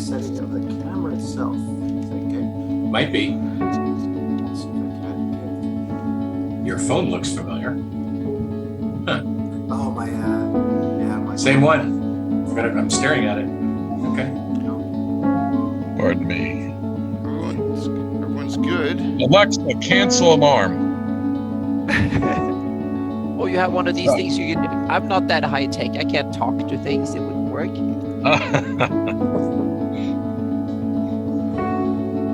setting of the camera itself. I think it Might be. Let's see if I can. Your phone looks familiar. Huh. Oh my, my Same one. I'm staring at it. Okay. Pardon me. Everyone's good. Alexa, cancel alarm. Oh, you have one of these things you can. I'm not that high tech. I can't talk to things. It wouldn't work.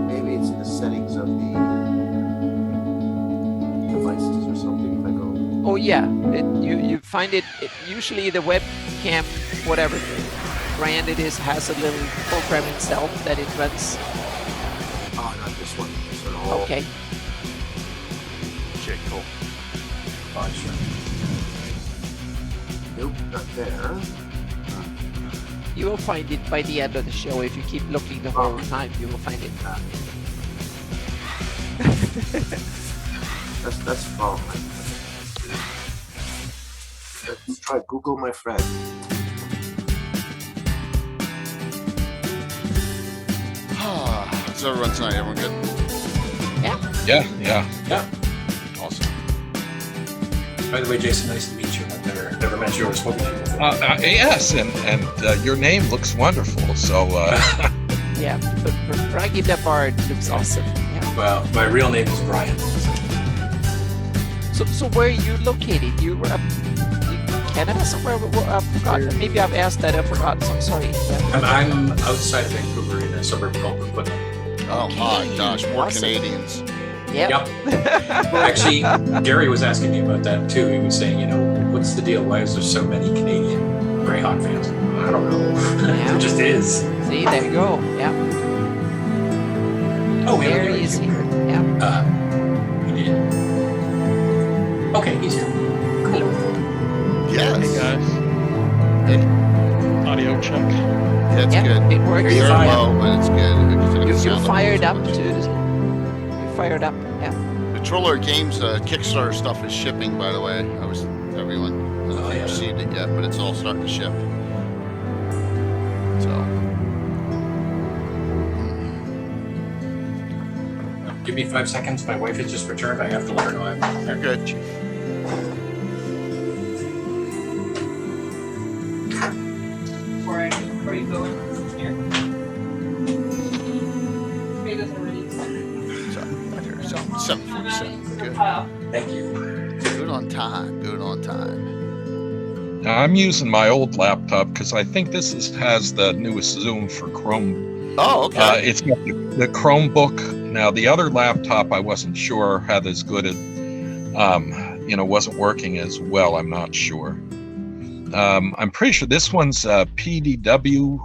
Maybe it's in the settings of the devices or something. If I go. Oh yeah, you find it usually the webcam, whatever brand it is, has a little program itself that it runs. Oh, not this one. This one. Oh. Okay. Okay, cool. Oh, sure. Nope, not there. You will find it by the end of the show. If you keep looking the whole time, you will find it. That's wrong. Let's try Google my friend. How's everyone tonight? Everyone good? Yeah. Yeah. Awesome. By the way, Jason, nice to meet you. I've never met you or spoken to you before. Yes, and your name looks wonderful. So Yeah, but Bragi the Bard looks awesome. Yeah. Well, my real name is Brian. So where are you located? You were up in Canada somewhere? I forgot. Maybe I've asked that. I forgot. So I'm sorry. Yeah. I'm outside of Vancouver in a suburb called Brooklyn. Oh my gosh, more Awesome. Canadians. Yep. Actually, Gary was asking me about that too. He was saying, what's the deal? Why is there so many Canadian Greyhawk fans? I don't know. Yeah. It just is. See, there you go. Yeah. Oh, we have a Gary Gary is here. here. Yeah. He did. Okay, he's here. Cool. Yes. Hey guys, Hey. audio check. Yeah, it's Yeah, good. it works. Are you Very fine? low, but it's good. You're fired up too. You're fired up. Yeah. The Troller Games Kickstarter stuff is shipping, by the way. Everyone hasn't received it yet, but it's all starting to ship. So. Give me 5 seconds. My wife has just returned. I have to let her know I'm You're good. Before you go in here. Okay, doesn't already. So, back here. So, 7:47. Good. Thank you. Good on time. Good on time. I'm using my old laptop because I think this has the newest Zoom for Chrome. Oh, okay. It's got the Chromebook. Now the other laptop I wasn't sure had as good as, wasn't working as well. I'm not sure. I'm pretty sure this one's PDW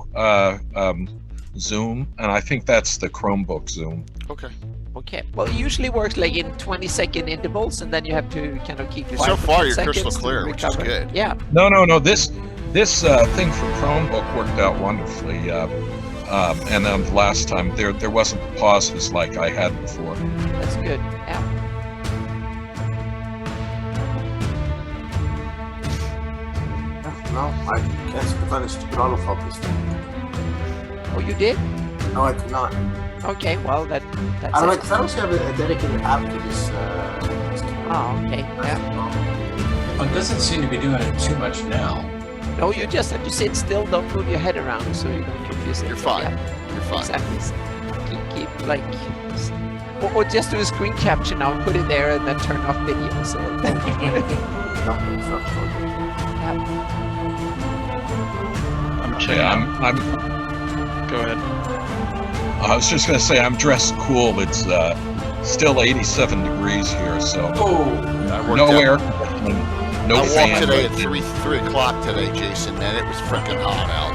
Zoom, and I think that's the Chromebook Zoom. Okay. Okay. Well, it usually works like in 20-second intervals, and then you have to kind of keep your. So far, you're seconds crystal to clear, which is recover. good. Yeah. No. This thing for Chromebook worked out wonderfully. And then the last time there wasn't pauses like I had before. That's good. Yeah. No, I can't find a stupid autofocus thing. Oh, you did? No, I could not. Okay. Well, that's. I don't like. I don't have a dedicated app to this. Oh, okay. Yeah. Well, it doesn't seem to be doing it too much now. No, you just have to sit still. Don't move your head around, so you don't confuse it. You're fine. Yeah. You're fine. Exactly. Keep like. Or just do a screen capture now and put it there, and then turn off video. So. I'm checking. I'm Go ahead. I was just gonna say I'm dressed cool. It's still 87 degrees here, so I worked no out- air conditioning, no I fan. walked today at 3 o'clock today, Jason. Man, it was freaking hot out.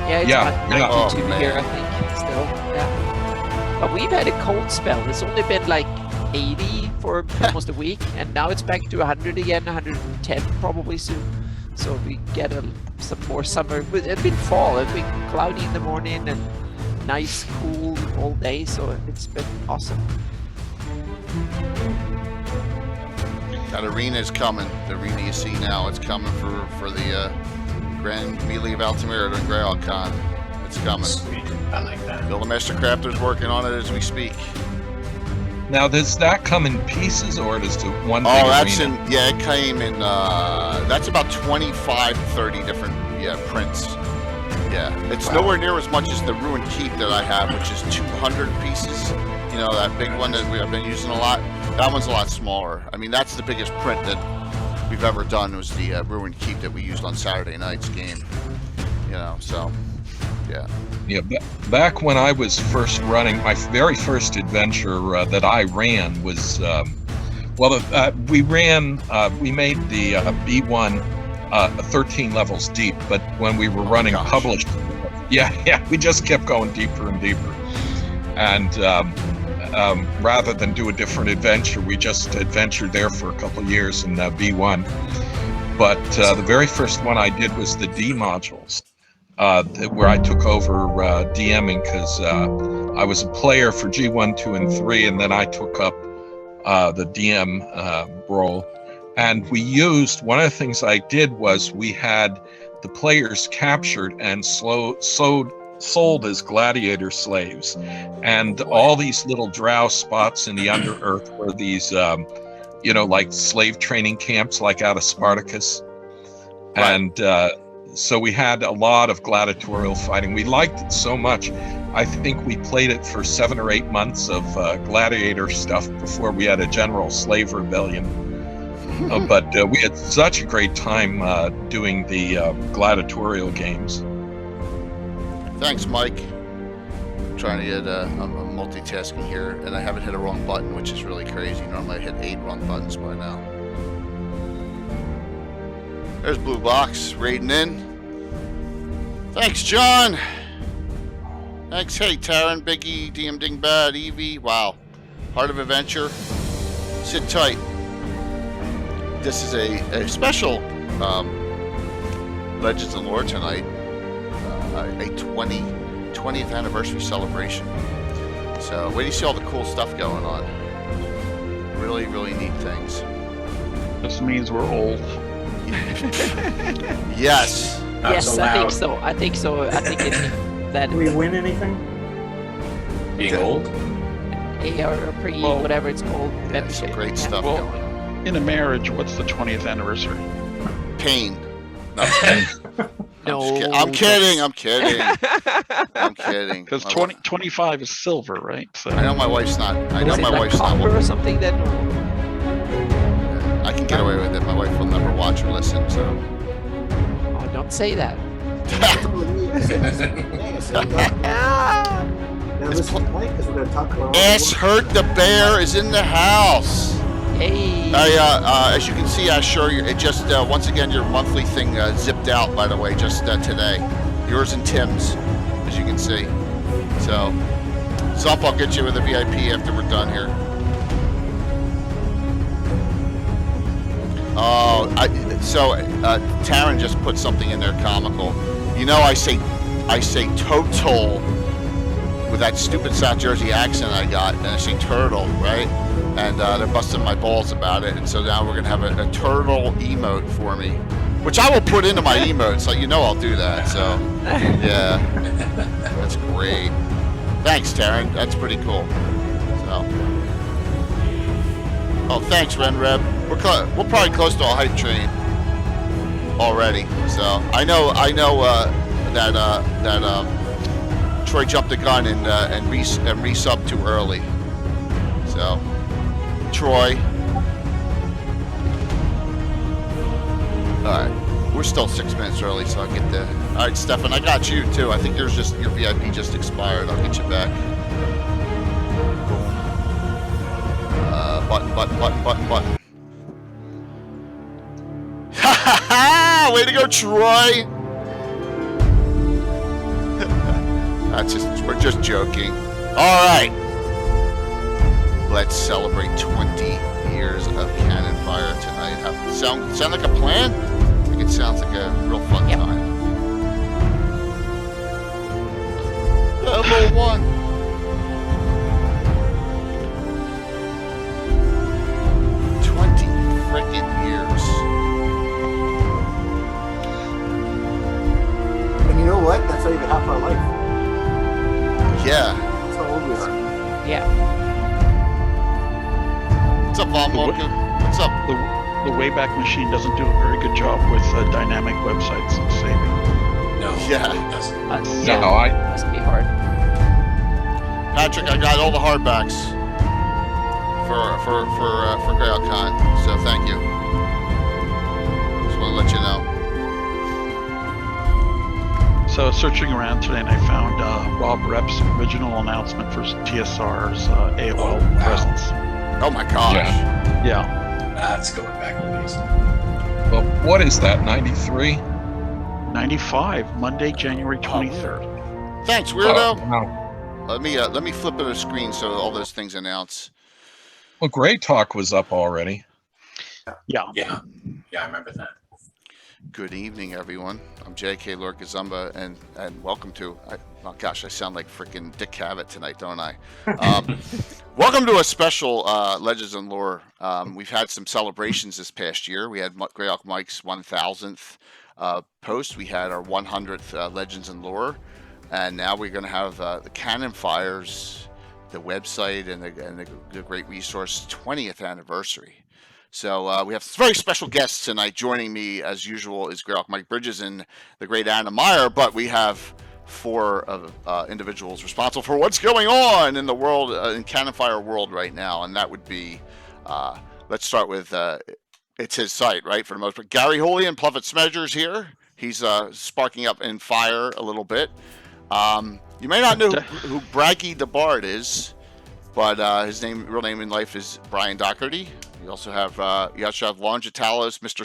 Yeah, it's Yeah, about yeah. 92 Oh, here, man. I think, still. Yeah. But we've had a cold spell. It's only been like 80 for almost a week, and now it's back to 100 again, 110 probably soon. So we get some more summer. But it's been fall. It's been cloudy in the morning and nice, cool all day. So it's been awesome. That arena is coming. The arena you see now, it's coming for the Grand Melee of Altamira during Greyhawk Con. It's coming. Sweet. I like that. Build a Master Crafter's working on it as we speak. Now, does that come in pieces or does the one? Oh, big that's arena? in. Yeah, it came in. That's about 25, 30 different prints. Yeah, it's nowhere near as much as the Ruined Keep that I have, which is 200 pieces. You know, that big one that I've been using a lot. That one's a lot smaller. I mean, that's the biggest print that we've ever done was the Ruined Keep that we used on Saturday night's game. You know, so yeah. Yeah, back when I was first running, my very first adventure that I ran was, we made the B1 13 levels deep, but when we were running published, we just kept going deeper and deeper. And rather than do a different adventure, we just adventured there for a couple of years in B1. But the very first one I did was the D modules. Where I took over DMing because I was a player for G1, 2, and 3, and then I took up the DM role. And we used, one of the things I did was we had the players captured and sold as gladiator slaves. And all these little drow spots in the Underearth were these, like slave training camps like out of Spartacus. Right. And so we had a lot of gladiatorial fighting. We liked it so much. I think we played it for 7 or 8 months of gladiator stuff before we had a general slave rebellion. But we had such a great time doing the gladiatorial games. Thanks, Mike. I'm trying to get, I'm multitasking here, and I haven't hit a wrong button, which is really crazy. Normally I hit 8 wrong buttons by now. There's Blue Box raiding in. Thanks, John. Thanks. Hey, Taryn, Biggie, DM Dingbad, Evie. Wow. Heart of Adventure. Sit tight. This is a special Legends and Lore tonight. A 20th anniversary celebration. So, wait till you see all the cool stuff going on. Really, really neat things. This means we're old. Yes. Yes, I think so. I think so. I think it's that. Do we win anything? Being old? Or whatever it's called. Yeah, some great stuff Well, going on. In a marriage, what's the 20th anniversary? Pain. No. I'm kidding. I'm kidding. I'm kidding. Because 25 is silver, right? So I know my wife's not. I know Was it my like wife's not. copper or something then? I can get away with it. My wife will never watch or listen. So. Oh, don't say that. Now listen to Mike because we're going to talk about. Ass Hurt the Bear is in the house. Hey. As you can see, Asher, it just once again your monthly thing zipped out. By the way, just today, yours and Tim's, as you can see. So, Zump, I'll get you with a VIP after we're done here. Oh, Taryn just put something in there comical. You know, I say total with that stupid South Jersey accent I got, and I say turtle, right? And they're busting my balls about it. And so now we're gonna have a turtle emote for me, which I will put into my emotes. So you know I'll do that. So yeah, that's great. Thanks, Taryn. That's pretty cool. So, oh, thanks, Renreb. We're probably close to a hype train already. So I know that Troy jumped the gun and resubbed too early. So Troy. All right, we're still 6 minutes early, so I'll get the. All right, Stefan, I got you too. I think your VIP just expired. I'll get you back. Button. Ha ha ha! Way to go, Troy! We're just joking. All right. Let's celebrate 20 years of Canonfire tonight. Sound like a plan? I think it sounds like a real fun time. Level 1. Frickin' years. And you know what? That's not even half our life. Yeah. That's how old we are. Yeah. What's up, Von Walker? What's up? The Wayback Machine doesn't do a very good job with dynamic websites and saving. No, Yeah. it doesn't. Yeah. No, I Must be hard. Patrick, I got all the hardbacks for Greyhawk Con, so thank you. Just want to let you know. So searching around today, and I found Rob Rep's original announcement for TSR's AOL Oh, wow. presence. Oh my gosh. Yeah. Yeah, That's going back a ways. well, what is that? 93? 95, Monday, January 23rd. Thanks, weirdo. Wow. Let me flip it a screen so all those things announce. Well, Grey Talk was up already. Yeah. Yeah, I remember that. Good evening, everyone. I'm J.K. Lorcazumba, and welcome to. Oh gosh, I sound like freaking Dick Cavett tonight, don't I? Welcome to a special Legends and Lore. We've had some celebrations this past year. We had Greyhawk Mike's 1000th post. We had our 100th Legends and Lore, and now we're going to have the Canonfire's, the website, and the great resource 20th anniversary. So we have very special guests tonight. Joining me, as usual, is Greyhawk Mike Bridges and the great Anna Meyer. But we have four individuals responsible for what's going on in the world, in Canonfire world right now. And that would be, let's start with, it's his site, right, for the most part. Gary Holy and Pluffett Smedger's here. He's sparking up in fire a little bit. You may not know who Braggy the Bard is, but his real name in life is Brian Doherty. You also have Longitalis, Mr.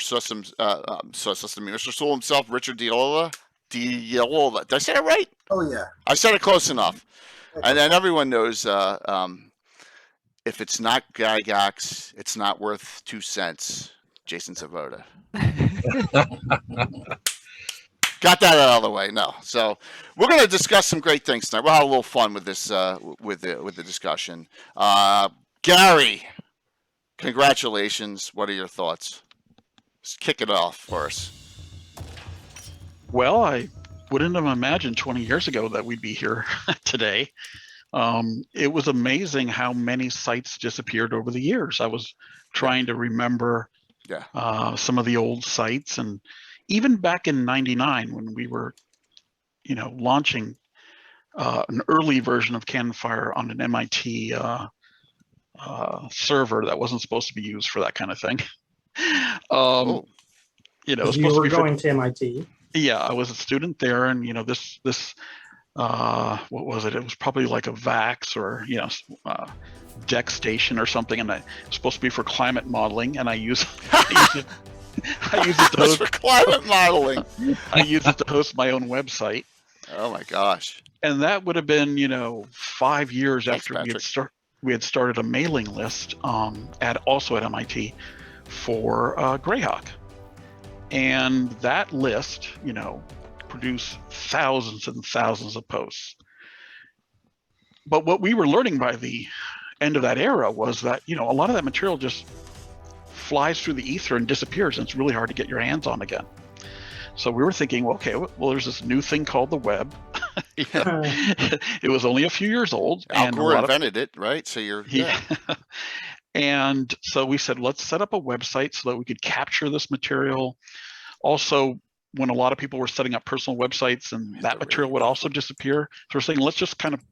Mr. Sewell himself, Richard Diola. Did I say it right? Oh yeah. I said it close enough. And then everyone knows if it's not Gygax, it's not worth 2 cents. Jason Savoda. Got that out of the way. No. So we're going to discuss some great things tonight. We'll have a little fun with this, with the discussion. Gary. Congratulations. What are your thoughts? Just kick it off for us. Well, I wouldn't have imagined 20 years ago that we'd be here today. It was amazing how many sites disappeared over the years. I was trying to remember some of the old sites, and even back in '99 when we were, launching an early version of Canonfire on an MIT server that wasn't supposed to be used for that kind of thing. It was supposed you were to be going to MIT. Yeah, I was a student there, and this what was it? It was probably like a VAX or deck station or something, and it was supposed to be for climate modeling, and I use it to host for climate modeling. I use it to host my own website. Oh my gosh! And that would have been 5 years Thanks, after we had started a mailing list at MIT for Greyhawk. And that list, produced thousands and thousands of posts. But what we were learning by the end of that era was that, a lot of that material just flies through the ether and disappears, and it's really hard to get your hands on again. So we were thinking, there's this new thing called the web. It was only a few years old. Al Gore invented it, right? So yeah. And so we said, let's set up a website so that we could capture this material. Also, when a lot of people were setting up personal websites, and that material would also disappear. So we're saying, let's just kind of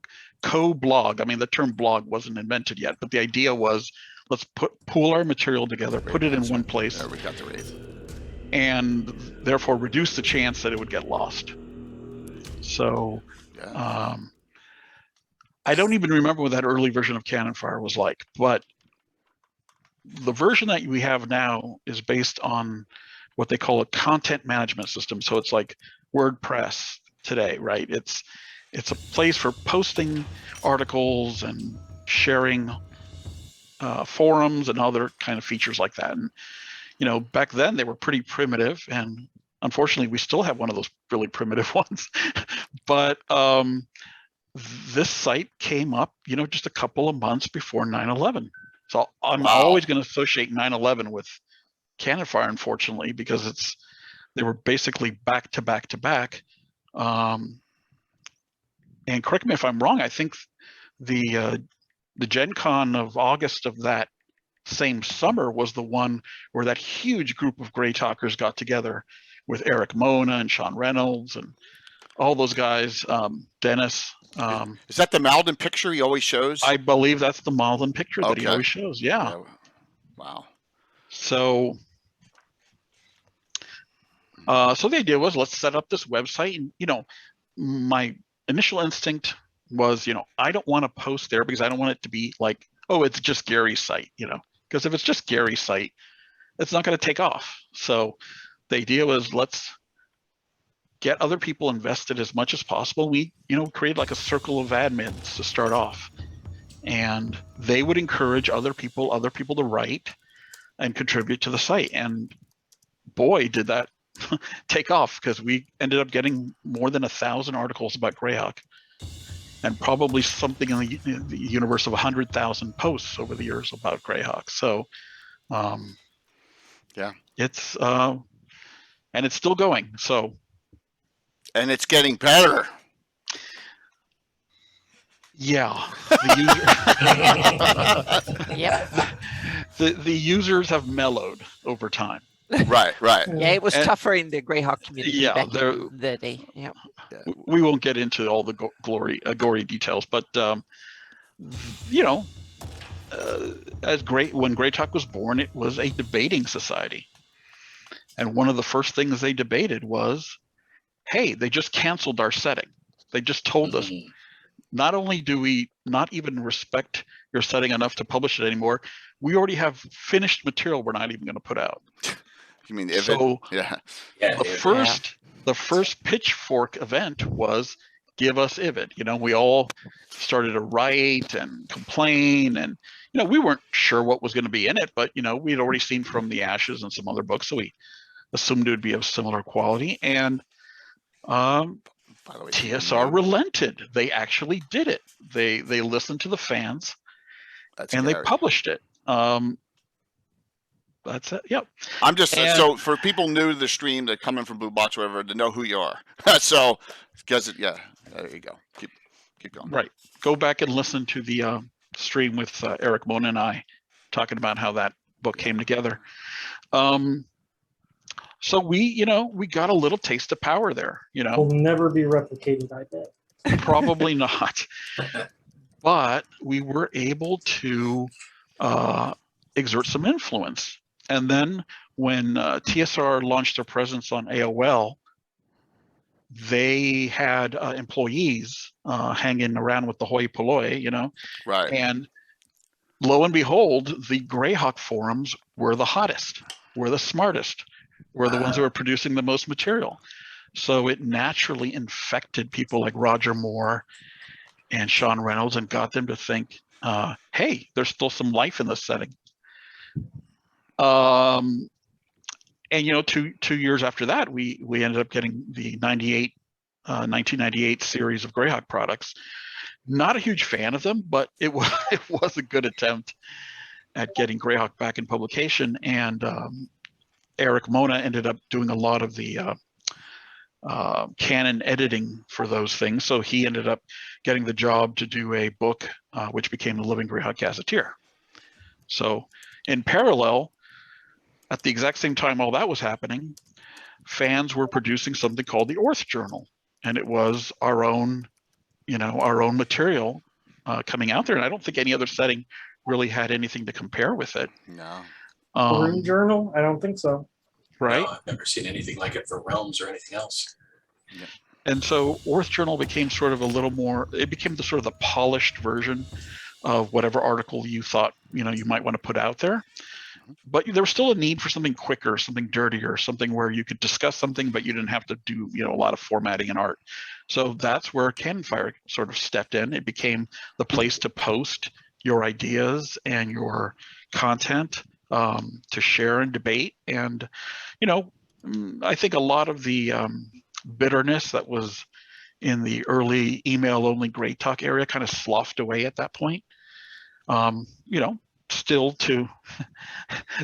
co-blog. I mean, the term blog wasn't invented yet, but the idea was, let's pool our material together, put it in one place. There we got the rave. And therefore reduce the chance that it would get lost. So I don't even remember what that early version of Canonfire was like, but the version that we have now is based on what they call a content management system. So it's like WordPress today, right? It's a place for posting articles and sharing forums and other kind of features like that. And back then they were pretty primitive, and unfortunately we still have one of those really primitive ones. But this site came up, just a couple of months before 9/11. So I'm always going to associate 9/11 with Canonfire, unfortunately, because they were basically back to back to back. and correct me if I'm wrong, I think the Gen Con of August of that same summer was the one where that huge group of Grey Talkers got together with Eric Mona and Sean Reynolds and all those guys, Dennis. Is that the Malden picture he always shows? I believe that's the Malden picture that he Okay. always shows. Yeah. Wow. So, so the idea was, let's set up this website. And, you know, my initial instinct was, you know, I don't want to post there because I don't want it to be like, oh, it's just Gary's site, you know, because if it's just Gary's site, it's not going to take off. So the idea was, let's get other people invested as much as possible. We, you know, created like a circle of admins to start off, and they would encourage other people to write and contribute to the site. And boy, did that take off, because we ended up getting more than 1,000 articles about Greyhawk, and probably something in the universe of 100,000 posts over the years about Greyhawk. So, yeah, it's and it's still going. So, and it's getting better. Yeah, the user. Yep. The users have mellowed over time. Right. Yeah, it was And- tougher in the Greyhawk community Yeah, back there- in the day. Yeah. We won't get into all the gory details, but you know, when Grey Talk was born, it was a debating society, and one of the first things they debated was, hey, they just canceled our setting. They just told us, not only do we not even respect your setting enough to publish it anymore, we already have finished material we're not even going to put out. You mean Ivid? So Yeah. Yeah, the first pitchfork event was, give us Ivid. You know, we all started to write and complain, and you know, we weren't sure what was going to be in it, but you know, we'd already seen From the Ashes and some other books, so we assumed it would be of similar quality. And By the way, TSR relented. They actually did it. They listened to the fans, that's and scary. they published it. That's it. Yep. I'm just And- so for people new to the stream that come in from Blue Box or whatever, to know who you are. So, because yeah, there you go. Keep going. Right. Go back and listen to the stream with Eric Mona and I talking about how that book came together. So we got a little taste of power there. You know, Will never be replicated, I bet. probably not, but we were able to exert some influence. And then when TSR launched their presence on AOL, they had employees hanging around with the hoi polloi, you know, Right. and lo and behold, the Greyhawk forums were the hottest, were the smartest, were the ones that were producing the most material. So it naturally infected people like Roger Moore and Sean Reynolds and got them to think, hey, there's still some life in this setting. And you know, two years after that, we ended up getting the 1998 series of Greyhawk products. Not a huge fan of them, but it was a good attempt at getting Greyhawk back in publication. And Eric Mona ended up doing a lot of the canon editing for those things. So he ended up getting the job to do a book, which became the Living Greyhawk Gazetteer. So in parallel, at the exact same time all that was happening, fans were producing something called the Orth Journal, and it was our own material coming out there. And I don't think any other setting really had anything to compare with it. No. Room Journal? I don't think so. Right. No, I've never seen anything like it for Realms or anything else. And so Orth Journal became sort of a little more, it became the sort of the polished version of whatever article you thought, you know, you might want to put out there. But there was still a need for something quicker, something dirtier, something where you could discuss something, but you didn't have to do, you know, a lot of formatting and art. So that's where Canonfire sort of stepped in. It became the place to post your ideas and your content, to share and debate. And, you know, I think a lot of the bitterness that was in the early email-only Grey Talk area kind of sloughed away at that point. You know, still to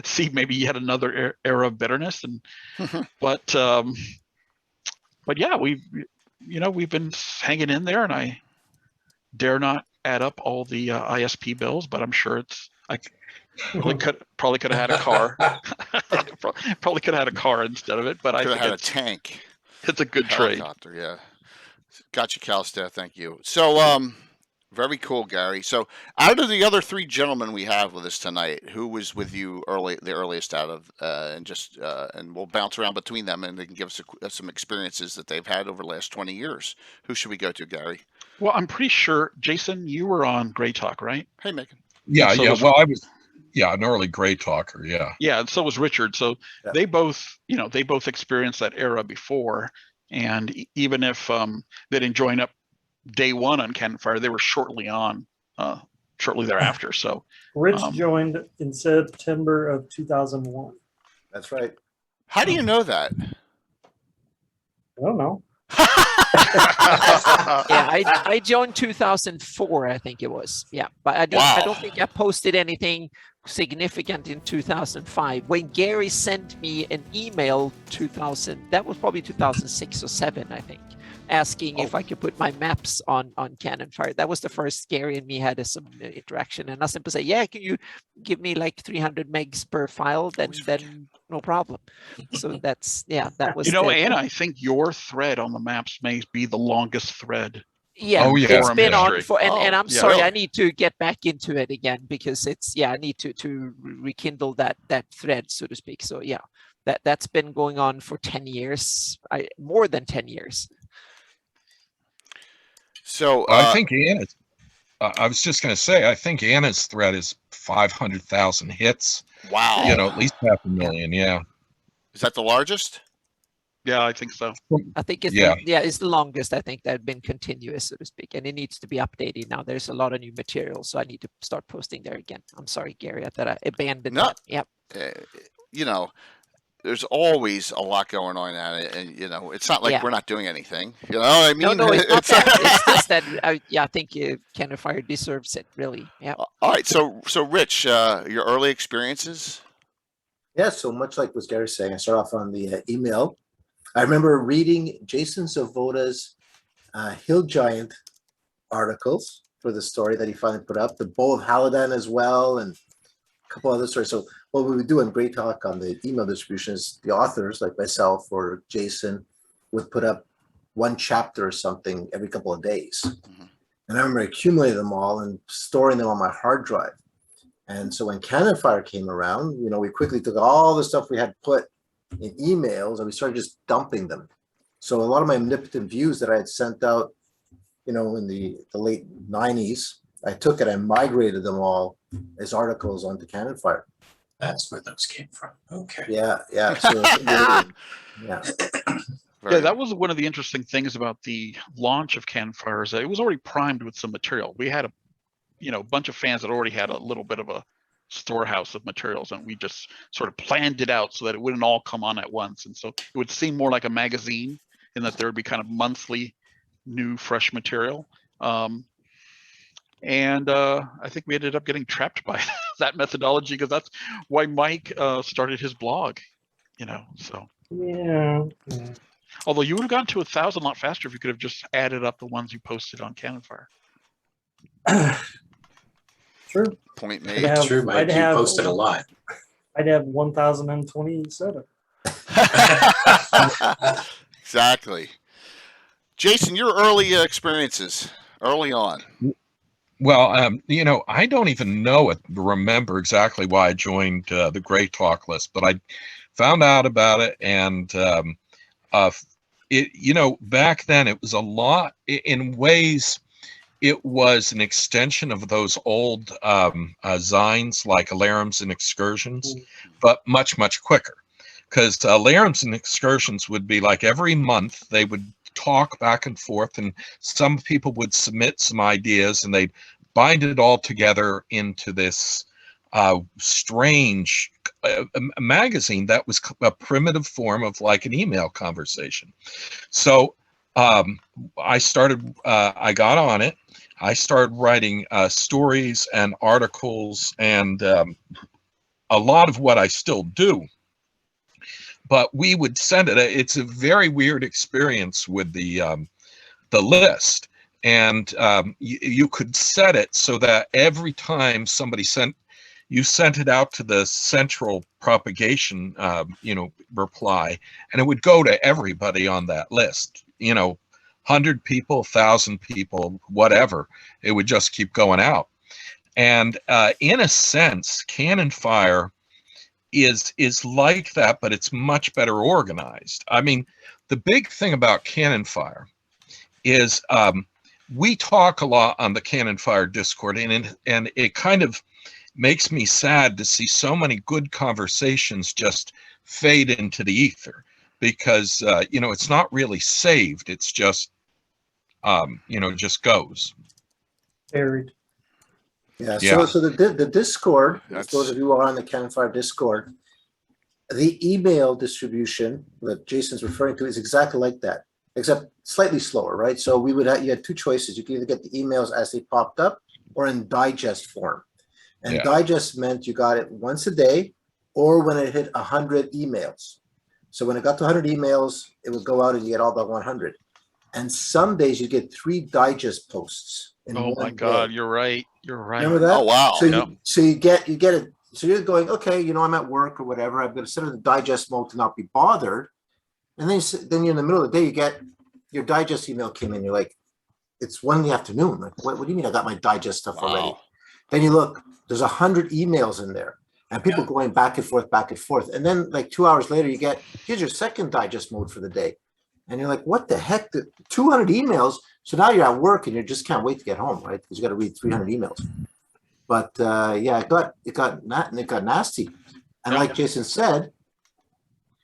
see maybe yet another era of bitterness, and but yeah, we've been hanging in there, and I dare not add up all the ISP bills, but I'm sure I probably could have had a car. Probably could have had a car instead of it, but I Could have think had a tank. it's a good trade. Helicopter, yeah. Gotcha, Calista. Thank you. So, very cool, Gary. So, out of the other three gentlemen we have with us tonight, who was with you the earliest out of, and we'll bounce around between them, and they can give us some experiences that they've had over the last 20 years. Who should we go to, Gary? Well, I'm pretty sure, Jason, you were on Greyhawk, right? Hey, Megan. Yeah, So yeah. was- Well, I was, an early Greyhawker. Yeah. Yeah, and so was Richard. So Yeah. they both experienced that era before. And even if they didn't join up day one on Canonfire, they were shortly thereafter. So Rich joined in September of 2001. That's right. How do you know that? I don't know. Yeah, I joined 2004, I think it was. Yeah, but I don't think I posted anything significant in 2005. When Gary sent me an email 2000, that was probably 2006 or 7, I think, asking if I could put my maps on Canonfire. That was the first Gary and me had some interaction, and I simply say, yeah, can you give me like 300 megs per file? Then no problem. So that was and I think your thread on the maps may be the longest thread. Yeah, Oh, yeah. it's been on for, and I'm yeah. sorry, Really? I need to get back into it again because I need to rekindle that thread, so to speak. So yeah, that's been going on for 10 years, more than 10 years. So, I think Anna's. I was just going to say, I think Anna's thread is 500,000 hits. wow. At least 500,000. Yeah. Is that the largest? Yeah, I think so. I think it's Yeah. it's the longest I think that had been continuous, so to speak, and it needs to be updated now. There's a lot of new material, so I need to start posting there again. I'm sorry, Gary, I thought I abandoned No. that. Yep. There's always a lot going on at it, and it's not like Yeah. we're not doing anything. You know what I mean? No, it's not that. It's just that I think Canonfire deserves it, really. Yeah. All right, so Rich, your early experiences. Yeah, so much like what Gary's saying, I start off on the email. I remember reading Jason Zavoda's Hill Giant articles for the story that he finally put up, the Bow of Haladan as well, and a couple other stories. So what we would do in Greyhawk on the email distribution is the authors, like myself or Jason, would put up one chapter or something every couple of days. Mhm. And I remember accumulating them all and storing them on my hard drive. And so when Canonfire came around, we quickly took all the stuff we had put in emails and we started just dumping them. So a lot of my manipulative views that I had sent out, in the late 90s, I took it and migrated them all as articles onto Canonfire. That's where those came from. Okay. Yeah. So yeah. Yeah, that was one of the interesting things about the launch of Canonfire is that it was already primed with some material. We had a bunch of fans that already had a little bit of a storehouse of materials, and we just sort of planned it out so that it wouldn't all come on at once. And so it would seem more like a magazine in that there would be kind of monthly new fresh material. And I think we ended up getting trapped by that methodology because that's why Mike started his blog, so. Yeah. Although you would have gotten to 1,000 a lot faster if you could have just added up the ones you posted on Canonfire. True. Point I'd made. have- True, Mike. I'd You have- posted a lot. I'd have 1,027. Exactly. Jason, your early experiences early on. Well, I don't even remember exactly why I joined the Greyhawk list, but I found out about it, and back then it was a lot. In ways, it was an extension of those old zines like Alarms and Excursions, but much, much quicker. Because Alarms and Excursions would be like every month they would talk back and forth, and some people would submit some ideas, and they'd bind it all together into this strange magazine that was a primitive form of like an email conversation. So I got on it. I started writing stories and articles and a lot of what I still do. But we would send it. It's a very weird experience with the list. and you could set it so that every time somebody sent it out to the central propagation, reply, and it would go to everybody on that list. 100 people, 1,000 people, whatever. It would just keep going out. And in a sense, Canonfire is like that, but it's much better organized. I mean, the big thing about Canonfire is we talk a lot on the Canonfire Discord, and it kind of makes me sad to see so many good conversations just fade into the ether, because it's not really saved. It's just just goes. Buried. Yeah. Yeah. So the Discord, That's- those of you who are on the Canonfire Discord, the email distribution that Jason's referring to is exactly like that, except slightly slower, right? So you had two choices. You could either get the emails as they popped up or in digest form. And Yeah. digest meant you got it once a day or when it hit 100 emails. So when it got to 100 emails, it would go out and you get all the 100. And some days you get 3 digest posts in Oh my one God, day. you're right. You're right. Remember that? Oh, wow. So Yeah. you get it. So you're going, okay, I'm at work or whatever. I'm going to set it in digest mode to not be bothered. And then you're in the middle of the day, you get your digest email came in. You're like, it's 1 PM. Like, what do you mean I got my digest stuff already? Wow. Then you look, there's 100 emails in there and people going back and forth. And then like 2 hours later, here's your second digest mode for the day. And you're like, what the heck? 200 emails. So now you're at work and you just can't wait to get home, right? Because you got to read 300 emails. But it got nasty. And like Jason said,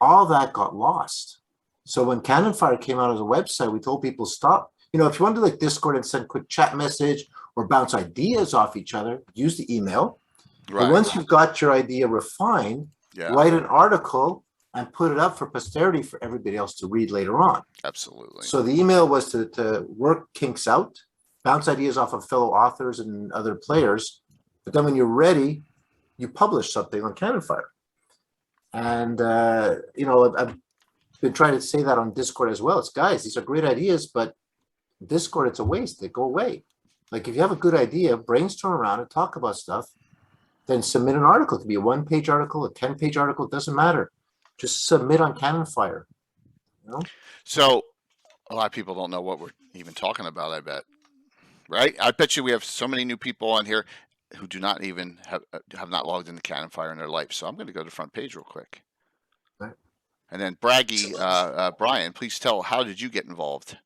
all that got lost. So when Canonfire came out as a website, we told people stop. If you want to do like Discord and send quick chat message or bounce ideas off each other, use the email. Right. But once you've got your idea refined, Yeah, write an article and put it up for posterity for everybody else to read later on. absolutely. So the email was to work kinks out, bounce ideas off of fellow authors and other players. But then when you're ready, you publish something on Canonfire. And, I've been trying to say that on Discord as well. It's guys, these are great ideas, but Discord, it's a waste. They go away. Like if you have a good idea, brainstorm around and talk about stuff, then submit an article. It could be a 1-page article, a 10-page article, it doesn't matter. Just submit on Canonfire. So a lot of people don't know what we're even talking about, I bet. Right? I bet you we have so many new people on here who do not even have not logged into Canonfire in their life. So I'm going to go to the front page real quick. Right. And then Braggy, Brian, please tell, how did you get involved?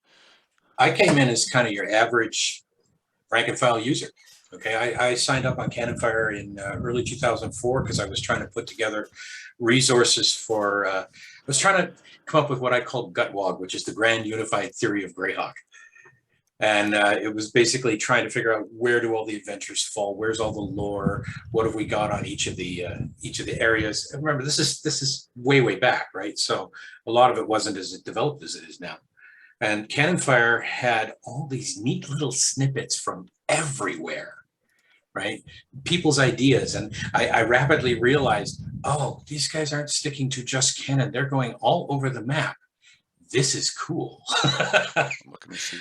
I came in as kind of your average rank and file user. Okay, I signed up on Canonfire in early 2004 because I was trying to put together resources for, I was trying to come up with what I called GUTWOG, which is the Grand Unified Theory of Greyhawk. And it was basically trying to figure out where do all the adventures fall, where's all the lore, what have we got on each of the areas. And remember, this is way back, right? So a lot of it wasn't as developed as it is now. And Canonfire had all these neat little snippets from everywhere, right? People's ideas. And I rapidly realized, oh, these guys aren't sticking to just canon. They're going all over the map. This is cool. Let me see.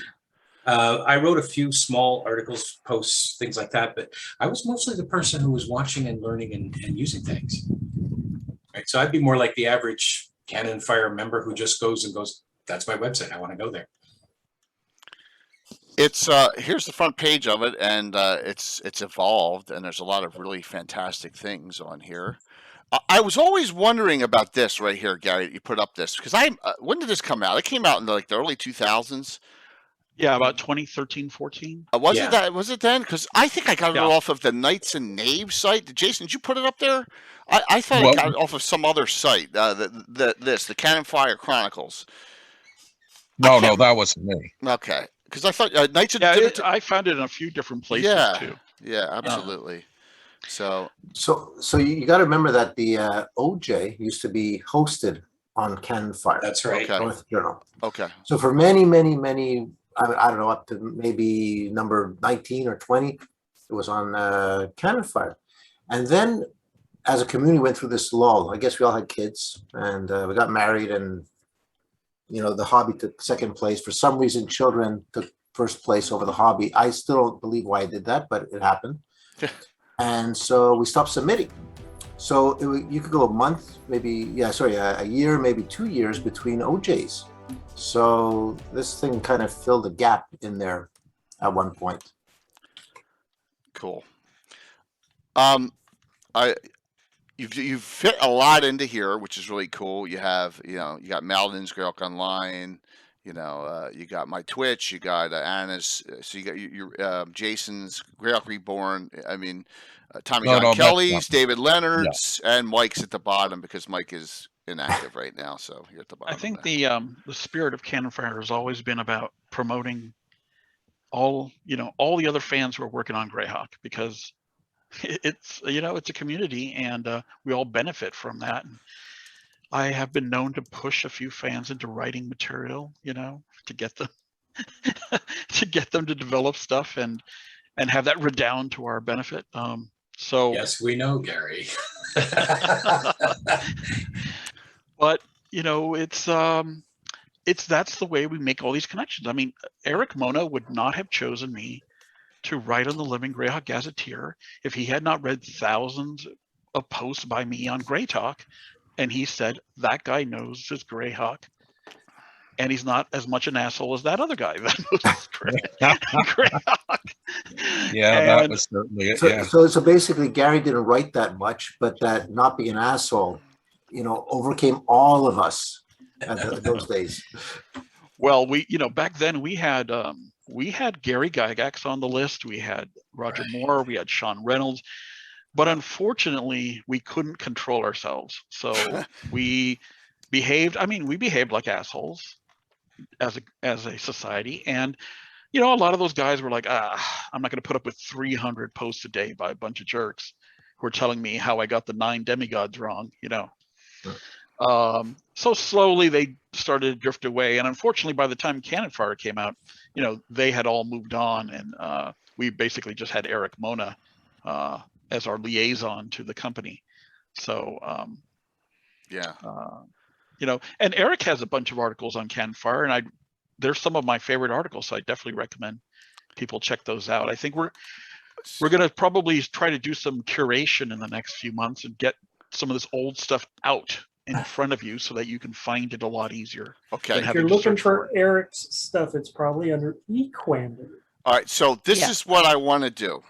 I wrote a few small articles, posts, things like that, but I was mostly the person who was watching and learning and using things. Right? So I'd be more like the average Canonfire member who just goes, that's my website. I want to go there. It's here's the front page of it, and it's evolved, and there's a lot of really fantastic things on here. I was always wondering about this right here, Gary. You put up this because when did this come out? It came out in like the early 2000s. Yeah, about 2013, 14. Was Yeah. it that? Was it then? Because I think I got it Yeah. off of the Knights and Knaves site. Jason, did you put it up there? I thought Well- I got it off of some other site. The Canonfire Chronicles. No, can't- that wasn't me. Okay, because I thought Knights and Yeah, I found it in a few different places Yeah. too. yeah, absolutely. So So you got to remember that the OJ used to be hosted on Canonfire. That's right. Okay. North Journal. okay, So for many, I don't know, up to maybe number 19 or 20, it was on Canonfire. And then as a community went through this lull, I guess we all had kids and we got married and, the hobby took second place. For some reason, children took first place over the hobby. I still don't believe why I did that, but it happened. And so we stopped submitting. So you could go a month, maybe, a year, maybe 2 years between OJs. So this thing kind of filled a gap in there at one point. Cool. You've fit a lot into here, which is really cool. You have, you got Malden's Greyhawk Online, you got my Twitch, you got Anna's, so you got your Jason's Greyhawk Reborn. I mean, Tommy John Kelly's, David Leonard's, and Mike's at the bottom because Mike is inactive right now. So you're at the bottom. I think the spirit of Canonfire has always been about promoting all the other fans who are working on Greyhawk, because it's it's a community, and we all benefit from that. And I have been known to push a few fans into writing material, to get them to develop stuff and have that redound to our benefit. So yes, we know, Gary. But that's the way we make all these connections. I mean, Eric Mona would not have chosen me to write on the Living Greyhawk Gazetteer if he had not read thousands of posts by me on Grey Talk, and he said that guy knows his Greyhawk, and he's not as much an asshole as that other guy that knows his Greyhawk. Yeah, that was certainly it. So basically, Gary didn't write that much, but that not being an asshole, overcame all of us at those days. Well, back then we had Gary Gygax on the list. We had Roger Moore. We had Sean Reynolds. But unfortunately, we couldn't control ourselves. So we behaved like assholes as a society. And, a lot of those guys were like, I'm not going to put up with 300 posts a day by a bunch of jerks who are telling me how I got the 9 demigods wrong, So slowly they started to drift away. And unfortunately, by the time Canonfire came out, they had all moved on. And we basically just had Eric Mona as our liaison to the company. So, and Eric has a bunch of articles on Canonfire, and there's some of my favorite articles. So I definitely recommend people check those out. I think we're going to probably try to do some curation in the next few months and get some of this old stuff out in front of you so that you can find it a lot easier. Okay. If you're looking for Eric's stuff, it's probably under eQuander. All right. So this is what I want to do,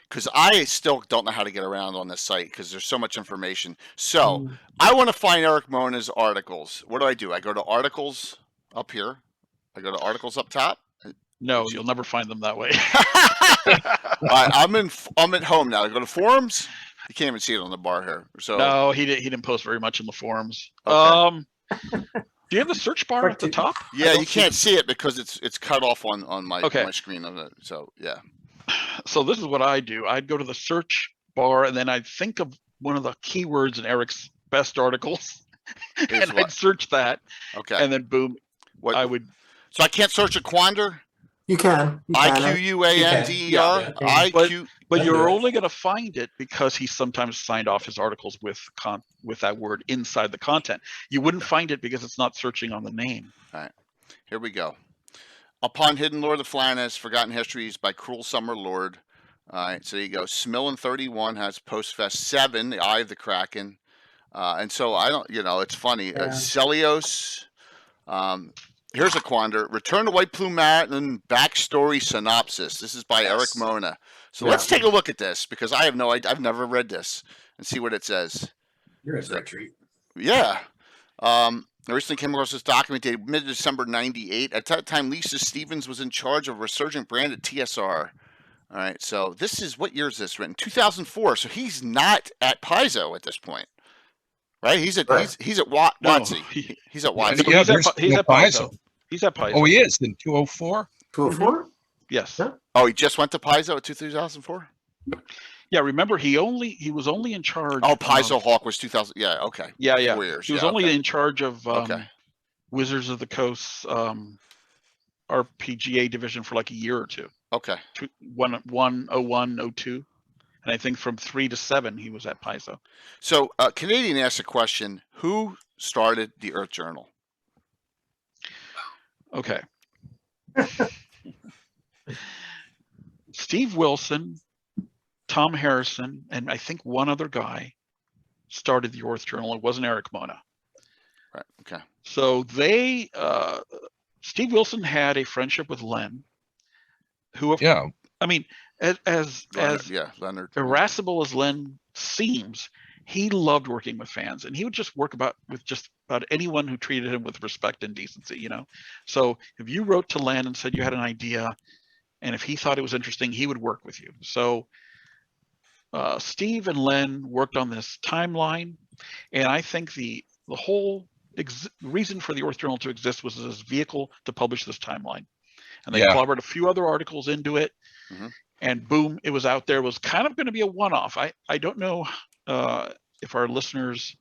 because I still don't know how to get around on this site because there's so much information. So I want to find Eric Mona's articles. What do? I go to articles up here. I go to articles up top. No, you'll never find them that way. All right, I'm at home now. I go to forums. You can't even see it on the bar here. So no, he didn't post very much in the forums. Okay. Do you have the search bar at the top? Yeah, you can't see it because it's cut off on my screen of it. So yeah. So this is what I do. I'd go to the search bar, and then I'd think of one of the keywords in Eric's best articles, and I'd search that. Okay. And then boom, I would. So I can't search a Quander? You can. IQUANDER? IQ. But you're only going to find it because he sometimes signed off his articles with that word inside the content. You wouldn't find it because it's not searching on the name. All right. Here we go. Upon Hidden Lore of the Flannis, Forgotten Histories by Cruel Summer Lord. All right, so you go. Smillen 31 has Postfest 7, The Eye of the Kraken. And so I don't, it's funny. Celios. Here's a Quander. Return to White Plume Mountain Backstory Synopsis. This is by Eric Mona. So let's take a look at this because I have no idea. I've never read this and see what it says. You're in for a treat. Yeah. I recently came across this document dated mid-December 98. At that time, Lisa Stevens was in charge of a resurgent brand at TSR. All right, so this is, what year is this written? 2004. So he's not at Paizo at this point, right? He's at WotC. He's at WotC. He's at Paizo. He's at Paizo. Oh, he is in 204. 204. Yes. Yeah. Oh, he just went to Paizo at 2004. Yeah, remember he was only in charge. Oh, Paizo Hawk was 2000. Yeah, okay. Yeah. 4 years. He was only in charge of Wizards of the Coast RPGA division for like a year or two. Okay. 01, 02. And I think from 3 to 7 he was at Paizo. So Canadian asked a question: who started the Earth Journal? Okay. Steve Wilson, Tom Harrison, and I think one other guy started the Orth Journal. It wasn't Eric Mona. Right. Okay. So they, Steve Wilson had a friendship with Len, who, Yeah. I mean, as Leonard. irascible as Len seems, he loved working with fans, and he would just work with just about anyone who treated him with respect and decency, you know. So if you wrote to Len and said you had an idea, and if he thought it was interesting, he would work with you. So Steve and Len worked on this timeline, and I think the whole reason for the Orth Journal to exist was this vehicle to publish this timeline. And they clobbered a few other articles into it, and boom, it was out there. It was kind of going to be a one-off. I don't know if our listeners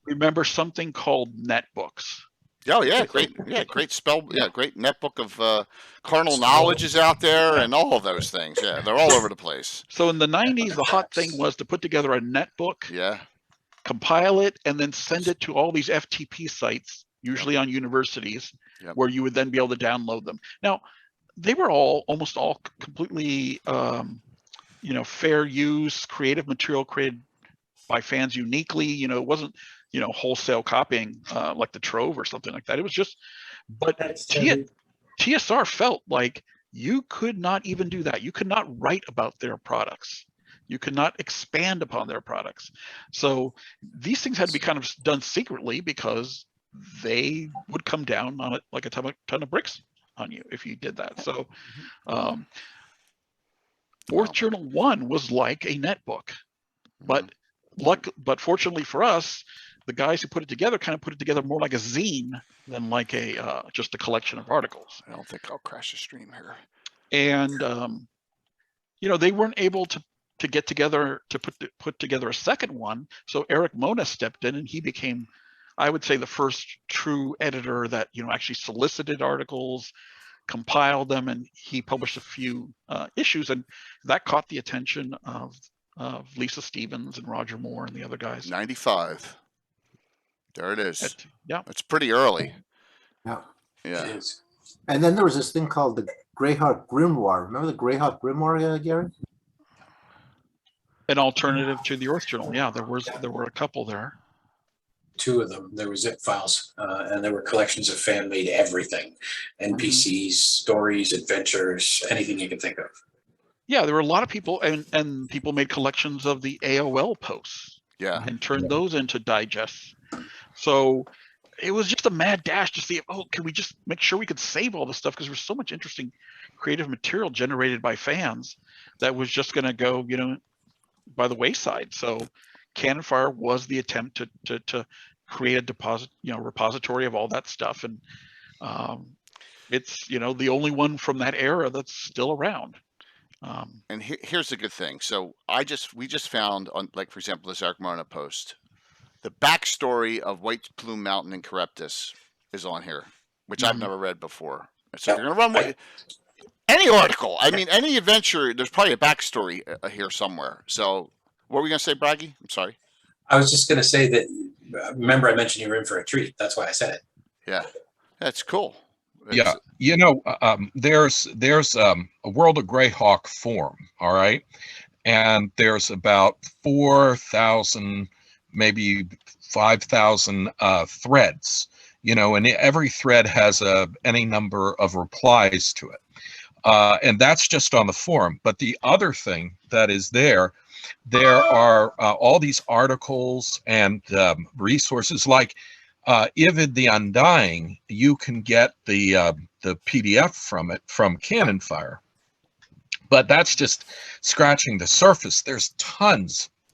remember something called netbooks. Oh yeah, great spell, great netbook of carnal knowledge is out there, and all of those things. Yeah, they're all over the place. So in the 90s, the hot thing was to put together a netbook, compile it, and then send it to all these FTP sites, usually on universities, where you would then be able to download them. Now, they were almost all completely, fair use, creative material created by fans uniquely. You know, it wasn't, wholesale copying like the Trove or something like that. It was just, but TSR felt like you could not even do that. You could not write about their products. You could not expand upon their products. So these things had to be kind of done secretly, because they would come down on it like a ton of bricks on you if you did that. So Orth Journal 1 was like a netbook, but fortunately for us, the guys who put it together kind of put it together more like a zine than like a just a collection of articles. I don't think I'll crash the stream here. And they weren't able to get together to put together a second one. So Eric Mona stepped in, and he became, I would say, the first true editor that actually solicited articles, compiled them, and he published a few issues, and that caught the attention of Lisa Stevens and Roger Moore and the other guys. 95. There it is. Yeah, it's pretty early. Yeah. Yeah. It is. And then there was this thing called the Greyhawk Grimoire. Remember the Greyhawk Grimoire, Gary? An alternative to the Orth Journal. Yeah, there were a couple there. Two of them. There were zip files, and there were collections of fan-made everything, NPCs, stories, adventures, anything you can think of. Yeah, there were a lot of people, and people made collections of the AOL posts. Yeah. And turned those into digests. So it was just a mad dash to see, can we just make sure we could save all this stuff, because there was so much interesting creative material generated by fans that was just going to go, by the wayside. So Canonfire was the attempt to create a repository of all that stuff, and it's the only one from that era that's still around. And here's the good thing. So we just found on, like, for example, this Eric Mona post, the backstory of White Plume Mountain and Charybdis is on here, which I've never read before. So you're gonna run with any article. I mean, any adventure. There's probably a backstory here somewhere. So what were we gonna say, Braggy? I'm sorry. I was just going to say that. Remember, I mentioned you were in for a treat. That's why I said it. Yeah, that's cool. Yeah, there's a World of Greyhawk forum, all right, and there's about 4,000, maybe 5,000 threads, and every thread has any number of replies to it, and that's just on the forum. But the other thing that is there are all these articles and resources like. Ivid the Undying, you can get the PDF from it from Canonfire, but that's just scratching the surface. There's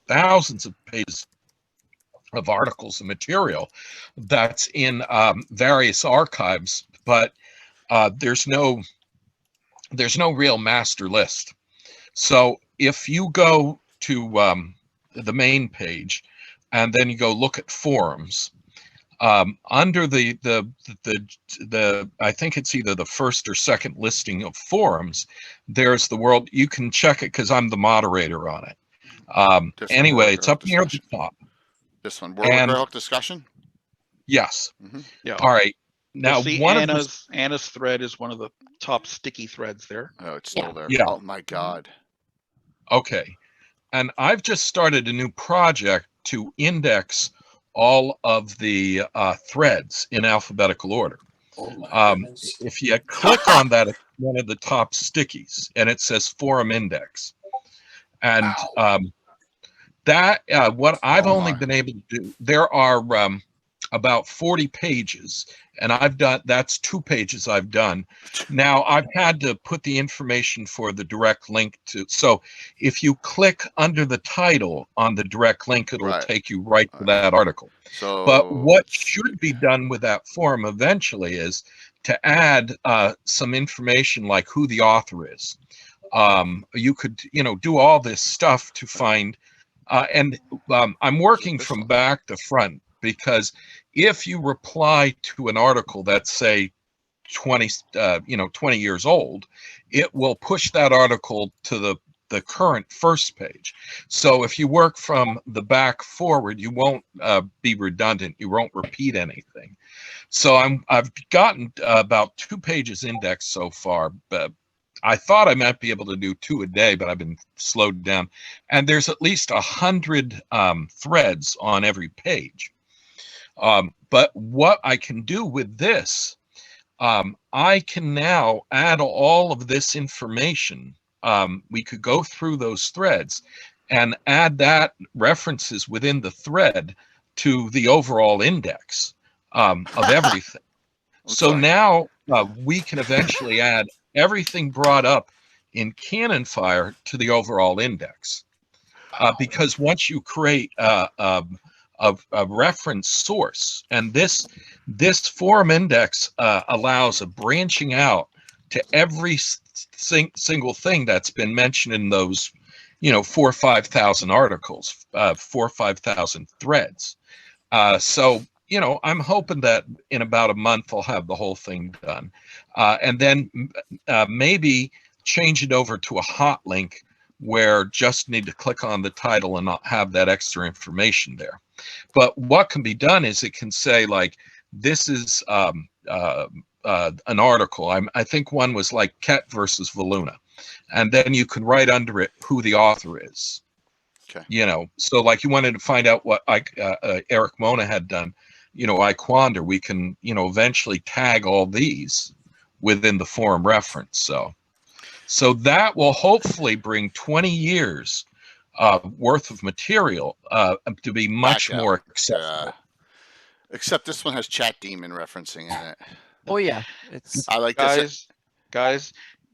thousands of pages of articles and material that's in various archives, but there's no real master list. So if you go to the main page and then you go look at forums. Under the I think it's either the first or second listing of forums, there's the world. You can check it because I'm the moderator on it. Anyway, it's up near the top. This one, World of Greyhawk discussion. Yes. Yeah. All right. Now, see, one of the, Anna's thread is one of the top sticky threads there. Oh, it's still Yeah. there. Yeah. Oh my God. okay, and I've just started a new project to index all of the threads in alphabetical order. Oh my goodness. If you click on that, it's one of the top stickies, and it says forum index. And that what I've Oh only my. been able to do, there are about 40 pages, and that's 2 pages I've done. Now I've had to put the information for the direct link to, so if you click under the title on the direct link, it'll Right. take you right to Right. that article. So But what let's should see. be done with that form eventually is to add some information like who the author is. You could, do all this stuff to find, and I'm working This from one. back to front, because if you reply to an article that's, say, 20 years old, it will push that article to the current first page. So if you work from the back forward, you won't be redundant. You won't repeat anything. So I've gotten about 2 pages indexed so far, but I thought I might be able to do 2 a day, but I've been slowed down. And there's at least 100 threads on every page. But what I can do with this, I can now add all of this information. We could go through those threads and add that references within the thread to the overall index of everything. So sorry. now we can eventually add everything brought up in Canonfire to the overall index. Because once you create a reference source, and this forum index allows a branching out to every single thing that's been mentioned in those 4,000 or 5,000 articles, 4,000 or 5,000 threads. So I'm hoping that in about a month I'll have the whole thing done, and then maybe change it over to a hot link where just need to click on the title and not have that extra information there. But what can be done is it can say, like, this is an article. I think one was like Ket versus Voluna, and then you can write under it who the author is. Okay. So like you wanted to find out what Eric Mona had done, I Quander, we can, eventually tag all these within the forum reference. So that will hopefully bring 20 years worth of material to be much Back out. more accessible. Except this one has Chat Demon referencing in it. Oh yeah, it's I like this. Guys,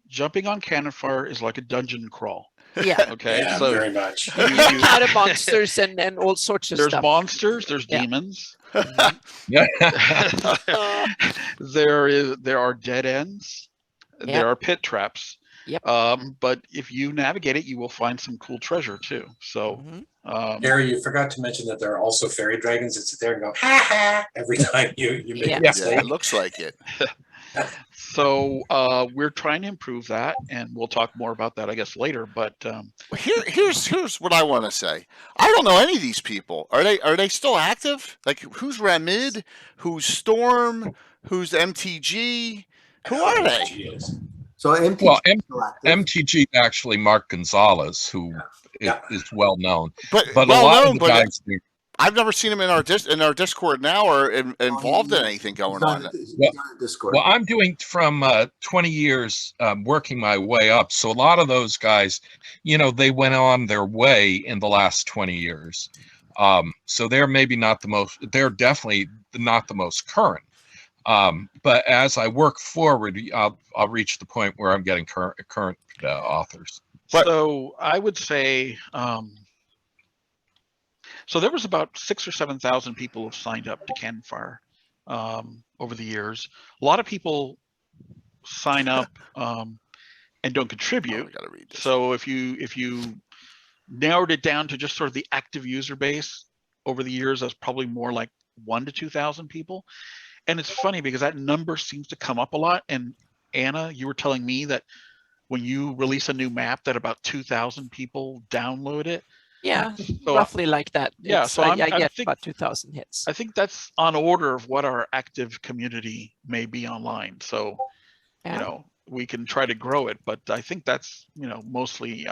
jumping on Canonfire is like a dungeon crawl. yeah. Okay, Yeah, so very much. You encounter monsters and all sorts of there's stuff. monsters, there's Yeah. demons. Yeah. There are dead ends. Yep. There are pit traps. Yep. But if you navigate it, you will find some cool treasure too. So, Mhm. Gary, you forgot to mention that there are also fairy dragons that sit there and go ha ha every time you make Yeah. a Yeah, mistake. it looks like it. so we're trying to improve that, and we'll talk more about that, I guess, later. But Well, here's what I want to say. I don't know any of these people. Are they still active? Like, who's Ramid? Who's Storm? Who's MTG? Who are they? Jeez. So MTG Well, is still active. MTG actually Mark Gonzalez, who Yeah. is well known, But but well a lot known, of the but guys. I've never seen him in our Discord now or involved in anything going on. He's Well- on the Discord. Well, I'm doing from 20 years working my way up. So a lot of those guys, they went on their way in the last 20 years. So they're they're definitely not the most current. But as I work forward, I'll reach the point where I'm getting current authors. But- so I would say, so there was about 6,000 or 7,000 people who have signed up to Canonfire over the years. A lot of people sign up and don't Oh, contribute. I gotta read this. So if you narrowed it down to just sort of the active user base over the years, that's probably more like 1,000 to 2,000 people. And it's funny because that number seems to come up a lot. And Anna, you were telling me that when you release a new map that about 2,000 people download it. Yeah, So, roughly like that. yeah, It's- so I I get think- about 2,000 hits. I think that's on order of what our active community may be online. So, Yeah. you know, we can try to grow it, but I think that's, you know, mostly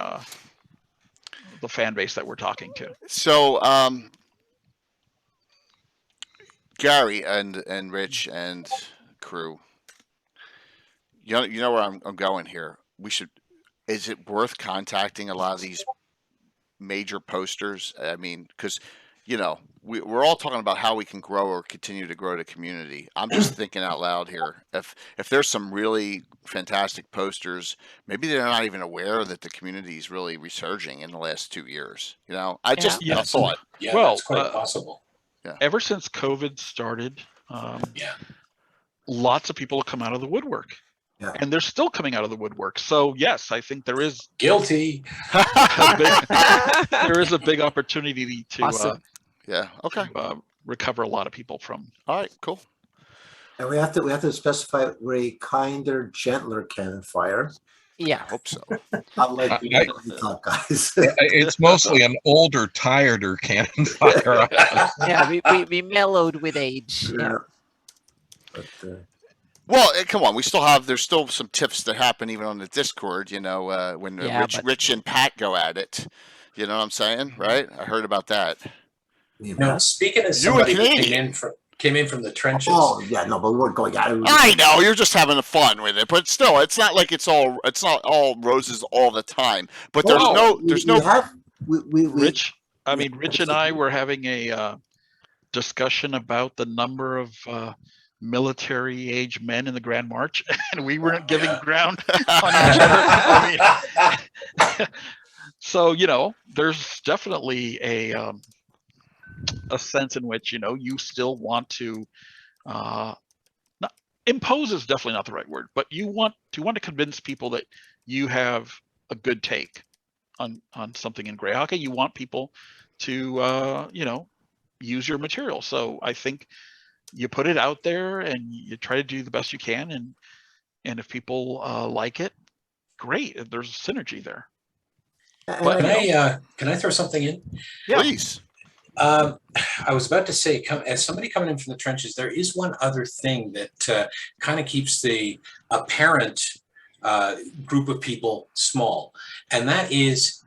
the fan base that we're talking to. So, Gary and Rich and crew, you know where I'm going here. Is it worth contacting a lot of these major posters? I mean, because, you know, we're all talking about how we can grow or continue to grow the community. I'm just thinking out loud here. If there's some really fantastic posters, maybe they're not even aware that the community is really resurging in the last 2 years. You know, I just Yeah. a thought. Yeah, Well, that's quite possible. Ever since COVID started, Yeah. lots of people have come out of the woodwork. Yeah. And they're still coming out of the woodwork. So yes, I think there is Guilty. there is a big opportunity to Awesome. Yeah. Okay. recover a lot of people from. All right. Cool. And we have to specify we're a kinder, gentler Canonfire. Yeah. I hope so. Unlike the top guys. It's mostly an older, tireder Canonfire. Yeah, we mellowed with age. Yeah. But, Well, come on. There's still some tiffs that happen even on the Discord. You know, when Yeah, Rich and Pat go at it. You know what I'm saying, right? I heard about that. Now, speaking of You were somebody who Canadian. came in from the trenches. Oh yeah, no, but we weren't going out. I know you're just having fun with it, but still, it's not like it's not all roses all the time. But there's Rich. I mean, Rich and I were having a discussion about the number of military age men in the Grand March, and we weren't giving ground on each other. I mean, so, you know, there's definitely a sense in which, you know, you still want to not impose is definitely not the right word, but you want to convince people that you have a good take on something in Greyhawk. You want people to you know, use your material. So I think you put it out there and you try to do the best you can, and if people like it, great. There's a synergy there. But can I throw something in? Yeah. Please. I was about to say, as somebody coming in from the trenches, there is one other thing that kind of keeps the apparent group of people small, and that is,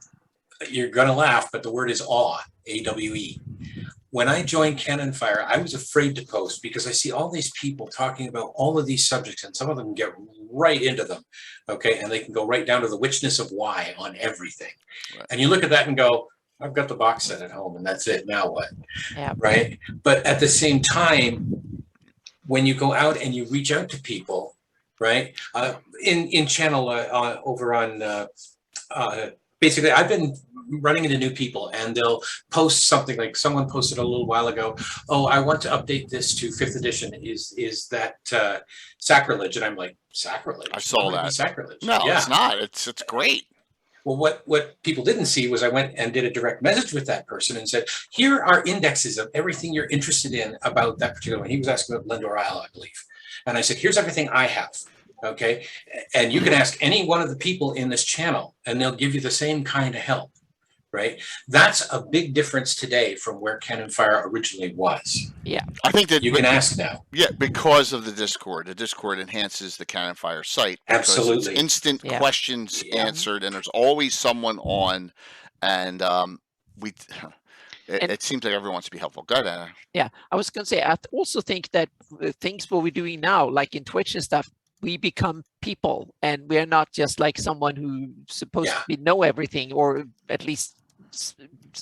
you're going to laugh, but the word is awe, A-W-E. When I joined Canonfire, I was afraid to post because I see all these people talking about all of these subjects, and some of them get right into them, okay? And they can go right down to the witchness of why on everything. Right. And you look at that and go, I've got the box set at home and that's it, now what? Yeah. Right? But at the same time, when you go out and you reach out to people, right? In channel over on, basically I've been running into new people and they'll post something like someone posted a little while ago, oh, I want to update this to 5th edition. Is that sacrilege? And I'm like, sacrilege? I saw Why would it be that. Sacrilege. No, Yeah. it's not. It's great. Well, what people didn't see was I went and did a direct message with that person and said, here are indexes of everything you're interested in about that particular one. He was asking about Lindor Isle, I believe. And I said, here's everything I have. Okay. And you can ask any one of the people in this channel and they'll give you the same kind of help. Right. That's a big difference today from where Canonfire originally was. Yeah. I think that You can ask now. Yeah, because of the Discord. The Discord enhances the Canonfire site. Because Absolutely. It's instant Yeah. questions Yeah. answered, and there's always someone on. And it seems like everyone wants to be helpful. Go ahead, Anna. Yeah, I was gonna say, I also think that things what we're doing now, like in Twitch and stuff, we become people, and we're not just like someone who's supposed to know everything, or at least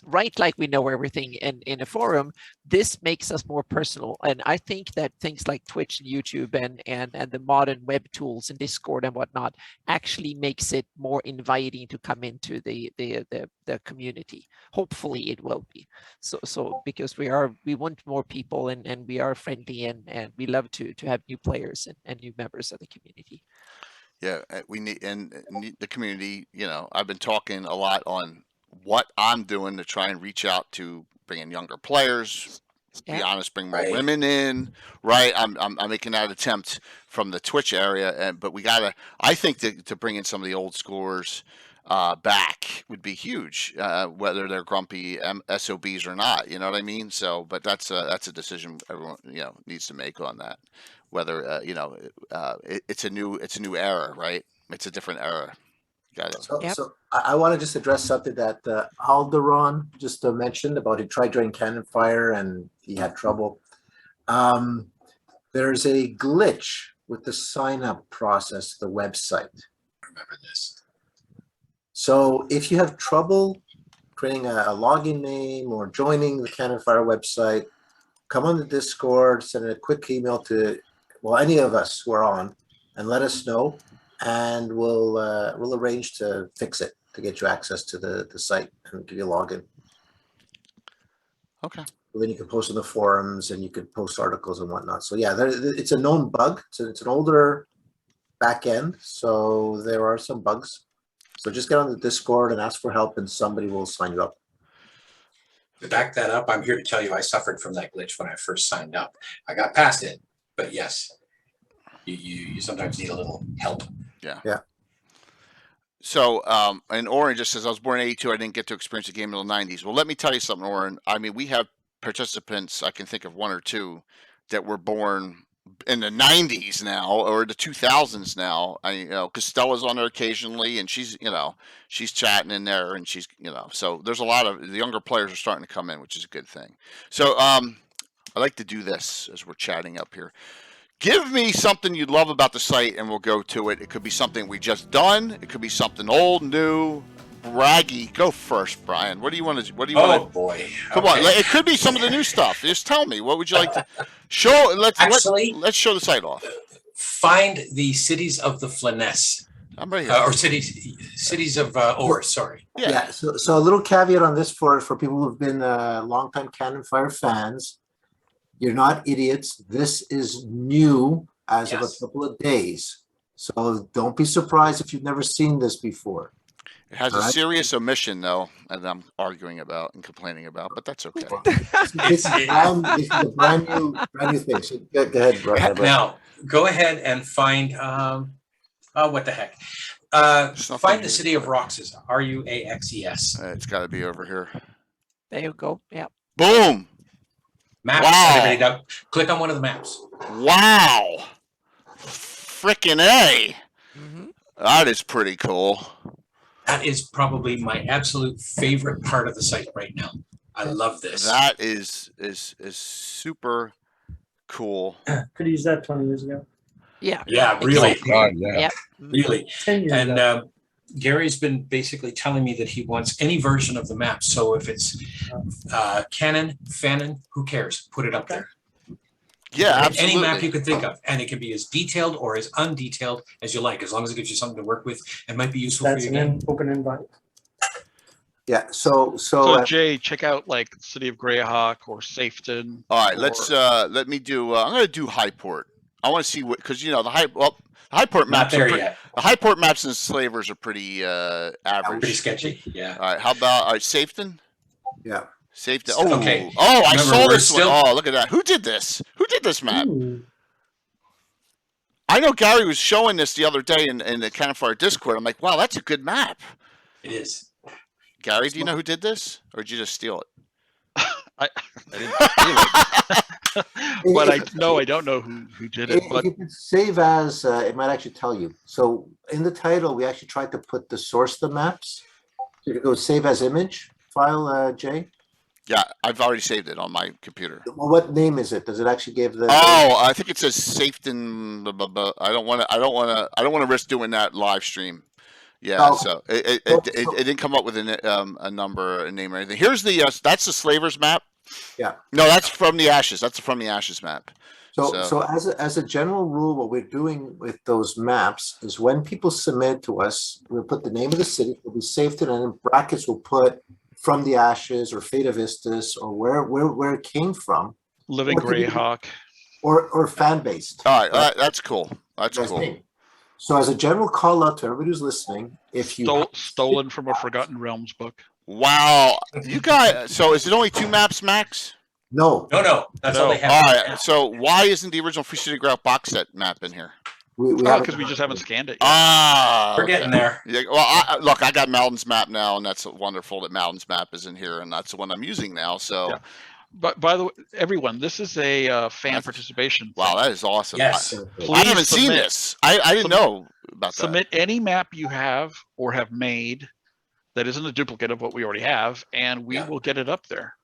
write like we know everything in a forum. This makes us more personal, and I think that things like Twitch and YouTube and the modern web tools and Discord and whatnot actually makes it more inviting to come into the community. Hopefully it will be so because we want more people, and we are friendly, and we love to have new players and new members of the community. Yeah, we need the community. You know, I've been talking a lot on what I'm doing to try and reach out to bring in younger players. Be honest, bring more women in. Right, I'm making that attempt from the Twitch area, but we gotta. I think to bring in some of the old schoolers. back would be huge, whether they're grumpy SOBs or not. You know what I mean? So, but that's a decision everyone needs to make on that. Whether it's a new era, right? It's a different era. Got it. So, Yep. so I want to just address something that Alderon just mentioned about he tried joining Canonfire and he had trouble. There's a glitch with the sign-up process, the website. Remember this. So if you have trouble creating a login name or joining the Canonfire website, come on the Discord, send a quick email to, well, any of us who are on, and let us know, and we'll arrange to fix it to get you access to the site and give you a login. Okay. Then you can post in the forums and you could post articles and whatnot. So yeah, it's a known bug. So it's an older back end, so there are some bugs. So just get on the Discord and ask for help, and somebody will sign you up. To back that up, I'm here to tell you I suffered from that glitch when I first signed up. I got past it, but yes, you sometimes need a little help. Yeah. So, and Oren just says, I was born in 82. I didn't get to experience the game in the 90s. Well, let me tell you something, Oren. I mean, we have participants, I can think of one or two, that were born in the 90s now, or the 2000s now. Because Stella's on there occasionally, and she's chatting in there, and she's, so there's a lot of the younger players are starting to come in, which is a good thing. So, I like to do this as we're chatting up here. Give me something you love about the site, and we'll go to it. It could be something we just done. It could be something old, new, braggy. Go first, Brian. What do you want to? Oh boy! Come on. It could be some of the new stuff. Just tell me. What would you like to show? Let's show the site off. Find the cities of the Flanness. I'm right here. Or cities of Ors. Sorry. Yeah. So a little caveat on this for people who've been longtime Canonfire fans. You're not idiots. This is new as of a couple of days. So don't be surprised if you've never seen this before. It has a serious omission, though, that I'm arguing about and complaining about, but that's okay. This is a brand new thing. So go ahead, Brian. Now, go ahead and find, what the heck? Find the city of Roxas, Ruaxes. It's got to be over here. There you go. Yeah. Boom. Maps. Wow. Everybody click on one of the maps. Wow. Frickin' A. Mm-hmm. That is pretty cool. That is probably my absolute favorite part of the site right now. I love this. That is super cool. Could have used that 20 years ago. Yeah. Yeah, really. Oh, God, yeah. Yep. Really. 10 years And ago. Gary's been basically telling me that he wants any version of the map. So if it's Canon, Fanon, who cares? Put it up there. Yeah, absolutely. Any map you could think of. And it can be as detailed or as undetailed as you like, as long as it gives you something to work with and might be useful That's for you. an open invite. Yeah. So Jay, check out like City of Greyhawk or Safeton. All right, let me do. I'm going to do Highport. I want to see what, because the Highport Not maps there are yet. the Highport maps and Slavers are pretty average. Pretty sketchy. Yeah. All right, how about Safeton? yeah. Safeton. So, Oh, okay. I Remember, saw we're this still- one. Oh, look at that. Who did this? Who did this map? Ooh. I know Gary was showing this the other day in the Canonfire Discord. I'm like, wow, that's a good map. It is. Gary, do you know who did this, or did you just steal it? I didn't feel it. But I don't know who did it. If But you could save as, it might actually tell you. So in the title, we actually tried to put the source of the maps. So you could go save as image file, Jay. Yeah, I've already saved it on my computer. Well, what name is it? Does it actually give the? Oh, I think it says Safeton. Blah, blah, blah. I don't want to risk doing that live stream. Yeah, Oh. so it didn't come up with a number, a name, or anything. Here's that's the Slavers map. Yeah. No, that's from the Ashes. That's the From the Ashes map. So as a general rule, what we're doing with those maps is when people submit to us, we'll put the name of the city, we'll be saved it, and in brackets we'll put From the Ashes or Fate of Istis or where it came from, Living What did you- Greyhawk. or fan based. All right, that's cool. That's cool. So as a general call out to everybody who's listening, if you Stolen from a Forgotten Realms book. Wow, you guys. So is it only 2 maps max? no, No, that's all they have. All right. So why isn't the original Free City Grout box set map in here? We Oh, haven't because we just haven't scanned it yet. Ah, We're getting there. Yeah, well, look, I got Malden's map now, and that's wonderful that Malden's map is in here, and that's the one I'm using now. So, Yeah. But by the way, everyone, this is a fan That's- participation. wow, thing. that is awesome. Yes. I Please haven't seen submit- this. I didn't know about that. Submit any map you have or have made that isn't a duplicate of what we already have, and we Yeah. will get it up there.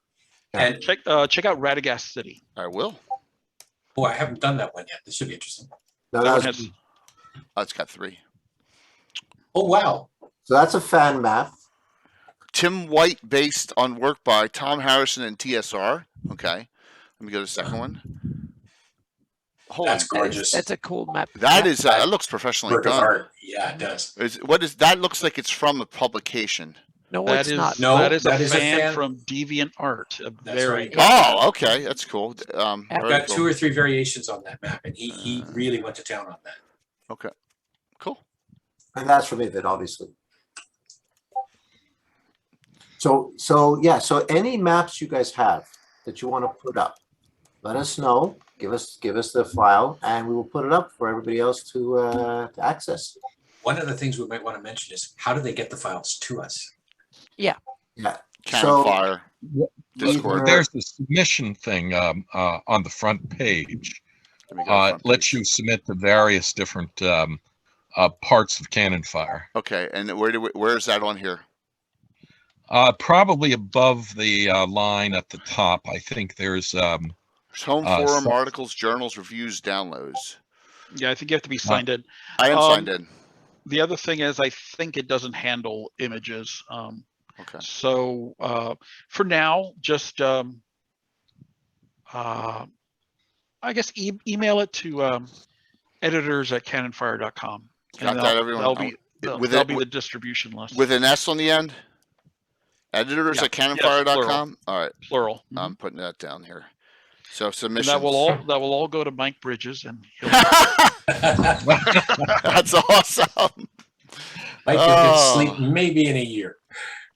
And Check out Radagast City. I will. oh, I haven't done that one yet. This should be interesting. No, That that one was- has- Oh, it's got 3. Oh, wow. so that's a fan map. Tim White, based on work by Tom Harrison and TSR. Okay, let me go to the second one. Holy, That's gorgeous. That's a cool map. that Yeah. is that looks professionally Work of done. art. Yeah, it does. That looks like it's from a publication. No, That it's is not. No, that is that a is a fan fan. from Deviant Art. A That's very right. good- Oh, okay, that's cool. I've I've Very got cool. 2 or 3 variations on that map, and he really went to town on that. Okay, cool. And that's from Ivid, obviously. So so any maps you guys have that you want to put up, let us know. Give us the file, and we will put it up for everybody else to access. One of the things we might want to mention is how do they get the files to us? Yeah. Canonfire. Discord. either- There's the submission thing on the front page. Let me go to front Lets page. you submit to various different parts of Canonfire. Okay, and where is that on here? Probably above the line at the top. I think there's There's home Uh, forum, so- articles, journals, reviews, downloads. Yeah, I think you have to be signed in. I am Um, signed in. The other thing is, I think it doesn't handle images. Okay. So for now, just I guess email it to editors@canonfire.com. Got that, everyone? That'll be With that'll it- be the distribution list. With an S on the end? Editors Yeah, at canonfire.com? plural. All right, plural. I'm putting that down here. So And submissions. that will all go to Mike Bridges, and he'll That's awesome. Might get Oh. good sleep maybe in a year.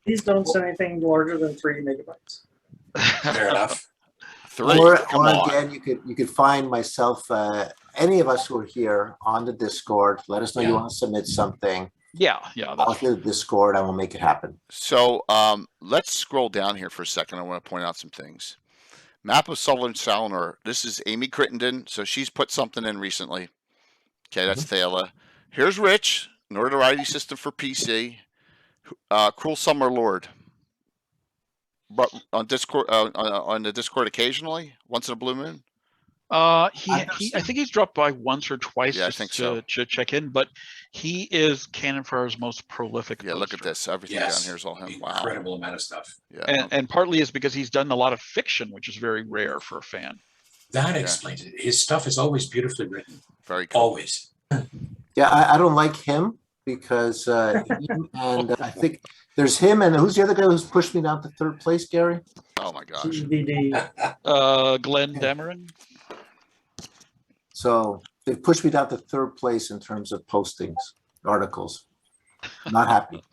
Please don't send anything larger than 3 megabytes. Fair enough. 3. Or Come on. again, you could find myself, any of us who are here on the Discord. Let us know you Yeah. want to submit something. yeah. I'll That's, hit the Discord. I will make it happen. So let's scroll down here for a second. I want to point out some things. Map of Southern Salnor. This is Amy Crittenden. So she's put something in recently. Okay, that's Thala. Here's Rich, Notoriety System for PC. Cruel Summer Lord. But on Discord, on the Discord occasionally, once in a blue moon. I think he's dropped by once or twice Yeah, I just think so. to check in, but he is Canonfire's most prolific. Yeah, look at poster. this. Everything Yes. down here is all him. Wow. Incredible amount of stuff. Yeah. And partly is because he's done a lot of fiction, which is very rare for a fan. That Yeah. explains it. His stuff is always beautifully written. Very cool. Always. Yeah, I don't like him because and I think there's him and who's the other guy who's pushed me down to 3rd place, Gary? Oh my gosh. DVD. Glenn Dameron. So they've pushed me down to 3rd place in terms of postings, articles. Not happy.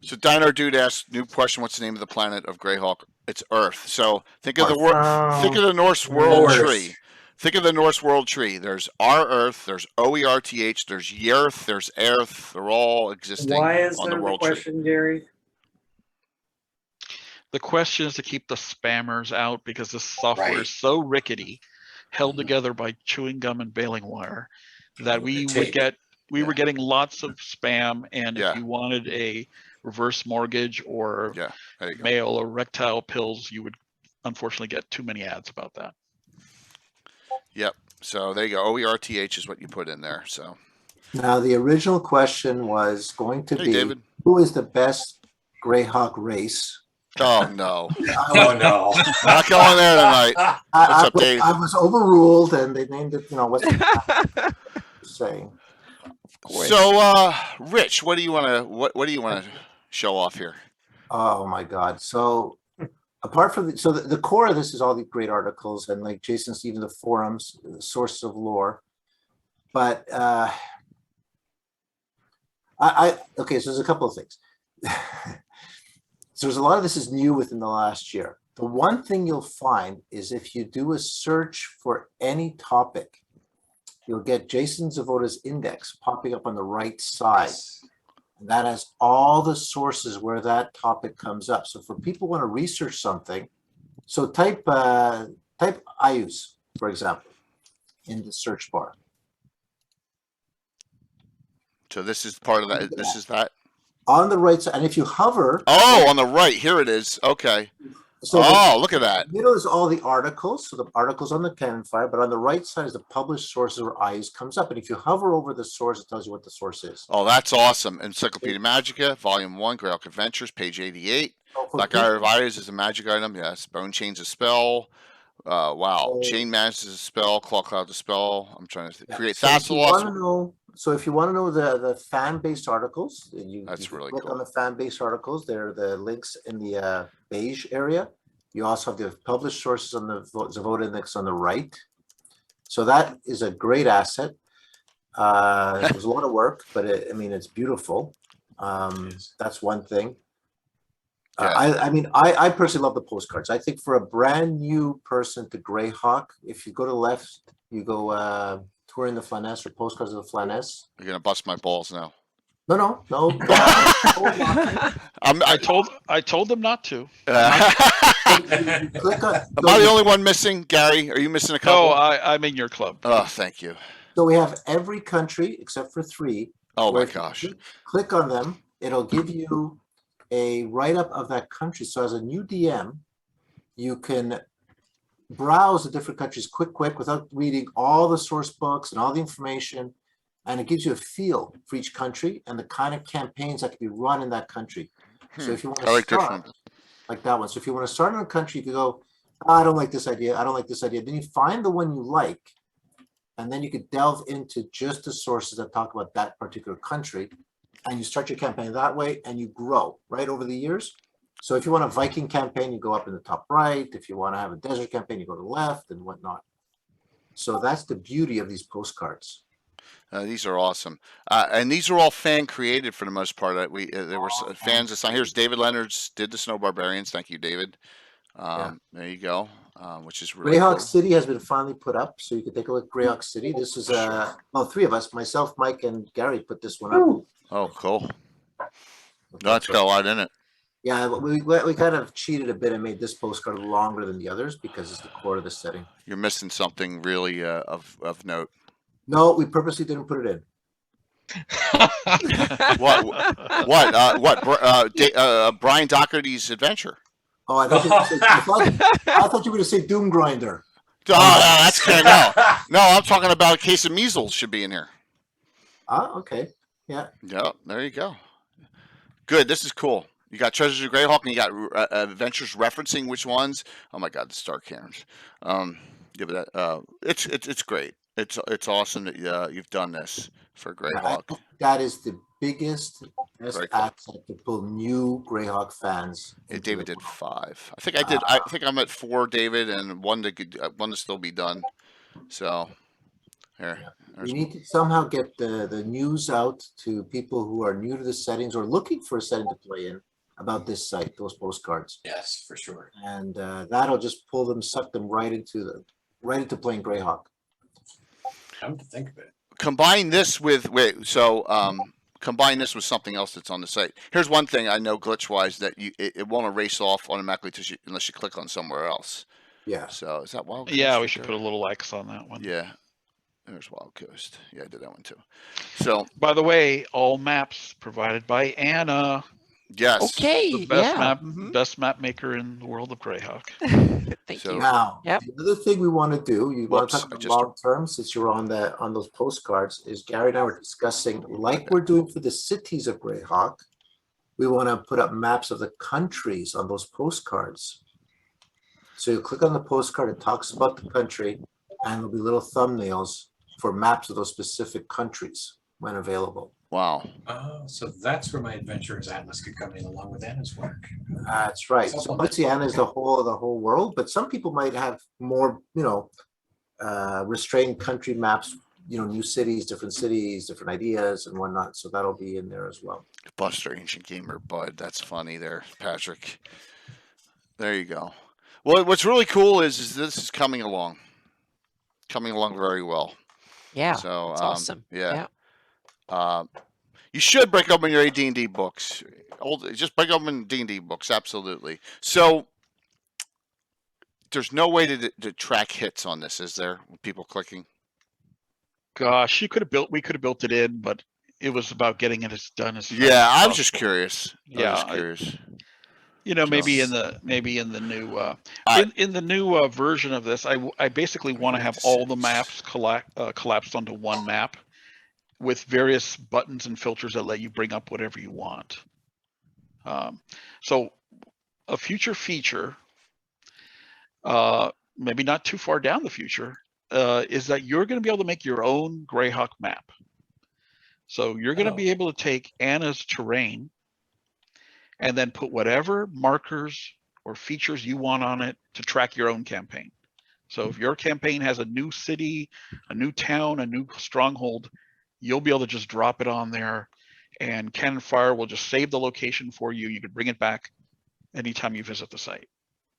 So Dino Dude asks, new question, what's the name of the planet of Greyhawk? It's Earth. So think of the think of the Norse world Earth. tree. Think of the Norse world tree. There's our Earth, there's OERTH, there's Yerth, there's Earth. They're all existing Why is on there the the world tree. question, Gary? The question is to keep the spammers out because the software Right. is so rickety, held Mhm. together by chewing gum and baling wire, that With we the would tape. get Yeah. were getting lots of spam, and Yeah. if you wanted a reverse mortgage or Yeah, there you go. mail or erectile pills, you would unfortunately get too many ads about that. Yep. So there you go. OERTH is what you put in there. So Now, the original question was going to hey, be, David. who is the best Greyhawk race? Oh no. Oh, no. Not going there tonight. What's up, Dave? I was overruled and they named it, what's the saying? So Rich, what do you wanna what do you wanna show off here? Oh my God. So apart from the core of this is all the great articles and like Jason, even the forums, the sources of lore. But okay, so there's a couple of things. So there's a lot of this is new within the last year. The one thing you'll find is if you do a search for any topic you'll get Jason Zavoda's index popping up on the right side. And that has all the sources where that topic comes up. So for people who want to research something, so type IUs, for example, in the search bar. So this is part of that. This is that. On the right side, and if you hover. Oh, on the right. Here it is. Okay. So Look at that. The middle is all the articles. So the articles on the Canonfire, but on the right side is the published sources where IUs comes up. And if you hover over the source, it tells you what the source is. Oh, that's awesome. Encyclopedia Magica, Volume 1, Greyhawk Adventures, page 88. Black Eye of Iris is a magic item. Yes. Bone Chain's a spell. Wow. Chain Mask is a spell. Claw Cloud is a spell. I'm trying to create Thassalos. So if you want to know the fan-based articles, That's really click cool. on the fan-based articles. There are the links in the beige area. You also have the published sources on the Zavoda index on the right. So that is a great asset. It was a lot of work, but it's beautiful. That's one thing. I personally love the postcards. I think for a brand new person to Greyhawk, if you go to the left, you go touring the Flaness or postcards of the Flaness. You're going to bust my balls now. No. I told them not to. Click on, Am I the only one missing, Gary? Are you missing a couple? No, I'm in your club. Oh, thank you. So we have every country except for 3. Oh my where if you gosh. click on them, it'll give you a write-up of that country. So as a new DM, you can browse the different countries quick without reading all the source books and all the information. And it gives you a feel for each country and the kind of campaigns that can be run in that country. So if you want to start like that one. So if you want to start in a country, you can go, I don't like this idea. I don't like this idea. Then you find the one you like. And then you could delve into just the sources that talk about that particular country. And you start your campaign that way and you grow right over the years. So if you want a Viking campaign, you go up in the top right. If you want to have a desert campaign, you go to the left and whatnot. So that's the beauty of these postcards. These are awesome. And these are all fan created for the most part. There were fans assigned. Here's David Leonard's did the Snow Barbarians. Thank you, David. There you go. Which is really Greyhawk cool. City has been finally put up. So you can take a look at Greyhawk City. This is, 3 of us, myself, Mike, and Gary put this one up. Oh, cool. That's got a lot in it. Yeah, we kind of cheated a bit and made this postcard longer than the others because it's the core of the setting. You're missing something really of note. No, we purposely didn't put it in. Brian Doherty's adventure. Oh, I thought you were going to say Doom Grinder. Oh, that's good. No, I'm talking about a case of measles should be in here. Okay. Yeah. Yeah, there you go. Good. This is cool. You got Treasures of Greyhawk, and you got adventures referencing which ones. Oh my God, the Star Cairns. It's great. It's awesome that you've done this for Greyhawk. That is the best asset to pull new Greyhawk fans. David did 5. I think I did. I think I'm at 4, David, and one to still be done. So here. We need to somehow get the news out to people who are new to the settings or looking for a setting to play in about this site, those postcards. Yes, for sure. And that'll just suck them right into playing Greyhawk. Come to think of it. Combine this with something else that's on the site. Here's one thing I know glitch-wise that it won't erase off automatically unless you click on somewhere else. Yeah. So is that Wild Coast? Yeah, we should put a little X on that one. Yeah. There's Wild Coast. Yeah, I did that one too. So by the way, all maps provided by Anna. Yes. Okay. The best Yeah. best map maker in the world of Greyhawk. Thank So- you. Now, Yep. the other thing we want to do, you want Whoops, to talk I about just- long term since you're on those postcards, is Gary and I were discussing, like we're doing for the cities of Greyhawk, we want to put up maps of the countries on those postcards. So you click on the postcard, it talks about the country, and there'll be little thumbnails for maps of those specific countries when available. Wow. Oh, so that's where my Adventurers Atlas could come in along with Anna's work. That's right. So Luciana is the whole world, but some people might have more, restrained country maps, new cities, different ideas and whatnot. So that'll be in there as well. Buster Ancient Gamer Bud. That's funny there, Patrick. There you go. Well, what's really cool is this is coming along very well. Yeah, So it's awesome. yeah. You should break open your AD&D books. Just break open D&D books, absolutely. So there's no way to track hits on this, is there? People clicking. Gosh, we could have built it in, but it was about getting it as done as fast Yeah, as I was just possible. curious. Yeah, maybe in the new in the new version of this, I basically want to have all the maps collapsed onto one map with various buttons and filters that let you bring up whatever you want. So a future feature, maybe not too far down the future, is that you're going to be able to make your own Greyhawk map. So you're going to be able to take Anna's terrain and then put whatever markers or features you want on it to track your own campaign. So if your campaign has a new city, a new town, a new stronghold, you'll be able to just drop it on there, and Canonfire will just save the location for you. You can bring it back anytime you visit the site.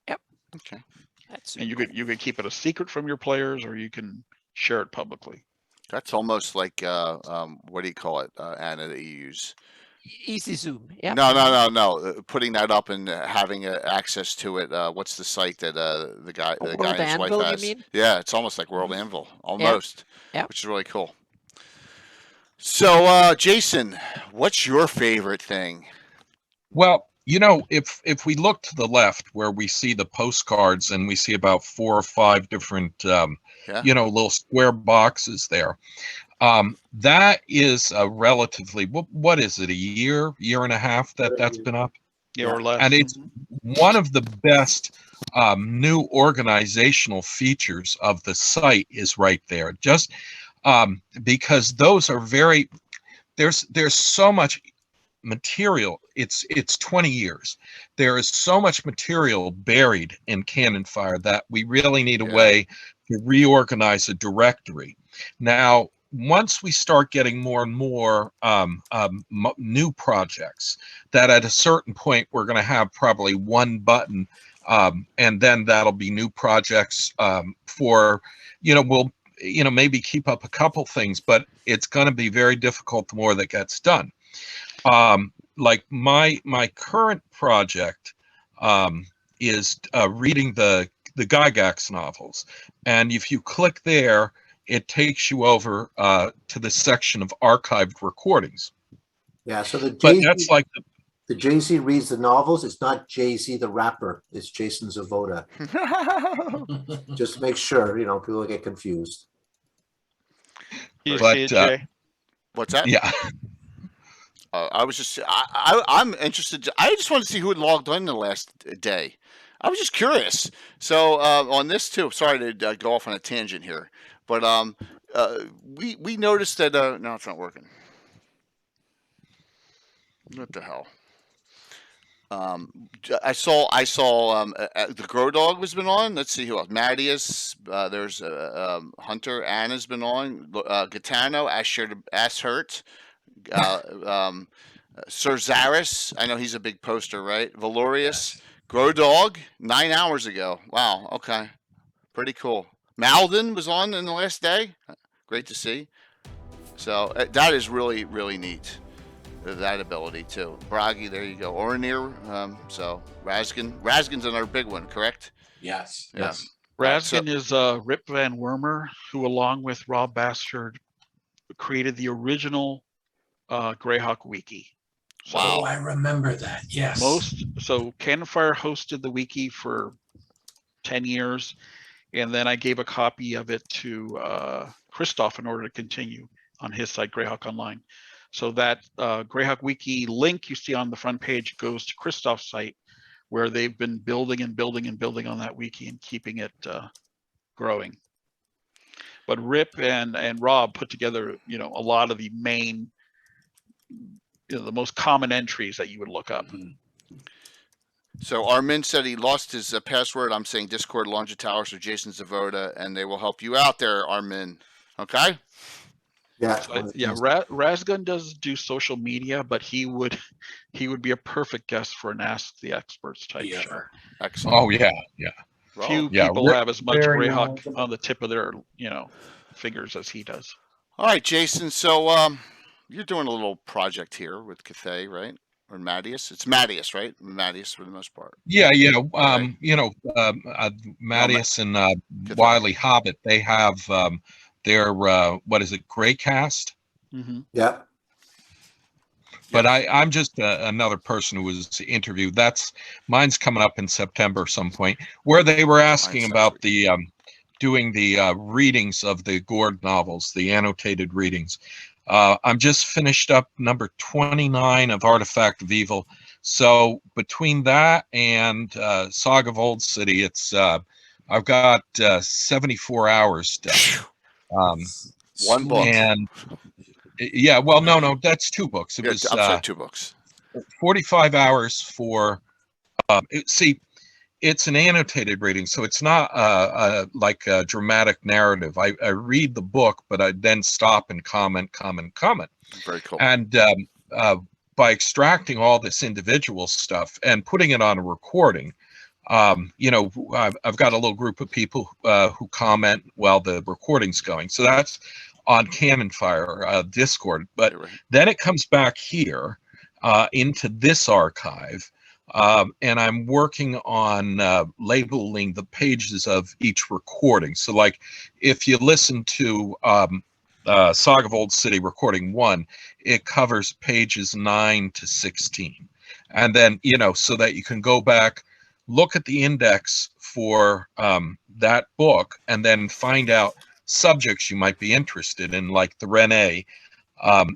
Yep. Okay. That's And you could keep it a secret from your players, or you can share it publicly. That's almost like what do you call it, Anna, that you use? easy zoom. Yeah. No. Putting that up and having access to it. What's the site that the guy and his wife Anvil, has? you mean? Yeah, it's almost like World Anvil, almost. Yeah. Which is really cool. So, Jason, what's your favorite thing? Well, if we look to the left where we see the postcards and we see about 4 or 5 different, little square boxes there, that is a relatively, what is it, a year and a half that's been up? Yeah, or less. And it's one of the best new organizational features of the site is right there. Just because those are there's so much material. It's 20 years. There is so much material buried in Canonfire that we really need a way to reorganize a directory. Now, once we start getting more and more new projects, that at a certain point we're going to have probably one button, and then that'll be new projects for, we'll maybe keep up a couple things, but it's going to be very difficult the more that gets done. Like my current project is reading the Gygax novels, and if you click there, it takes you over to the section of archived recordings. Yeah, so but that's like the Jay-Z reads the novels. It's not Jay-Z the rapper. It's Jason Zavoda. Just to make sure, people get confused. You see it, Jay? What's that? Yeah. I was just, I'm interested. I just wanted to see who had logged in the last day. I was just curious. So on this too, sorry to go off on a tangent here, but we noticed that no, it's not working. What the hell? I saw the Grow Dog has been on. Let's see who else. Mattias, there's Hunter. Anna's been on. Gaetano, Ashurt, Sir Zaris. I know he's a big poster, right? Valorius, Grow Dog, 9 hours ago. Wow. Okay, pretty cool. Malden was on in the last day. Great to see. So that is really, really neat. That ability too. Bragi, there you go. Orinir. So Razgan's another big one, correct? Yes. Yeah. Yes. Razgan is Rip Van Wormer, who along with Rob Bastard created the original Greyhawk wiki. So, oh, I remember that. Yes. So Canonfire hosted the wiki for 10 years, and then I gave a copy of it to Christoph in order to continue on his site, Greyhawk Online. So that Greyhawk Wiki link you see on the front page goes to Christoph's site, where they've been building and building and building on that wiki and keeping it growing. But Rip and Rob put together, a lot of the main, the most common entries that you would look up. Mm-hmm. So Armin said he lost his password. I'm saying Discord launch a tower, so Jason Zavoda, and they will help you out there, Armin. Okay? Yeah. Razgan does do social media, but he would be a perfect guest for an Ask the Experts type show. Excellent. Oh yeah. Few people have as much Greyhawk on the tip of their, figures as he does. All right, Jason. So you're doing a little project here with Cathay, right? Or Mattias? It's Mattias, right? Mattias for the most part. Yeah, Right. Mattias and Cathay. Wiley Hobbit, they have their what is it, Greycast? Mm-hmm. Yeah. But I'm just another person who was interviewed. Mine's coming up in September some point, where they were asking about the doing the readings of the Gord novels, the annotated readings. I'm just finished up number 29 of Artifact of Evil. So between that and Saga of Old City, it's I've got 74 hours done. One book. And yeah, well, no, that's 2 books. It was I'm sorry, 2 books. 45 hours for. See, it's an annotated reading, so it's not like a dramatic narrative. I read the book, but I then stop and comment. Very cool. And by extracting all this individual stuff and putting it on a recording, I've got a little group of people who comment while the recording's going. So that's on Canonfire Discord. But then it comes back here into this archive. And I'm working on labeling the pages of each recording. So like if you listen to Saga of Old City recording 1, it covers pages 9 to 16. And then, so that you can go back, look at the index for that book, and then find out subjects you might be interested in, like the Renee.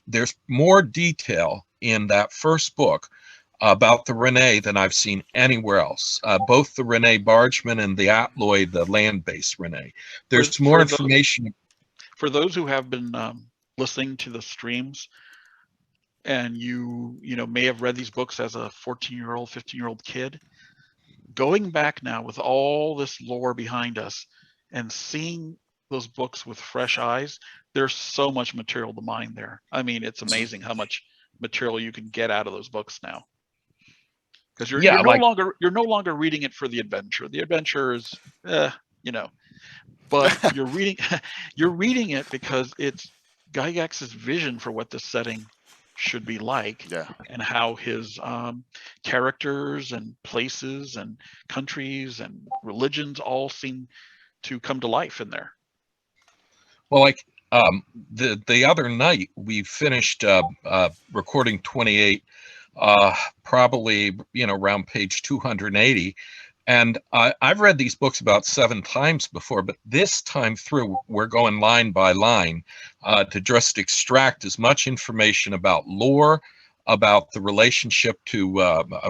There's more detail in that first book about the Renee than I've seen anywhere else. Both the Renee Bargeman and the Atloy, the land-based Renee. There's more information. For those who have been listening to the streams, and you may have read these books as a 14-year-old, 15-year-old kid, going back now with all this lore behind us and seeing those books with fresh eyes, there's so much material to mine there. I mean, it's amazing how much material you can get out of those books now. Because you're no longer reading it for the adventure. The adventure is, but you're reading it because it's Gygax's vision for what the setting should be like, and how his characters and places and countries and religions all seem to come to life in there. Well, like the other night we finished recording 28. Probably around page 280, and I've read these books about 7 times before, but this time through we're going line by line to just extract as much information about lore, about the relationship to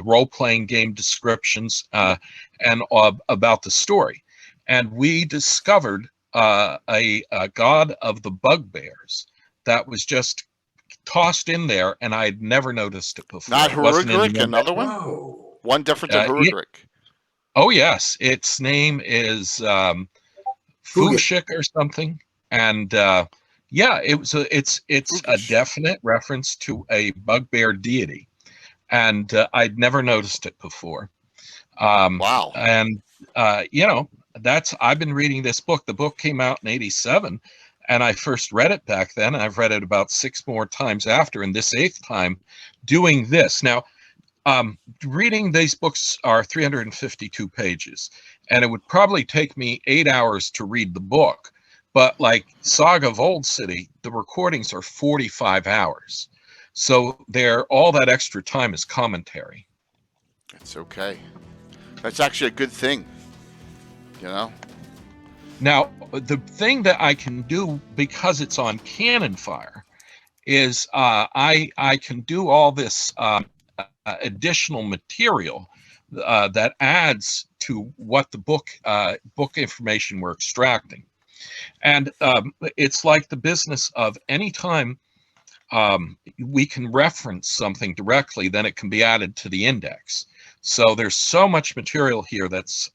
role-playing game descriptions, and about the story. And we discovered a god of the bugbears that was just tossed in there, and I'd never noticed it before. Not Hurugrik, another one? Whoa. One different than Hurugrik. Oh yes, its name is Fushik or something, and it's a definite reference to a bugbear deity, and I'd never noticed it before. Wow. And I've been reading this book. The book came out in '87. And I first read it back then. I've read it about 6 more times after, and this 8th time doing this. Now, reading these books are 352 pages, and it would probably take me 8 hours to read the book. But like Saga of Old City, the recordings are 45 hours. So all that extra time is commentary. It's okay. That's actually a good thing, Now, the thing that I can do, because it's on Canonfire, is I can do all this additional material that adds to what the book information we're extracting. And it's like the business of any time we can reference something directly, then it can be added to the index. So there's so much material here that's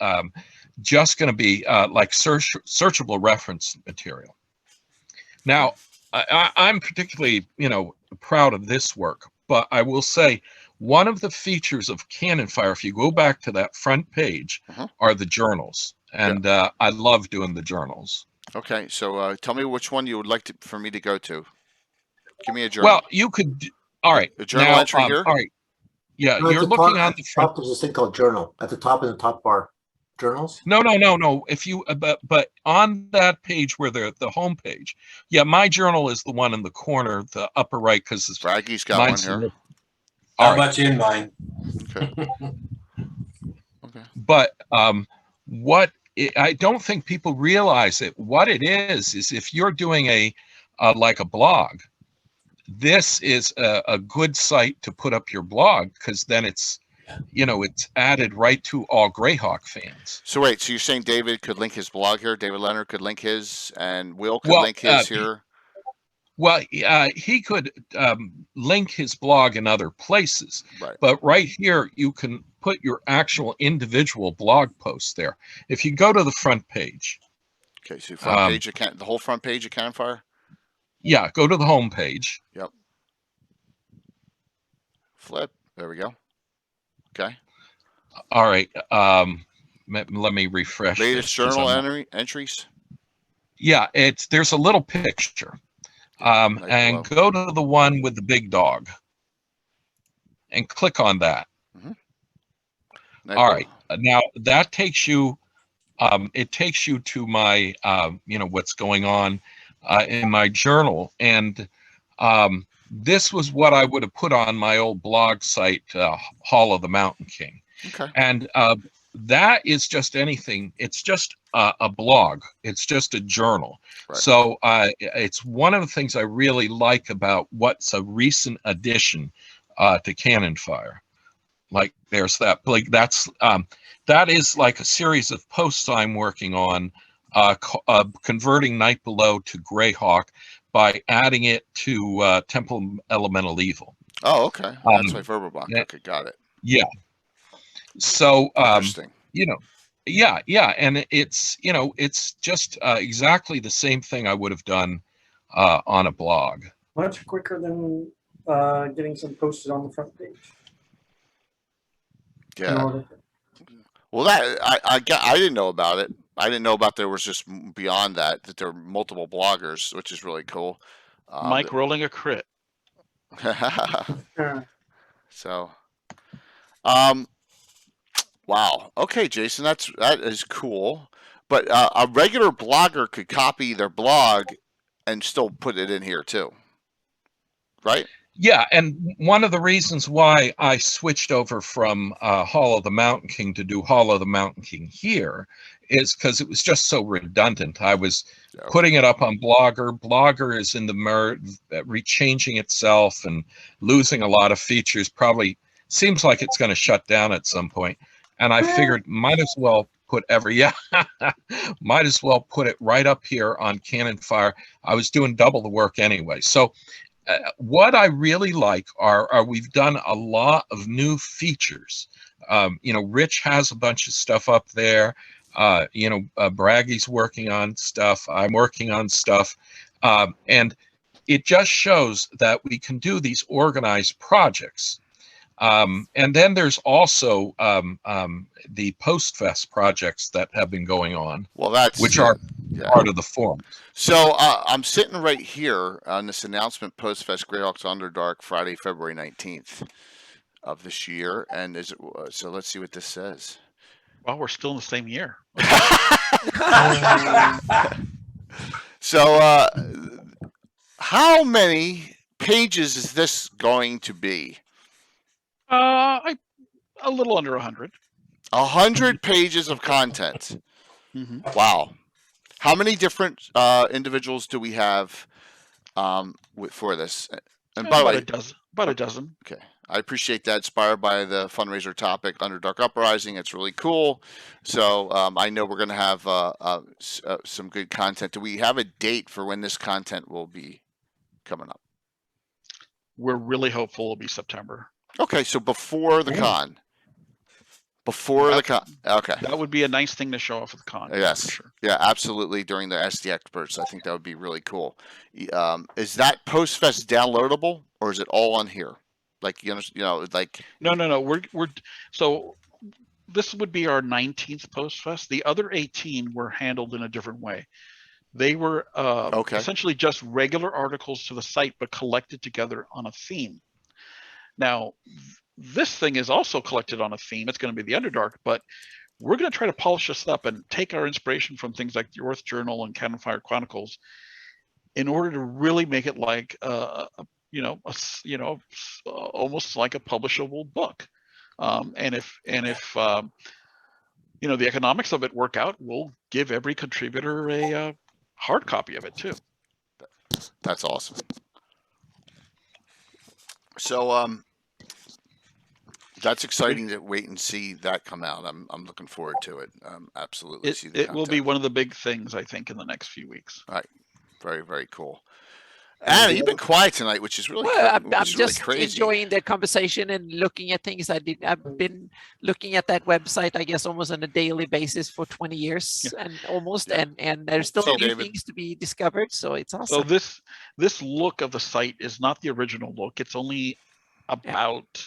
just going to be like searchable reference material. Now, I'm particularly, proud of this work, but I will say one of the features of Canonfire, if you go back to that front page, are the journals, and I love doing the journals. Okay, so tell me which one you would like for me to go to. Give me a journal. Well, you could. All right. A journal now, entry here? All right. Yeah, No, at you're the looking top, on at the the front. top, there's this thing called journal. At the top in the top bar. Journals? No. If you but on that page where the home page, yeah, my journal is the one in the corner, the upper right, because Braggy's got one mine's here. All Not right. much in mine. Okay. Okay. But I don't think people realize it. What it is if you're doing a like a blog, this is a good site to put up your blog, because then it's added right to all Greyhawk fans. So wait, so you're saying David could link his blog here? David Leonard could link his, and Will could Well, link his here? Well, he could link his blog in other places, Right. but right here you can put your actual individual blog posts there. If you go to the front page. Okay, so front page, the whole front page of Canonfire? Yeah, go to the home page. Yep. Flip. There we go. Okay. All right. Let me refresh. Latest journal entries. Yeah, there's a little picture. And go to the one with the big dog and click on that. Mm-hmm. All right. Now that takes you, it takes you to my, what's going on in my journal. And this was what I would have put on my old blog site, Hall of the Mountain King. Okay. And that is just anything. It's just a blog. It's just a journal. Right. So it's one of the things I really like about what's a recent addition to Canonfire. Like there's that, like that is like a series of posts I'm working on, converting Night Below to Greyhawk by adding it to Temple Elemental Evil. Oh, okay. That's my verbal block. Okay, got it. Yeah. So, interesting. Yeah, and it's just exactly the same thing I would have done on a blog. Much quicker than getting some posted on the front page. Yeah. Well, that I didn't know about it. I didn't know about there was just beyond that there are multiple bloggers, which is really cool. Mike rolling a crit. So, wow. Okay, Jason, that is cool. But a regular blogger could copy their blog and still put it in here too, right? Yeah, and one of the reasons why I switched over from Hall of the Mountain King to do Hall of the Mountain King here is because it was just so redundant. I was putting it up on Blogger. Blogger is in the rechanging itself and losing a lot of features. Probably seems like it's going to shut down at some point. And I figured might as well put might as well put it right up here on Canonfire. I was doing double the work anyway. So what I really like are we've done a lot of new features. Rich has a bunch of stuff up there. Braggy's working on stuff. I'm working on stuff. And it just shows that we can do these organized projects. And then there's also the Postfest projects that have been going on. Well, which are part of the forum. So I'm sitting right here on this announcement: Postfest Greyhawks Underdark, Friday, February 19th of this year. And so let's see what this says. Well, we're still in the same year. So how many pages is this going to be? A little under 100. 100 pages of content. Mm-hmm. Wow. How many different individuals do we have for this? And by the way, about a dozen. Okay. I appreciate that. Inspired by the fundraiser topic, Underdark Uprising. It's really cool. So I know we're going to have some good content. Do we have a date for when this content will be coming up? We're really hopeful it'll be September. Okay, so before the con. Before the con. Okay. That would be a nice thing to show off at the con. Yes. For sure. Yeah, absolutely. During the SD Experts, I think that would be really cool. Is that Postfest downloadable, or is it all on here? Like like No. We're so this would be our 19th Postfest. The other 18 were handled in a different way. They were Okay. essentially just regular articles to the site, but collected together on a theme. Now, this thing is also collected on a theme. It's going to be the Underdark, but we're going to try to polish this up and take our inspiration from things like the Earth Journal and Canonfire Chronicles in order to really make it like almost like a publishable book. And if the economics of it work out, we'll give every contributor a hard copy of it too. That's awesome. So that's exciting to wait and see that come out. I'm looking forward to it. Absolutely. It will be one of the big things, I think, in the next few weeks. All right. Very, very cool. Anna, you've been quiet tonight, which is really I'm really just crazy. enjoying the conversation and looking at things. I've been looking at that website, I guess, almost on a daily basis for 20 years and almost, and there's still So, new David, things to be discovered. So it's awesome. So this look of the site is not the original look. It's only about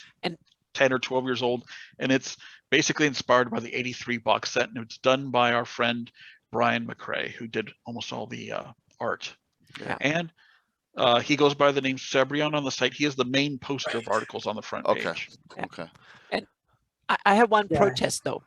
10 or 12 years old, and it's basically inspired by the '83 box set, and it's done by our friend Brian McRae, who did almost all the art. Yeah. And he goes by the name Cebrion on the site. He is the main poster of articles on the front page. Okay. And I have one protest though,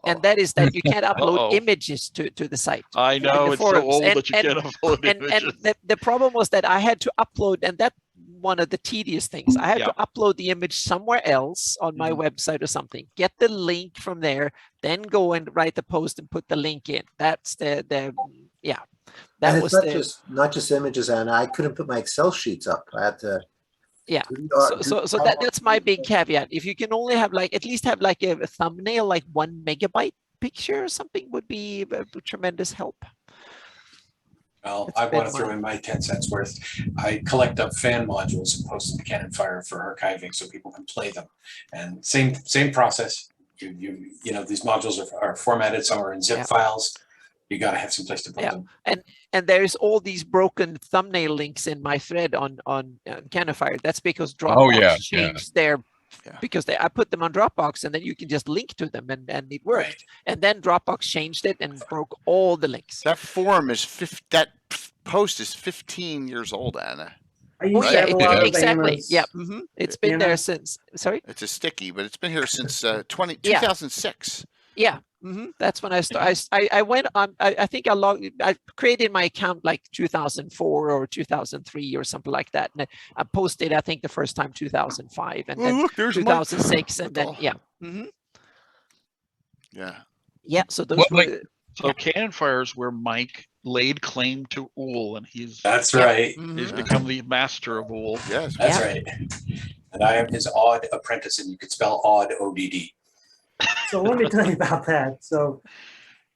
and that is that you can't upload images to the site. I know, it's so old that you can't upload images. And the problem was that I had to upload, and that one of the tedious things. I had to upload the image somewhere else on my website or something, get the link from there, then go and write the post and put the link in. That's that and was it's not just images, and I couldn't put my Excel sheets up. I had to. Yeah. So that's my big caveat. If you can only have at least have like a thumbnail, like 1 megabyte picture or something, would be a tremendous help. Well, I want to throw in my 10 cents worth. I collect up fan modules and post them to Canonfire for archiving so people can play them. And same process. You know, these modules are formatted. Some are in zip files. You got to have some place to put them. And there's all these broken thumbnail links in my thread on Canonfire. That's because Dropbox changed their because I put them on Dropbox, and then you can just link to them, and it worked. Right. And then Dropbox changed it and broke all the links. That forum is that post is 15 years old, Anna. Exactly. Yeah, it's been there since. Sorry, it's a sticky, but it's been here since 2006. Yeah. That's when I started. I went on. I think I created my account like 2004 or 2003 or something like that, and I posted I think the first time 2005, and then 2006, and then So those were. So Canonfire is where Mike laid claim to Ool, and he's right. He's become the master of Ool. Yes, that's right. And I am his odd apprentice, and you could spell odd ODD. So let me tell you about that. So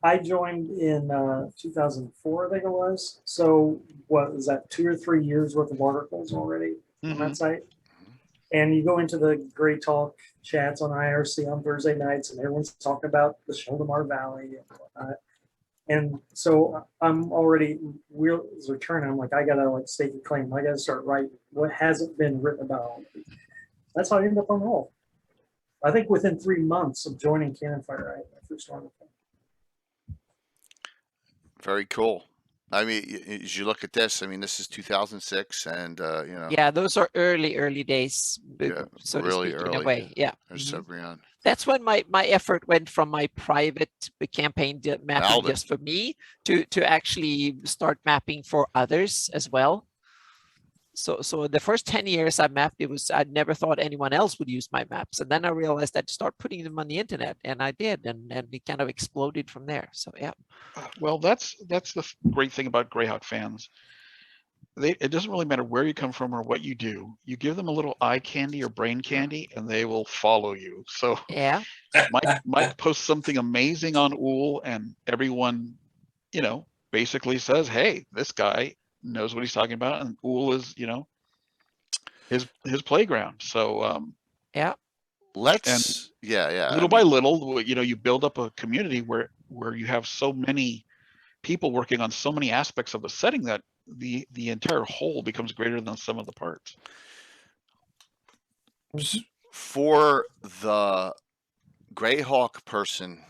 I joined in 2004, I think it was. So what was that, 2 or 3 years worth of articles already on that site? And you go into the Grey Talk chats on IRC on Thursday nights, and everyone's talking about the Sholdamar Valley and whatnot. And so I'm already wheels are turning. I'm like, I gotta stake a claim. I gotta start writing what hasn't been written about. That's how I ended up on Roll. I think within 3 months of joining Canonfire, I first started. Very cool. I mean, as you look at this, I mean, this is 2006, and Yeah, those are early days. So really to speak, early. In a way, yeah. There's Cebrion. That's when my effort went from my private campaign mapping just for me to actually start mapping for others as well. So the first 10 years I mapped, I never thought anyone else would use my maps. And then I realized I'd start putting them on the internet, and I did, and it kind of exploded from there. So yeah. Well, that's the great thing about Greyhawk fans. It doesn't really matter where you come from or what you do. You give them a little eye candy or brain candy, and they will follow you. So yeah, Mike posts something amazing on Ool, and everyone, basically says, "Hey, this guy knows what he's talking about," and Ool is, his playground. So little by little, you build up a community where you have so many people working on so many aspects of the setting that the entire whole becomes greater than some of the parts. For the Greyhawk person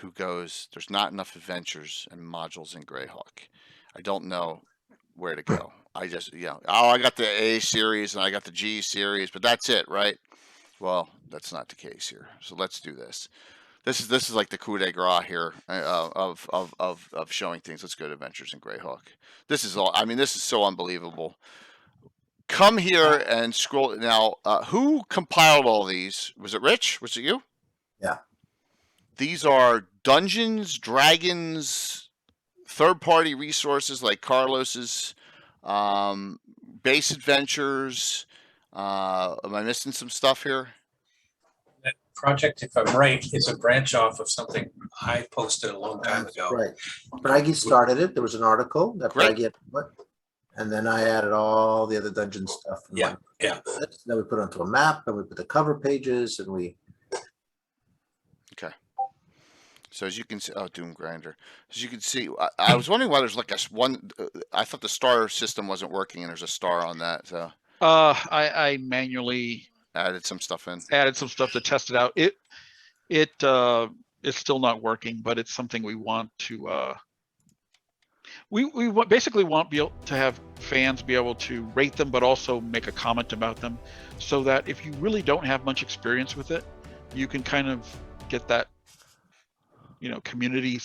who goes, there's not enough adventures and modules in Greyhawk. I don't know where to go. I just, I got the A series and I got the G series, but that's it, right? Well, that's not the case here. So let's do this. This is like the coup de grace here of showing things. Let's go to Adventures in Greyhawk. This is all. I mean, this is so unbelievable. Come here and scroll now. Who compiled all these? Was it Rich? Was it you? Yeah. These are Dungeons, Dragons, third-party resources like Carlos's, Base Adventures. Am I missing some stuff here? That project, if I'm right, is a branch off of something I posted a long time ago. Right. Braggy started it. There was an article that Great. Braggy had put, and then I added all the other dungeon stuff. Yeah. Then we put it onto a map, and we put the cover pages, and we. Okay. So as you can see, Doom Grinder. As you can see, I was wondering why there's like a one. I thought the star system wasn't working, and there's a star on that. So I manually added some stuff in. added some stuff to test it out. It's still not working, but it's something we want to. We basically want to have fans be able to rate them, but also make a comment about them, so that if you really don't have much experience with it, you can kind of get that, community,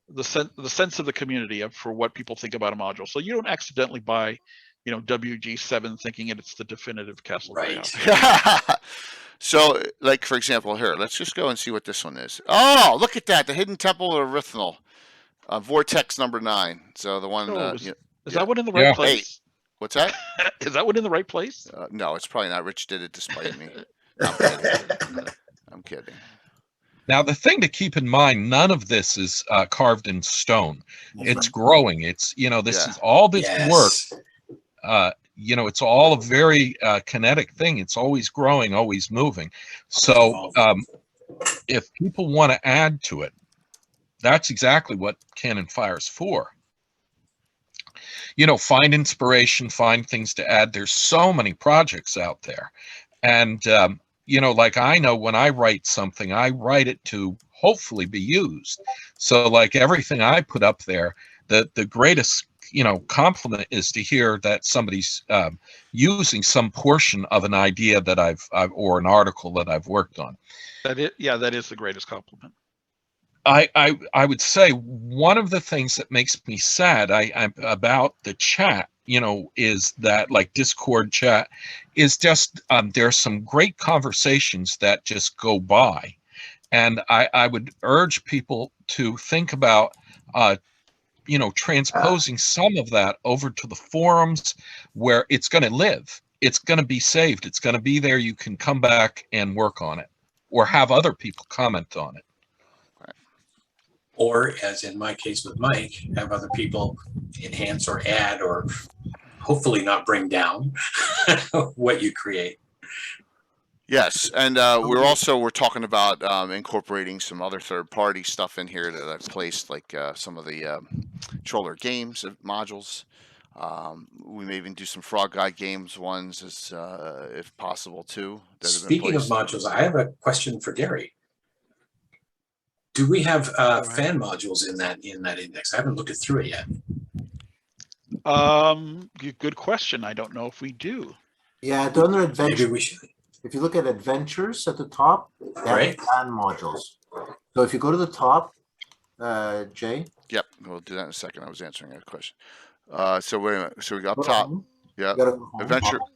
the sense of the community for what people think about a module. So you don't accidentally buy, WG7 thinking it's the definitive Castlevania. Right. So, like for example, here, let's just go and see what this one is. Oh, look at that! The Hidden Temple of Erythnal, Vortex number 9. So the one. Is that one in the right place? What's that? Is that one in the right place? No, it's probably not. Rich did it despite me. I'm kidding. I'm kidding. Now, the thing to keep in mind, none of this is carved in stone. It's growing. It's, this is all this work. It's all a very kinetic thing. It's always growing, always moving. So if people want to add to it, that's exactly what Canonfire is for. Find inspiration, find things to add. There's so many projects out there. And, like I know when I write something, I write it to hopefully be used. So like everything I put up there, the greatest compliment is to hear that somebody's using some portion of an idea that I've or an article that I've worked on. That is the greatest compliment. I would say one of the things that makes me sad about the chat, is that like Discord chat is just there's some great conversations that just go by, and I would urge people to think about transposing some of that over to the forums where it's going to live. It's going to be saved. It's going to be there. You can come back and work on it or have other people comment on it. Or as in my case with Mike, have other people enhance or add or hopefully not bring down what you create. Yes, and we're talking about incorporating some other third-party stuff in here that I've placed, like some of the Troller Games modules. We may even do some Frog Guy Games ones, as if possible too. Speaking of modules, I have a question for Gary. Do we have fan modules in that index? I haven't looked through it yet. Good question. I don't know if we do. Yeah, under adventures. Maybe we should. If you look at adventures at the top, Right. fan modules. So if you go to the top, Jay. Yep, we'll do that in a second. I was answering a question. So wait a minute. So we got up Go top. home. Yeah. You gotta go home. Adventure. All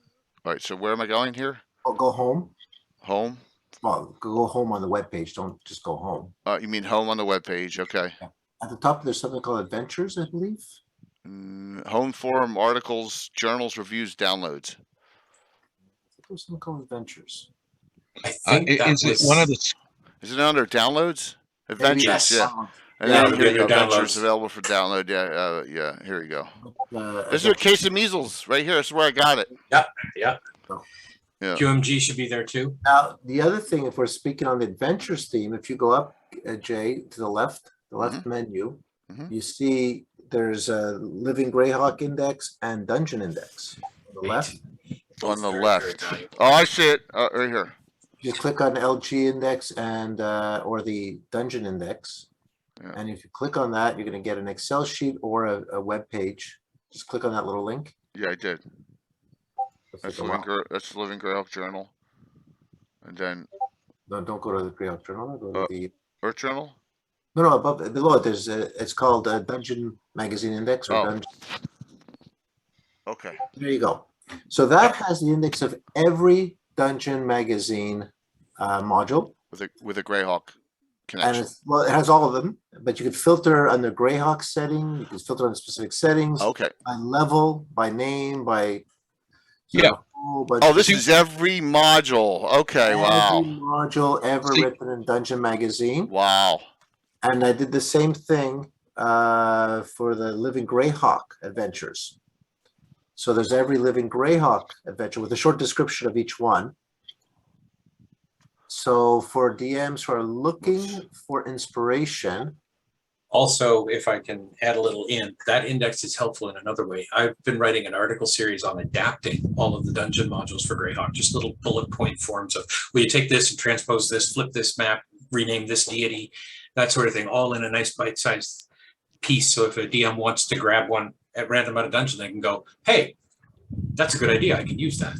right. So where am I going here? Go home. Home. Well, go home on the webpage. Don't just go home. You mean home on the webpage? Okay. At the top, there's something called adventures, I believe. Home forum, articles, journals, reviews, downloads. There's something called adventures. I think Is it one of the? Is it under downloads? Adventures, Yes. yeah. And Yeah, then here you go. under downloads. Adventures available for download. Yeah, Here you go. Uh, This is a case of measles right here. This is where I got it. Yeah. Yeah. QMG should be there too. Now, the other thing, if we're speaking on the adventures theme, if you go up, Jay, to the left menu, you see there's a Living Greyhawk Index and Dungeon Index. On the left. On the left. Oh, I see it. Right here. If just click on LG index and or the dungeon index. Yeah. And if you click on that, you're going to get an Excel sheet or a web page. Just click on that little link. Yeah, I did. It'll That's take a while. that's Living Greyhawk Journal. And then No, don't go to the Greyhawk Journal. Go to the Earth Journal? no, above below it. There's it's called Dungeon Magazine Index or Oh. Dungeon. Okay. There you go. So that has the index of every Dungeon Magazine module, With a Greyhawk and connection. it has all of them. But you could filter under Greyhawk setting. You can filter on specific settings Okay. by level, by name, by Yeah. Oh, this is every module. Okay, every wow. module ever See- written in Dungeon Magazine. Wow. And I did the same thing for the Living Greyhawk adventures. So there's every Living Greyhawk adventure with a short description of each one. So for DMs who are looking for inspiration, Also, if I can add a little in, that index is helpful in another way. I've been writing an article series on adapting all of the dungeon modules for Greyhawk, just little bullet point forms of, will you take this and transpose this, flip this map, rename this deity, that sort of thing, all in a nice bite-sized piece. So if a DM wants to grab one at random out of dungeon, they can go, hey, that's a good idea, I can use that,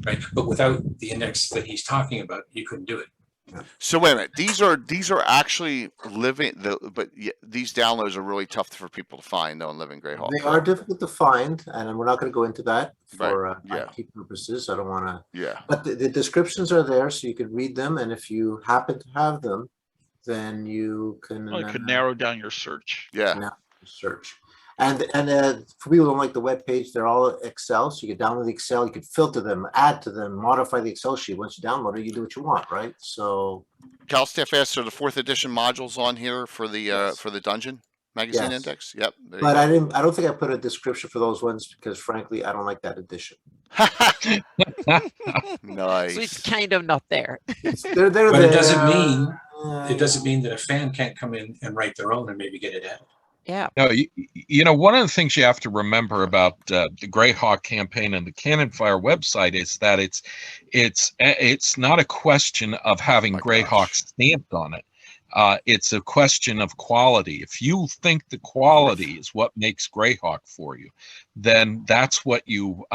right? But without the index that he's talking about, you couldn't do it. So wait a minute. These are actually living. These downloads are really tough for people to find though in Living Greyhawk. they are difficult to find, and we're not going to go into that for Right, yeah. IP purposes. I don't want to. Yeah. But the descriptions are there, so you can read them, and if you happen to have them, then you can Well, you could narrow down your search. Yeah. now search. And for people who don't like the web page, they're all Excel, so you can download the Excel, you can filter them, add to them, modify the Excel sheet. Once you download it, you do what you want, right? So CalStaff asked, are the 4th edition modules on here for the Yes. Dungeon Magazine Yes. Index? Yep. There but you I don't think I put a description for those ones because frankly I don't like that edition. go. So it's Nice. kind of not there. They're But there. it doesn't mean that a fan can't come in and write their own and maybe get it added. Yeah. No, you know, one of the things you have to remember about the Greyhawk campaign and the Canonfire website is that it's not a question of having My Greyhawk gosh. stamped on it. It's a question of quality. If you think the quality is what makes Greyhawk for you, then that's what you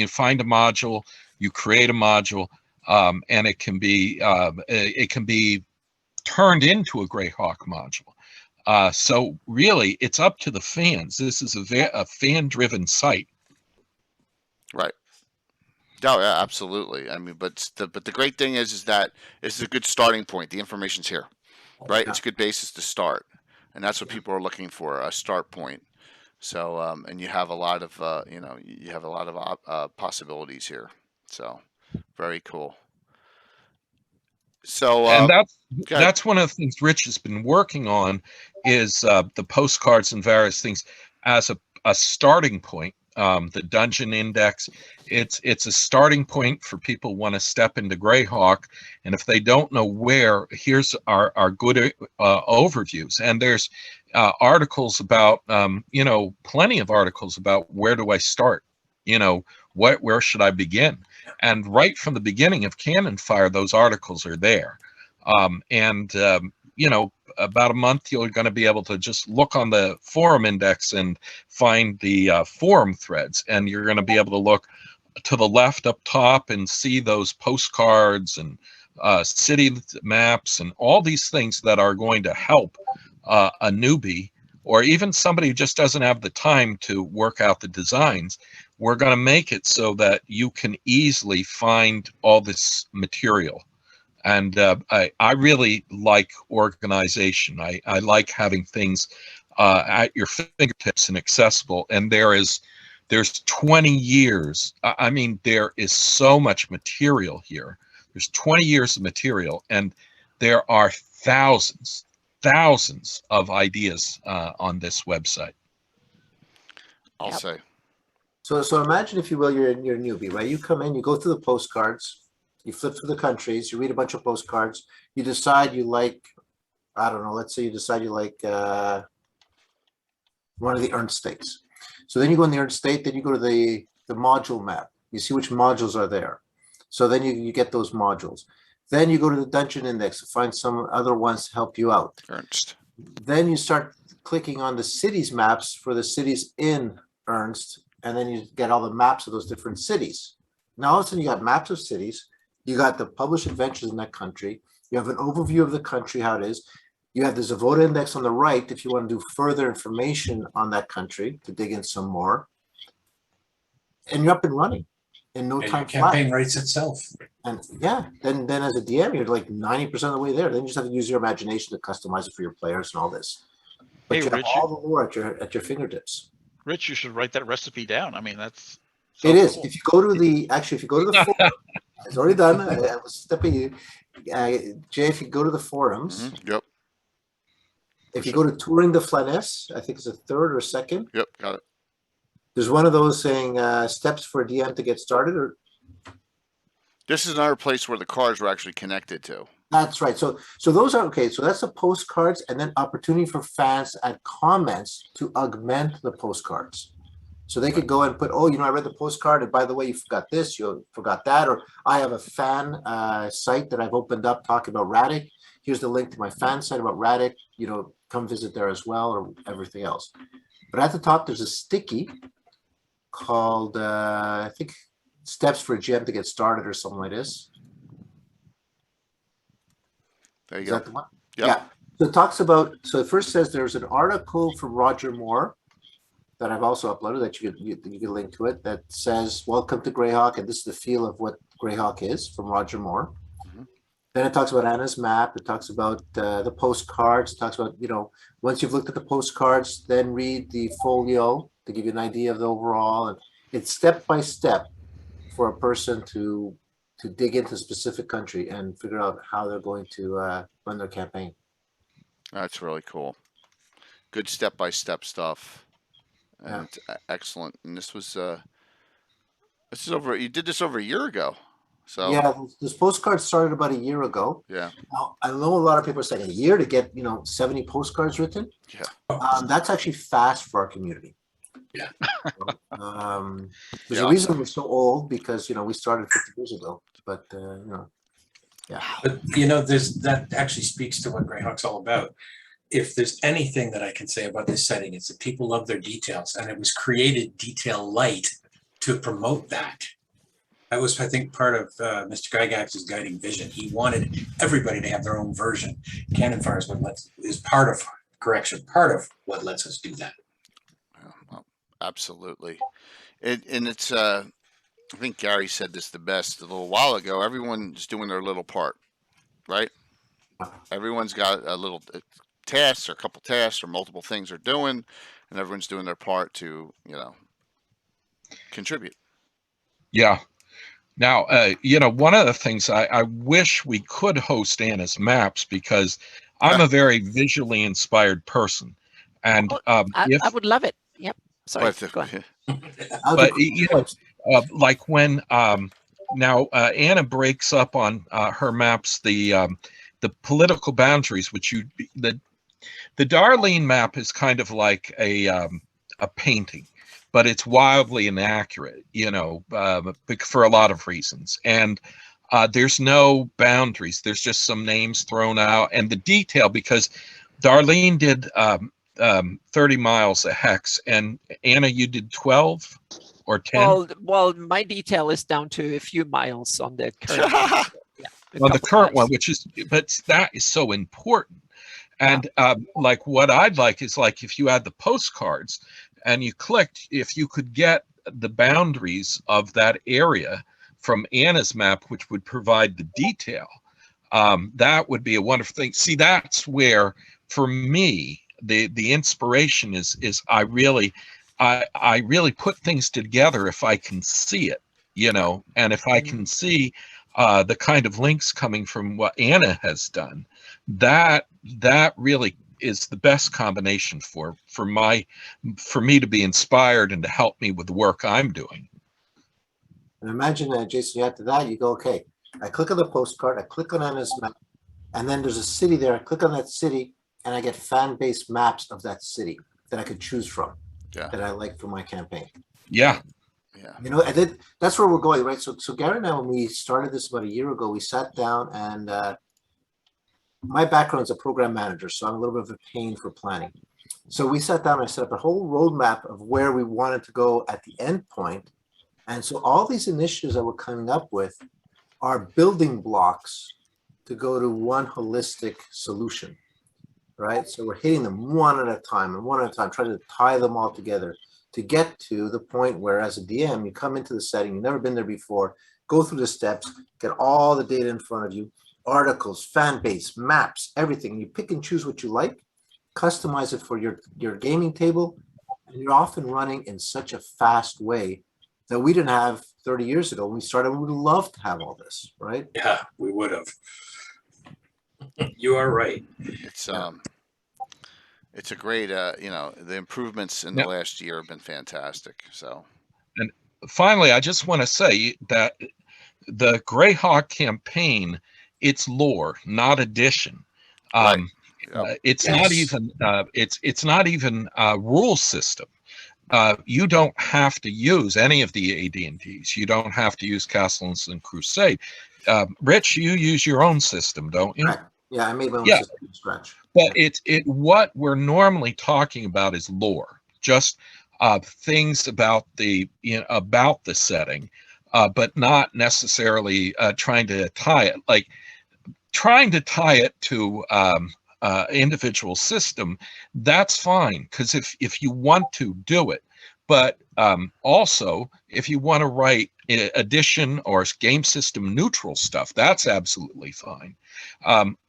find a module, you create a module, and it can be turned into a Greyhawk module. So really, it's up to the fans. This is a fan-driven site. Right. No, yeah, absolutely. I mean, but the great thing is that it's a good starting point. The information's here, right? It's a good basis to start, and that's what people are looking for, a start point. So, and you have a lot of, possibilities here. So, very cool. So, And go ahead. that's one of the things Rich has been working on is the postcards and various things as a starting point. The Dungeon Index, it's a starting point for people who want to step into Greyhawk, and if they don't know where, here's our good overviews. And there's articles about plenty of articles about where do I start, where should I begin, and right from the beginning of Canonfire, those articles are there. About a month, you're going to be able to just look on the forum index and find the forum threads, and you're going to be able to look to the left up top and see those postcards and city maps and all these things that are going to help a newbie or even somebody who just doesn't have the time to work out the designs. We're going to make it so that you can easily find all this material. And I really like organization. I like having things at your fingertips and accessible. And there's 20 years. I mean, there is so much material here. There's 20 years of material, and there are thousands of ideas on this website. I'll Yep. say. So imagine, if you will, you're a newbie, right? You come in, you go through the postcards, you flip through the countries, you read a bunch of postcards, you decide you like, I don't know, let's say you decide you like one of the earned states. So then you go in the earned state, then you go to the module map. You see which modules are there. So then you get those modules. Then you go to the dungeon index to find some other ones to help you out. Ernst. Then you start clicking on the cities maps for the cities in Ernst, and then you get all the maps of those different cities. Now all of a sudden you got maps of cities, you got the published adventures in that country, you have an overview of the country, how it is. You have the Zavoda index on the right if you want to do further information on that country to dig in some more. And you're up and running in no And your time campaign flat. writes itself. And yeah, then as a DM, you're like 90% of the way there. Then you just have to use your imagination to customize it for your players and all this. But Hey, you have Rich, all the lore at your fingertips. Rich, you should write that recipe down. I mean, that's. It sounds is. cool. If you go to the forum, it's already done. I was stepping you. Jay, if you go to the forums, Yep. if you go to Touring the Flaness, I think it's a third or second. Yep. Got it. There's one of those saying steps for a DM to get started. Or This is another place where the cards were actually connected to. that's right. So those are okay. So that's the postcards, and then opportunity for fans to add comments to augment the postcards. So they could go and put, oh, I read the postcard, and by the way, you forgot this, you forgot that, or I have a fan site that I've opened up talking about Radic. Here's the link to my fan site about Radic. Come visit there as well, or everything else. But at the top, there's a sticky called, I think, Steps for a GM to Get Started, or something like this. There you Is go. that the one? Yep. Yeah. So it talks about, so it first says there's an article from Roger Moore that I've also uploaded that you can link to it that says, welcome to Greyhawk, and this is the feel of what Greyhawk is from Roger Moore. Mhm. Then it talks about Anna's map. It talks about the postcards. It talks about, once you've looked at the postcards, then read the folio to give you an idea of the overall. And it's step by step for a person to dig into a specific country and figure out how they're going to run their campaign. That's really cool. Good step-by-step stuff. Yeah. And excellent. And this is over, you did this over a year ago. So Yeah, this postcard started about a year ago. yeah. Now, I know a lot of people are saying a year to get 70 postcards written. Yeah. That's actually fast for our community. Yeah. There's Yeah. a reason we're so old, because we started 50 years ago. But yeah. But that actually speaks to what Greyhawk's all about. If there's anything that I can say about this setting, it's that people love their details, and it was created detail light to promote that. That was, I think, part of Mr. Gygax's guiding vision. He wanted everybody to have their own version. Canonfire is part of what lets us do that. Well, absolutely. And it's I think Gary said this the best a little while ago. Everyone's doing their little part, right? Everyone's got a little task, or a couple tasks, or multiple things they're doing, and everyone's doing their part to contribute. Yeah. Now, one of the things I wish we could host Anna's maps, because I'm a very visually inspired person. And I would love it. Yep. Sorry. Go ahead. Like when now Anna breaks up on her maps the political boundaries, which the Darlene map is kind of like a painting, but it's wildly inaccurate, for a lot of reasons. And there's no boundaries. There's just some names thrown out, and the detail, because Darlene did 30 miles a hex, and Anna, you did 12 or 10? Well, my detail is down to a few miles on the current one. On the current one, but that is so important. And like what I'd like is, like, if you add the postcards and you clicked, if you could get the boundaries of that area from Anna's map, which would provide the detail, that would be a wonderful thing. See, that's where, for me, the inspiration is I really put things together if I can see it, and if I can see the kind of links coming from what Anna has done, that really is the best combination for me to be inspired and to help me with the work I'm doing. And imagine that, Jason, after that, you go, okay, I click on the postcard, I click on Anna's map, and then there's a city there. I click on that city, and I get fan-based maps of that city that I could choose from, that I like for my campaign. Yeah. Yeah. You know, and then that's where we're going, right? So Gary and I, when we started this about a year ago, we sat down and my background is a program manager, so I'm a little bit of a pain for planning. So we sat down and I set up a whole roadmap of where we wanted to go at the end point. And so all these initiatives that we're coming up with are building blocks to go to one holistic solution, right? So we're hitting them one at a time and one at a time, trying to tie them all together to get to the point where, as a DM, you come into the setting, you've never been there before, go through the steps, get all the data in front of you, articles, fan base, maps, everything. You pick and choose what you like, customize it for your gaming table, and you're off and running in such a fast way that we didn't have 30 years ago when we started. We would love to have all this, right? Yeah, we would have. You are right. It's a great, you know, the improvements in the last year have been fantastic. So, and finally, I just want to say that the Greyhawk campaign, it's lore, not addition. Right. It's not even it's not even a rule system. You don't have to use any of the AD&Ds. You don't have to use Castles and Crusade. Rich, you use your own system, don't you? Right. Yeah, I made my own system from scratch. But what we're normally talking about is lore, just things about the about the setting, but not necessarily trying to tie it. Like trying to tie it to individual system, that's fine, because if you want to do it, but also if you want to write addition or game system neutral stuff, that's absolutely fine.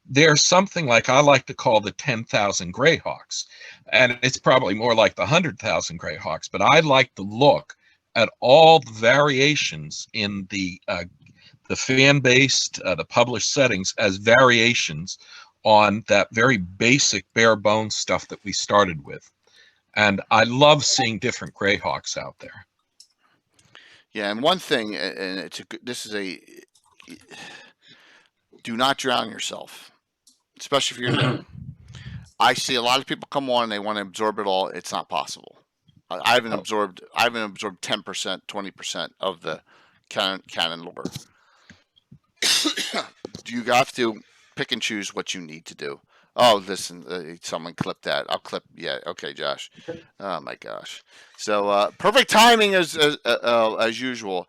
There's something like I like to call the 10,000 Greyhawks, and it's probably more like the 100,000 Greyhawks, but I like to look at all the variations in the fan-based, the published settings as variations on that very basic bare bones stuff that we started with. And I love seeing different Greyhawks out there. Yeah, and one thing, and do not drown yourself, especially if you're new. I see a lot of people come on and they want to absorb it all. It's not possible. I haven't absorbed 10%, 20% of the canon lore. You have to pick and choose what you need to do. Oh, listen, someone clipped that. I'll clip. Yeah, okay, Josh. Oh my gosh. So perfect timing as usual.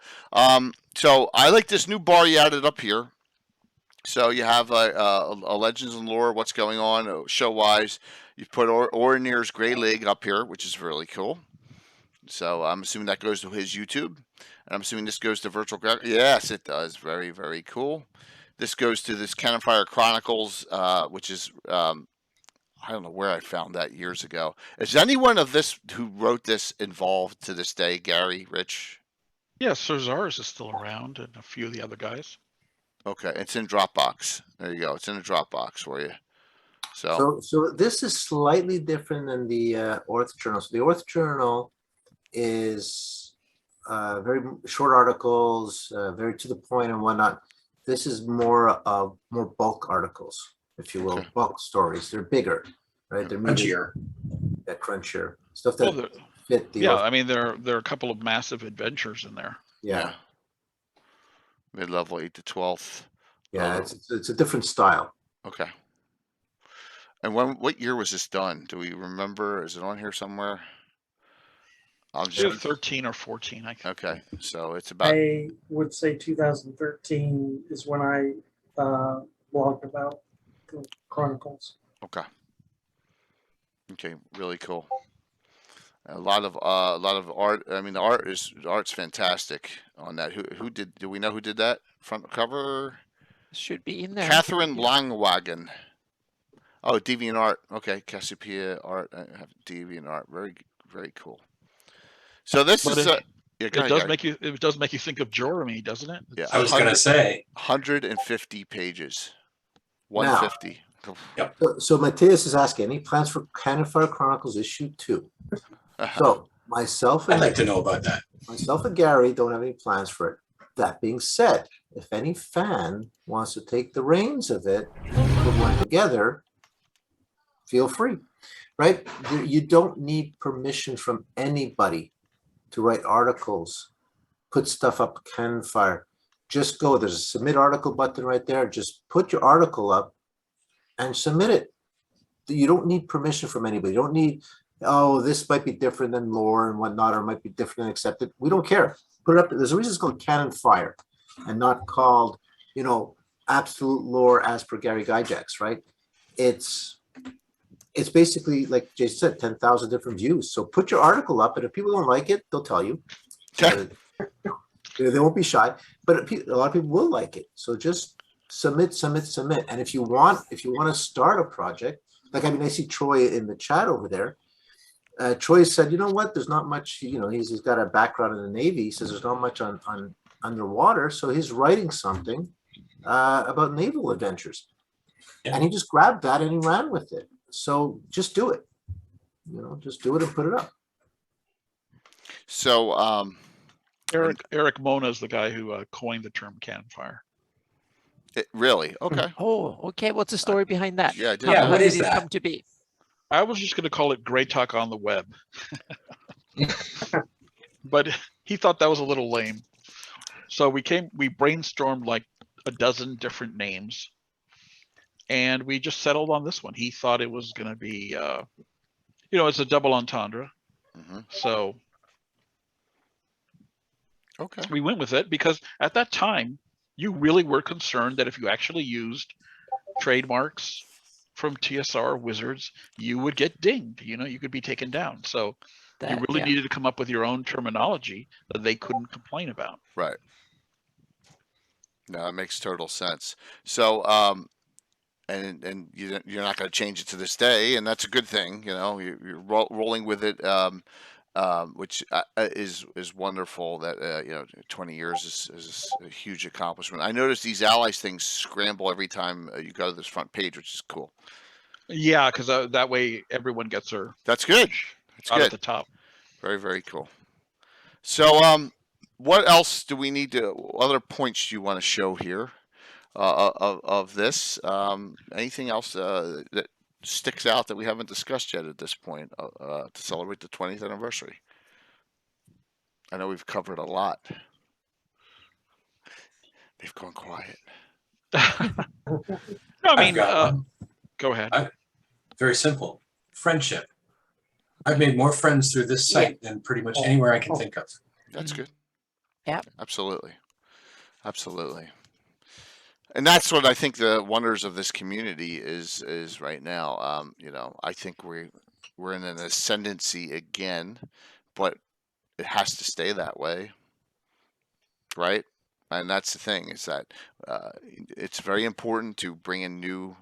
So I like this new bar you added up here. So you have a Legends and Lore, what's going on show wise. You put Orinir's Grey League up here, which is really cool. So I'm assuming that goes to his YouTube, and I'm assuming this goes to Virtual. Yes, it does. Very, very cool. This goes to this Canonfire Chronicles, which is I don't know where I found that years ago. Is anyone of this who wrote this involved to this day? Gary, Rich? Yes, Sir Zars is still around, and a few of the other guys. Okay, it's in Dropbox. There you go. It's in a Dropbox for you. So this is slightly different than the Orth Journal. So the Orth Journal is very short articles, very to the point and whatnot. This is more bulk articles, if you will, bulk stories. They're bigger, right? They're crunchier. Crunchier stuff that fit the. Yeah, I mean there are a couple of massive adventures in there. Yeah. Mid-level 8 to 12th. Yeah, it's a different style. Okay. And what year was this done? Do we remember? Is it on here somewhere? I'm just 13 or 14. Okay, so it's about. I would say 2013 is when I blogged about the Chronicles. Okay. Okay, really cool. A lot of art. I mean, the art's fantastic on that. Who did? Do we know who did that front cover? Should be in there. Catherine Langwagen. Oh, Deviant Art. Okay, Cassiopeia Art. Deviant Art. Very, very cool. So this is. It does make you think of Jeremy, doesn't it? Yeah, I was going to say 150 pages. 150. Now, yep. So Matthias is asking, any plans for Canonfire Chronicles issue 2? So myself and I'd like to know about that. Myself and Gary don't have any plans for it. That being said, if any fan wants to take the reins of it, put one together, feel free, right? You don't need permission from anybody to write articles put stuff up Canonfire, just go. There's a submit article button right there. Just put your article up and submit it. You don't need permission from anybody. You don't need, oh, this might be different than lore and whatnot, or it might be different than accepted. We don't care. Put it up. There's a reason it's called Canonfire and not called, absolute lore as per Gary Gygax, right? It's basically, like Jason said, 10,000 different views. So put your article up, and if people don't like it, they'll tell you. They won't be shy, but a lot of people will like it. So just submit. And if you want to start a project, like, I see Troy in the chat over there. Troy said, you know what? There's not much. He's got a background in the Navy. He says there's not much on underwater, so he's writing something about naval adventures, and he just grabbed that and he ran with it. So just do it. Just do it and put it up. So Eric Mona is the guy who coined the term Canonfire. Really? Okay. Oh, okay. What's the story behind that? Yeah, I did How know what did is it that? come to be? I was just going to call it Grey Talk on the web. But he thought that was a little lame. So we brainstormed like a dozen different names, and we just settled on this one. He thought it was going to be, it's a double entendre. Mm-hmm. So Okay. we went with it because at that time, you really were concerned that if you actually used trademarks from TSR Wizards, you would get dinged. You could be taken down. So you really needed to come up with your own terminology that they couldn't complain about. Right. No, that makes total sense. So, and you're not going to change it to this day, and that's a good thing. You're rolling with it, which is wonderful. That 20 years is a huge accomplishment. I noticed these allies things scramble every time you go to this front page, which is cool. Yeah, because that way everyone gets their That's good. That's shot good. at the top. Very, very cool. So, what else do we need to? Other points you want to show here of this? Anything else that sticks out that we haven't discussed yet at this point to celebrate the 20th anniversary? I know we've covered a lot. They've gone quiet. No, I mean, I've got one. go ahead. Very simple. Friendship. I've made more friends through this site than pretty much anywhere I can think of. That's good. Yeah. Absolutely. And that's what I think the wonders of this community is right now. I think we're in an ascendancy again, but it has to stay that way, right? And that's the thing, is that it's very important to bring in new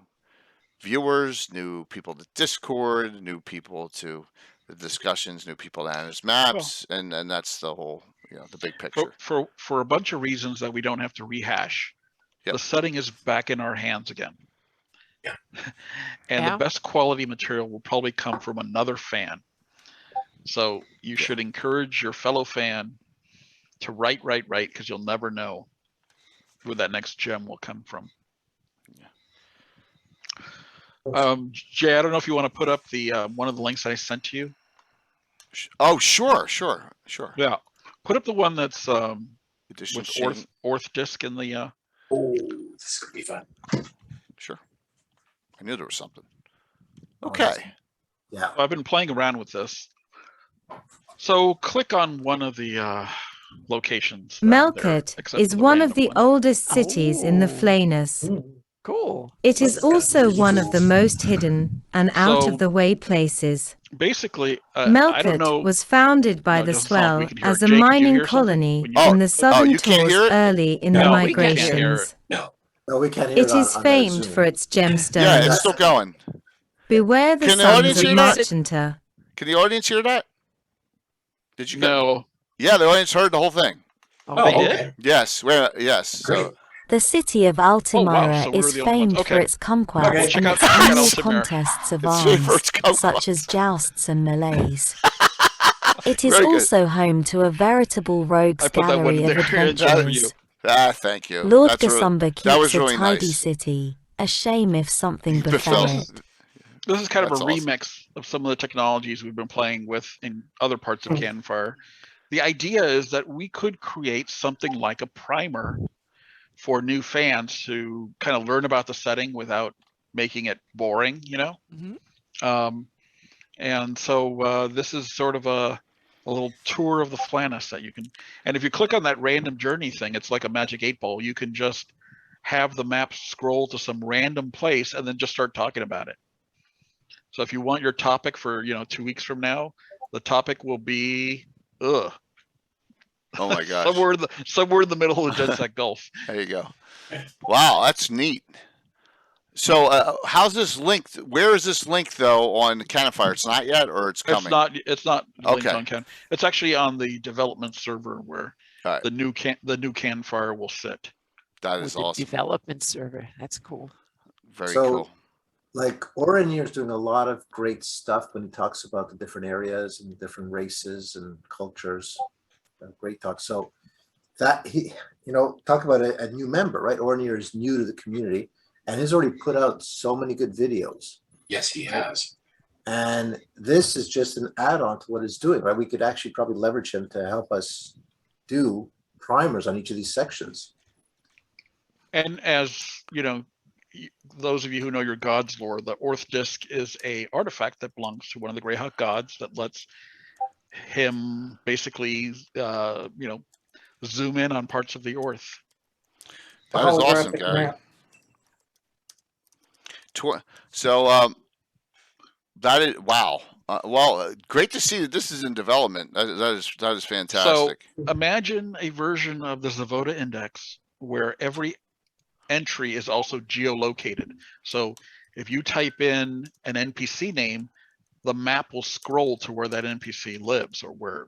viewers, new people to Discord, new people to the discussions, new people to manage maps, and that's the whole, the big picture. For a bunch of reasons that we don't have to rehash. Yep. The setting is back in our hands again. Yeah. And the best quality material will probably come from another fan. So you should encourage your fellow fan to write, because you'll never know where that next gem will come from. Jay, I don't know if you want to put up the one of the links I sent to you. Oh, sure. Yeah, put up the one that's Edition with Orth disc in the. Oh, this could be fun. Sure. I knew there was something. Okay. Yeah. I've been playing around with this. So click on one of the locations. Melkert is one of the oldest cities in the Oh. Flanus. Cool. It is also one of the most hidden and out-of-the-way places. Basically, I don't know. Melkert was founded by No, it the doesn't sound like Swell we can hear as it. a Jay, could you mining hear something colony when you- in the southern you can't hear Taurs it? early in No, the we can't hear migrations. No. No, we can't hear It on- is on the famed Zoom. for its gemstones. Yeah, it's still going. Beware the Can the sons audience of hear that? Marchanter. Can the audience hear that? Did you? No. Yeah, the audience heard the whole thing. Oh, they did? okay. Yes. Yes. Great. So, The city of Altamira so we were is the only ones. famed for Okay. its conquests Okay, check and out- its check out annual Altamira. contests of It's famed for arms, its conquests. such as jousts and melees. It is Very good. also home to a veritable rogues I put that one gallery of there in chat for you. adventurers. thank you. Lord That's really- Gasumba that keeps was a really tidy nice. city. A shame if something Befell. befell it. This is kind of That's a awesome. remix of some of the technologies we've been playing with in other parts of Canonfire. the idea is that we could create something like a primer for new fans to kind of learn about the setting without making it boring, you know? And so this is sort of a little tour of the Flannis that you can, and if you click on that random journey thing, it's like a magic 8-ball. You can just have the map scroll to some random place and then just start talking about it. So if you want your topic for, 2 weeks from now, the topic will be, Oh my gosh. somewhere in the middle of the Gensec Gulf. There you go. Wow, that's neat. So how's this linked? Where is this linked though on Canonfire? It's not yet, or it's coming? It's not linked Okay. on Can. It's actually on the development server where All right. the new Canonfire will sit. That With is the awesome. development server. That's cool. Very So, cool. Like Orenir is doing a lot of great stuff when he talks about the different areas and different races and cultures. Great talk. So that talk about a new member, right? Orenir is new to the community and has already put out so many good videos. Yes, he has. And this is just an add-on to what he's doing, right? We could actually probably leverage him to help us do primers on each of these sections. And as those of you who know your gods lore, the Orth Disc is a artifact that belongs to one of the Greyhawk gods that lets him basically, zoom in on parts of the Orth. That is awesome, Holographic Gary. map. So that is wow. Great to see that this is in development. That is fantastic. So imagine a version of the Zavoda Index where every entry is also geolocated. So if you type in an NPC name, the map will scroll to where that NPC lives, or where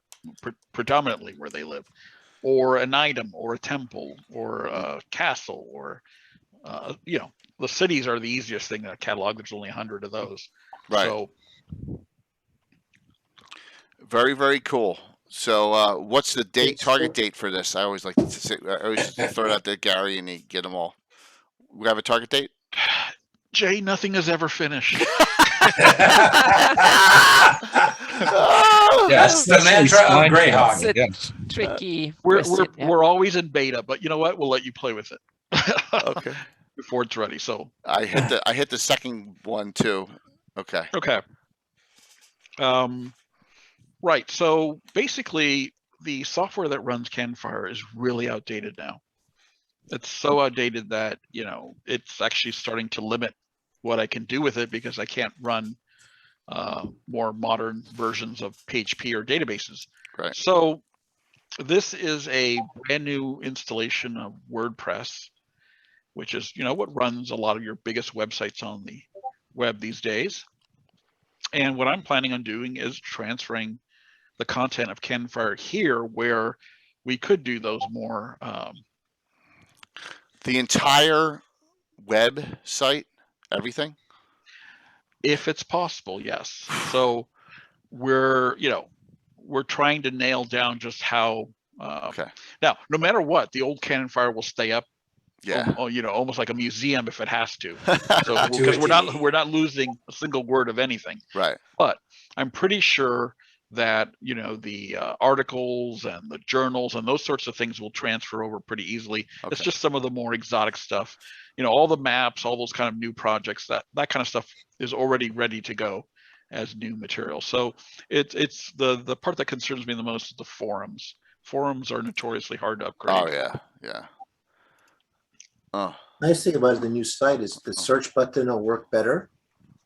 predominantly where they live, or an item, or a temple, or a castle, or the cities are the easiest thing to catalog. There's only 100 of those. Right. So very, very cool. So what's the target date for this? I always like to say, I always throw it out there, Gary, and get them all. We have a target date? Jay, nothing is ever finished. Yes, the mantra of Greyhawk. It's tricky. We're always in beta, but you know what? We'll let you play with it. Okay. Before it's ready. So I hit the second one too. Okay. Okay. Right. So basically, the software that runs Canonfire is really outdated now. It's so outdated that it's actually starting to limit what I can do with it, because I can't run more modern versions of PHP or databases. Right. So this is a brand new installation of WordPress, which is what runs a lot of your biggest websites on the web these days. And what I'm planning on doing is transferring the content of Canonfire here, where we could do those more. The entire website, everything? If it's possible, yes. So we're trying to nail down just how. Okay. Now, no matter what, the old Canonfire will stay up. Yeah. Almost like a museum if it has to. So because we're not losing a single word of anything. Right. But I'm pretty sure that the articles and the journals and those sorts of things will transfer over pretty easily. Okay. It's just some of the more exotic stuff. All the maps, all those kind of new projects, that kind of stuff is already ready to go as new material. So it's the part that concerns me the most is the forums. Forums are notoriously hard to upgrade. Oh yeah. Oh. Nice thing about the new site is the search button will work better.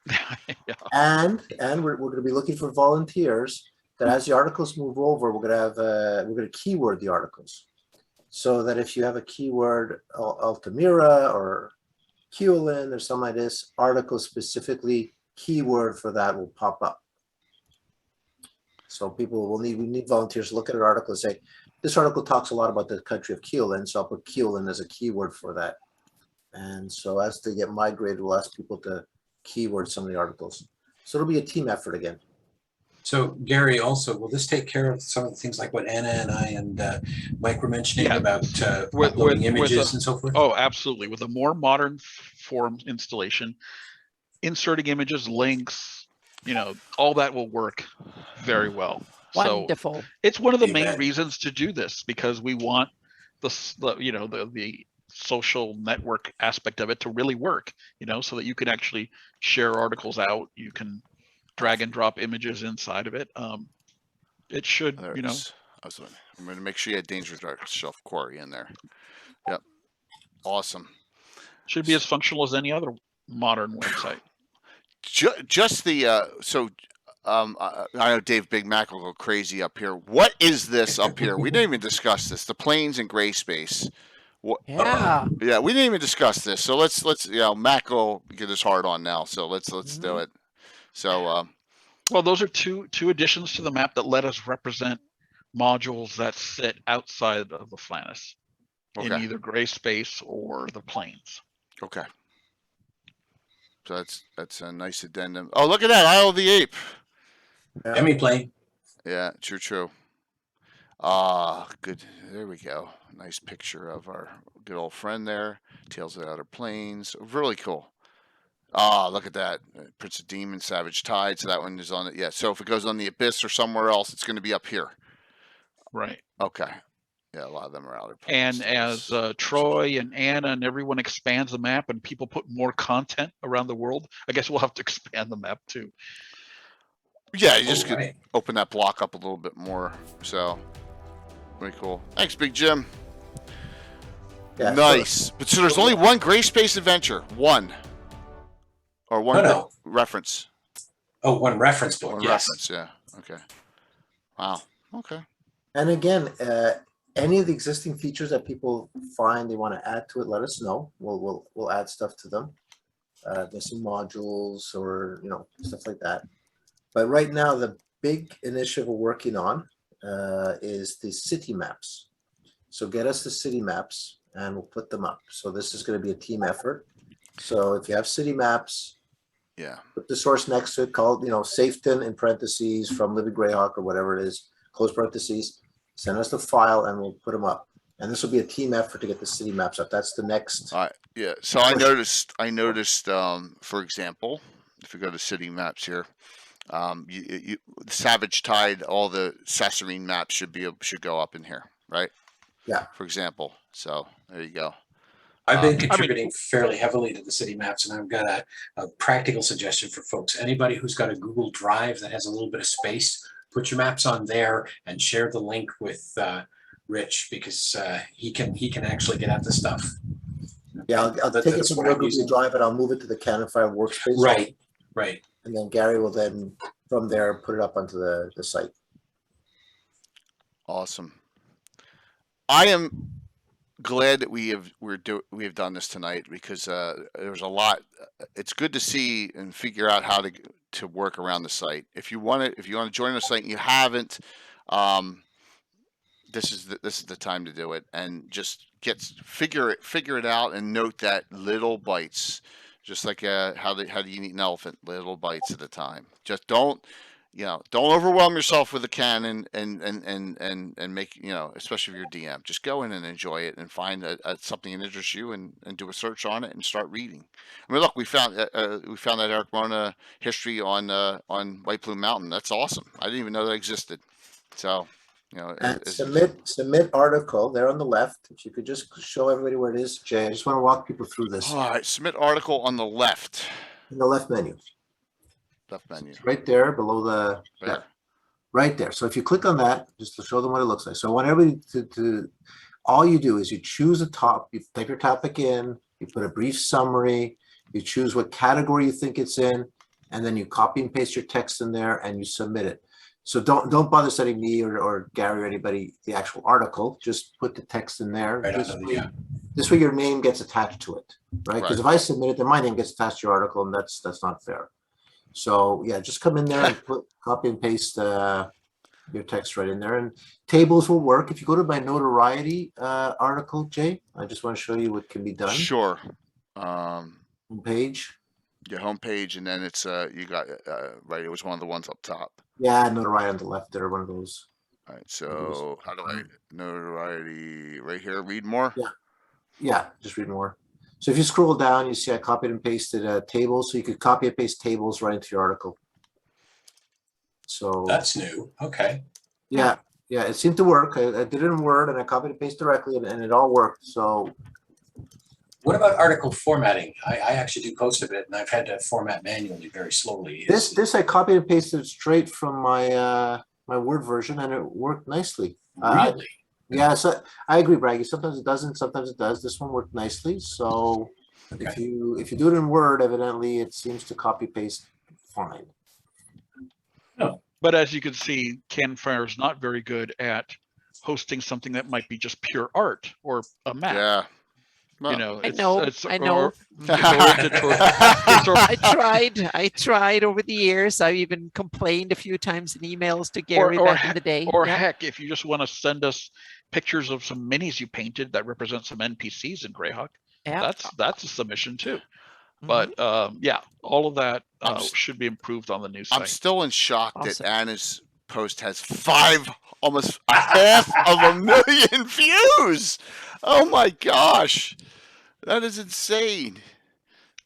Yeah. And we're going to be looking for volunteers that as the articles move over, we're going to keyword the articles, so that if you have a keyword Altamira or Keolin or something like this, article specifically keyword for that will pop up. So we need volunteers to look at an article and say, this article talks a lot about the country of Keolin, so I'll put Keolin as a keyword for that. And so as they get migrated, we'll ask people to keyword some of the articles. So it'll be a team effort again. So Gary, also, will this take care of some of the things like what Anna and I and Mike were mentioning about uploading images and so forth? Oh, absolutely. With a more modern form installation, inserting images, links, all that will work very well. So Wonderful. it's one of the main Amen. reasons to do this, because we want the social network aspect of it to really work, so that you can actually share articles out. You can drag and drop images inside of it. It should, There it is. I'm going to make sure you had Dangerous Dark Shelf Quarry in there. Yep. Awesome. should be as functional as any other modern website. Just the I know Dave Big Mac will go crazy up here. What is this up here? We didn't even discuss this. The planes and gray space. Yeah. Yeah, we didn't even discuss this. So let's Mac will get his heart on now. So let's do it. So Well, those are two additions to the map that let us represent modules that sit outside of the Flannis in okay. either gray space or the plains. Okay. So that's a nice addendum. Oh, look at that, Isle of the Ape. Emmy plane. Yeah, true. Good. There we go. Nice picture of our good old friend there. Tales of the Outer Plains. Really cool. Look at that. Prince of Demons, Savage Tide. So that one is on it. Yeah. So if it goes on the Abyss or somewhere else, it's going to be up here. Right. Okay. Yeah, a lot of them are Outer Plains. And as Troy and Anna and everyone expands the map and people put more content around the world, I guess we'll have to expand the map too. Yeah, you just could Right. open that block up a little bit more. So, pretty cool. Thanks, Big Jim. Yeah, Nice. But so there's only one Gray Space adventure. One. Or one No. reference. Oh, one reference book. One Yes. reference, yeah. Okay. Wow. Okay. And again, any of the existing features that people find they want to add to it, let us know. We'll add stuff to them. There's some modules or stuff like that. But right now, the big initiative we're working on is the city maps. So get us the city maps and we'll put them up. So this is going to be a team effort. So if you have city maps, Yeah. put the source next to it, called Safeton in parentheses from Living Greyhawk or whatever it is, close parentheses. Send us the file and we'll put them up. And this will be a team effort to get the city maps up. That's the next. All right. Yeah. So I noticed. For example, if we go to city maps here, Savage Tide, all the Sasserine maps should go up in here, right? Yeah. For example. So there you go. I've been contributing fairly heavily to the city maps, and I've got a practical suggestion for folks. Anybody who's got a Google Drive that has a little bit of space, put your maps on there and share the link with Rich, because he can actually get at the stuff. Yeah, I'll take it from your Google Drive and I'll move it to the Canonfire workspace. Right. And then Gary will then, from there, put it up onto the site. Awesome. I am glad that we have done this tonight, because there's a lot. It's good to see and figure out how to work around the site. If you want to join the site and you haven't, this is the time to do it, and just figure it out, and note that little bites, just like how do you eat an elephant, little bites at a time. Just don't overwhelm yourself with a canon and make, especially if you're DM, just go in and enjoy it and find something that interests you and do a search on it and start reading. I mean, look, we found that Eric Mona history on White Plume Mountain. That's awesome. I didn't even know that existed. So, And submit article there on the left. If you could just show everybody where it is, Jay. I just want to walk people through this. All right, submit article on the left. In the left menu. Left menu. It's right there below the There. right there. So if you click on that, just to show them what it looks like. So I want everybody to all you do is you choose a top, you type your topic in, you put a brief summary, you choose what category you think it's in, and then you copy and paste your text in there and you submit it. So don't bother sending me or Gary or anybody the actual article. Just put the text in there. Right. This way your name gets attached to it, right? Because if I submit it, then my name gets attached to your article, and that's not fair. So yeah, just come in there and copy and paste your text right in there, and tables will work. If you go to my notoriety article, Jay, I just want to show you what can be done. Sure. Page. Your homepage, and then it's you got right. It was one of the ones up top. Yeah, notoriety on the left there, one of those. All right. So how do I notoriety right here? Read more. Yeah, just read more. So if you scroll down, you see I copied and pasted tables, so you could copy and paste tables right into your article. So That's new. Okay. Yeah, yeah, it seemed to work. I did it in Word and I copied and pasted directly and it all worked. So What about article formatting? I actually do most of it, and I've had to format manually very slowly. this I copied and pasted straight from my my Word version and it worked nicely. Really? Yeah, so I agree, Braggy. Sometimes it doesn't, sometimes it does. This one worked nicely. So if Okay. you do it in Word, evidently it seems to copy paste fine. But as you can see, Canonfire is not very good at hosting something that might be just pure art or a map. Yeah. You know, I know, I know. Or it's oriented toward, it's or, I tried over the years. I've even complained a few times in emails to Gary back in the day. Or Yeah. heck, if you just want to send us pictures of some minis you painted that represent some NPCs in Greyhawk, Yeah. that's a submission too. Mhm. But yeah, all of that should be improved on the new site. I'm still in shock that Awesome. Anna's post has almost a half of a million views. Oh my gosh. That is insane.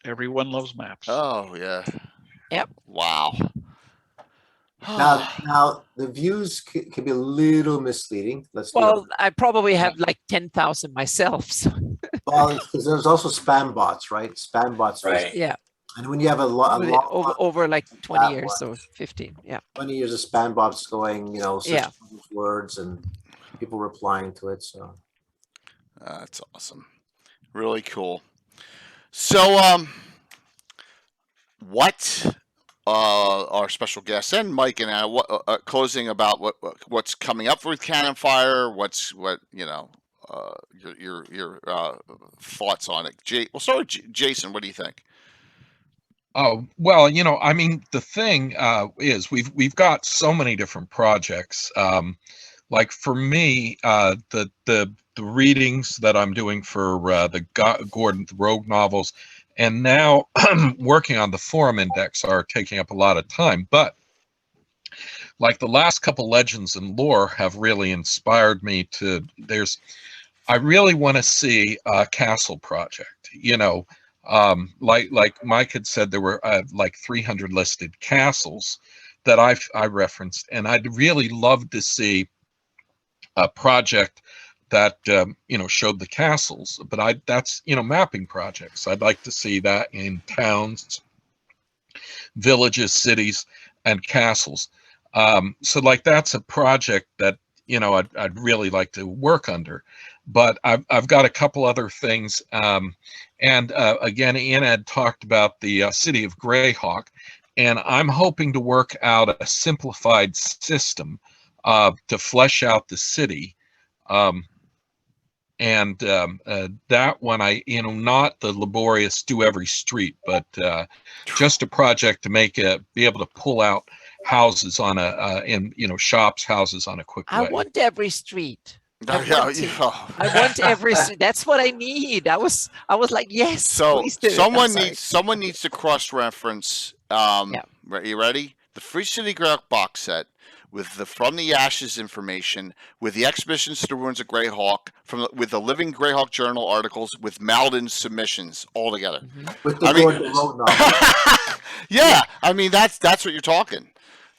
Everyone loves maps. Oh yeah. Yep. Wow. Now the views can be a little misleading. Let's be Well, honest. I probably have like 10,000 myself. So Well, because there's also spam bots, right? Spam bots. Right. yeah, And when you have a lot, over like 20 that years one. or 15. Yeah. 20 years of spam bots going, Yeah. 600 words and people replying to it. So That's awesome. Really cool. So what our special guests and Mike and I closing about what's coming up with Canonfire, your thoughts on it. We'll start with Jason. What do you think? Oh, well, I mean, the thing is we've got so many different projects. Like for me, the readings that I'm doing for the Gordon Rogue novels, and now working on the forum index are taking up a lot of time. But like the last couple legends and lore have really inspired me to. I really want to see a castle project. Like Mike had said, there were like 300 listed castles that I referenced, and I'd really love to see a project that showed the castles. But that's mapping projects. I'd like to see that in towns, villages, cities, and castles. So like that's a project that I'd really like to work under. But I've got a couple other things. And again, Ian had talked about the city of Greyhawk, and I'm hoping to work out a simplified system to flesh out the city. That one, not the laborious do every street, but just a project to be able to pull out houses on shops, houses on a quick way. I want every street. I I want every street. That's what I need. I was like, yes. So please do. someone needs to cross-reference. You ready? The Free City Greyhawk box set with the From the Ashes information, with the Expeditions to the Ruins of Greyhawk, with the Living Greyhawk Journal articles, with Malden's submissions all together. with the Gordon Rogue novel. Yeah, I mean that's what you're talking.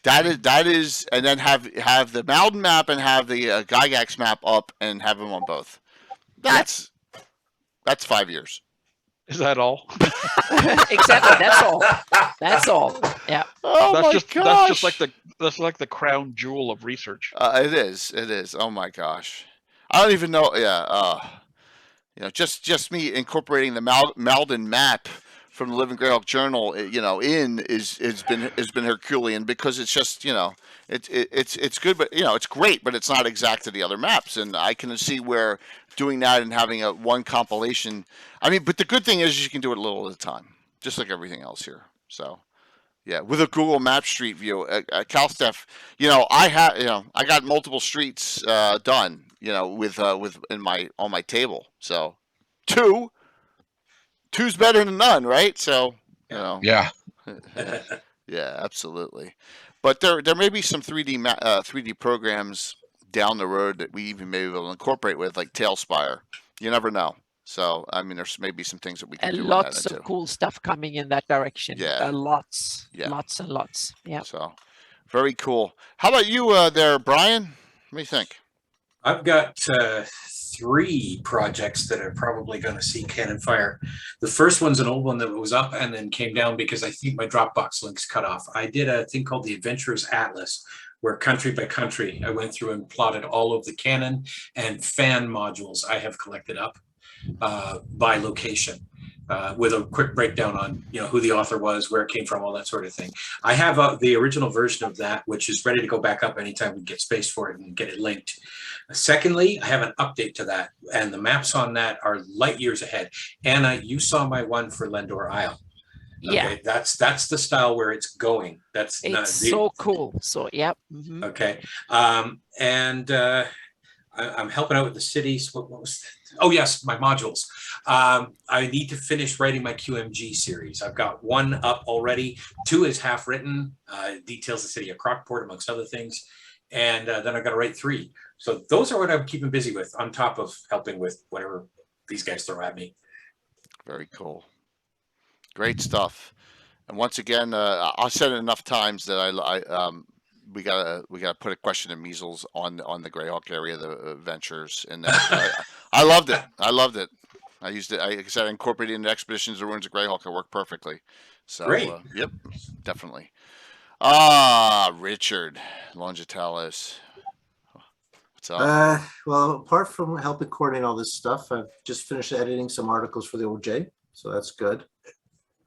That is, and then have the Malden map and have the Gygax map up and have them on both. That's 5 years. Is that all? Exactly. That's all. That's all. Yeah. Oh my gosh. That's like the crown jewel of research. It is. Oh my gosh. I don't even know. Yeah. Just me incorporating the Malden map from the Living Greyhawk Journal, has been Herculean, because it's just, it's good, but it's great, but it's not exact to the other maps, and I can see where doing that and having one compilation. I mean, but the good thing is you can do it a little at a time, just like everything else here. So, yeah, with a Google Map Street view, CalStef, I got multiple streets done, on my table. So, two's better than none, right? So, Yeah. Yeah, absolutely. But there may be some 3D programs down the road that we even may be able to incorporate with, like Tailspire. You never know. So, I mean, there's maybe some things that we can And do. lots of cool stuff coming in that direction. Yeah. Lots. Yeah. Lots and lots. Yeah. So, Very cool. How about you there, Brian? What do you think? I've got 3 projects that are probably going to see Canonfire. The first one's an old one that was up and then came down because I think my Dropbox links cut off. I did a thing called the Adventurers Atlas, where country by country, I went through and plotted all of the canon and fan modules I have collected up by location. With a quick breakdown on who the author was, where it came from, all that sort of thing. I have the original version of that, which is ready to go back up anytime we get space for it and get it linked. Secondly, I have an update to that, and the maps on that are light years ahead. Anna, you saw my one for Lendor Isle. Yeah, Okay, that's the style where it's going. That's it's so cool. So yeah. Mhm. Okay, and I'm helping out with the cities. What was that? Oh yes, my modules. I need to finish writing my QMG series. I've got 1 up already. 2 is half written. Details the city of Crockport, amongst other things. And then I've got to write 3. So those are what I'm keeping busy with, on top of helping with whatever these guys throw at me. Very cool. Great stuff. And once again, I've said it enough times that we gotta put a question of measles on the Greyhawk area, the ventures, and I loved it. I used it. Like I said, I incorporated it into Expeditions of Ruins of Greyhawk. It worked perfectly. So Great. Yep, definitely. Richard Longitalis. What's up? Well, apart from helping coordinate all this stuff, I've just finished editing some articles for the OJ, so that's good.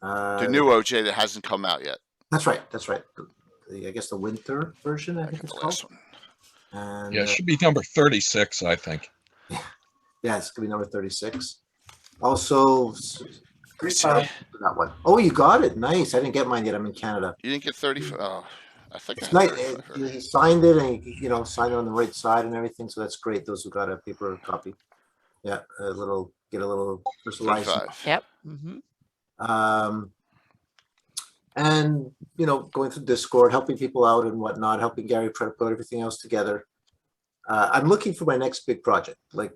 The new OJ that hasn't come out yet. That's right. I guess the winter version, I think it's The called. last one. And, Yeah, it should be number 36, I think. yeah, it's gonna be number 36. Also, Sorry. that one. Oh, you got it. Nice. I didn't get mine yet. I'm in Canada. You didn't get 30. Oh, I think It's I nice. had 35. He signed it, and signed it on the right side and everything. So that's great. Those who got a paper copy. Yeah, get a little personalized. 35. Yep. Mhm. And going through Discord, helping people out and whatnot, helping Gary try to put everything else together. I'm looking for my next big project. Like,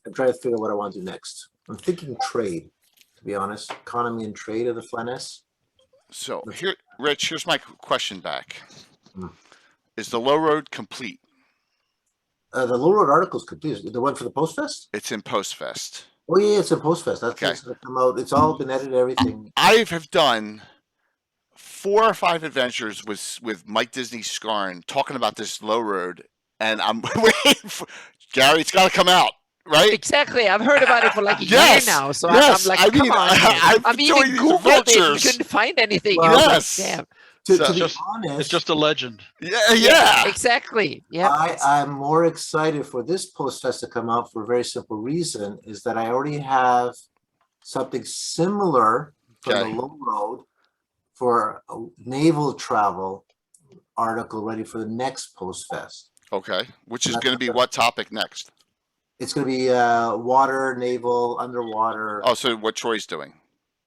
I'm trying to figure out what I want to do next. I'm thinking trade, to be honest, economy and trade of the Flaness. So here, Rich, here's my question back. Hmm. Is the low road complete? The Low Road articles could be the one for the Post Fest. It's in Postfest. Oh yeah, it's a Post Fest. That's Okay. gonna come out. It's all been edited, everything. I have done 4 or 5 adventures with Mike Disney Scarn talking about this low road, and I'm waiting for Gary. It's got to come out, right? Exactly. I've heard about it for like a Yes, year now. So yes. I'm like, I come mean, on. I've I've been even doing these Googled it. adventures. You couldn't find anything. Well, You know, like, yes. damn. To So- be Just- honest, It's just a legend. Yeah. Exactly. Yeah. I'm more excited for this Post Fest to come out for a very simple reason, is that I already have something similar for Okay. the Low Road for a naval travel article ready for the next Post Fest. Okay. Which is going to be what topic next? It's going to be water, naval, underwater. Oh, so what Troy's doing?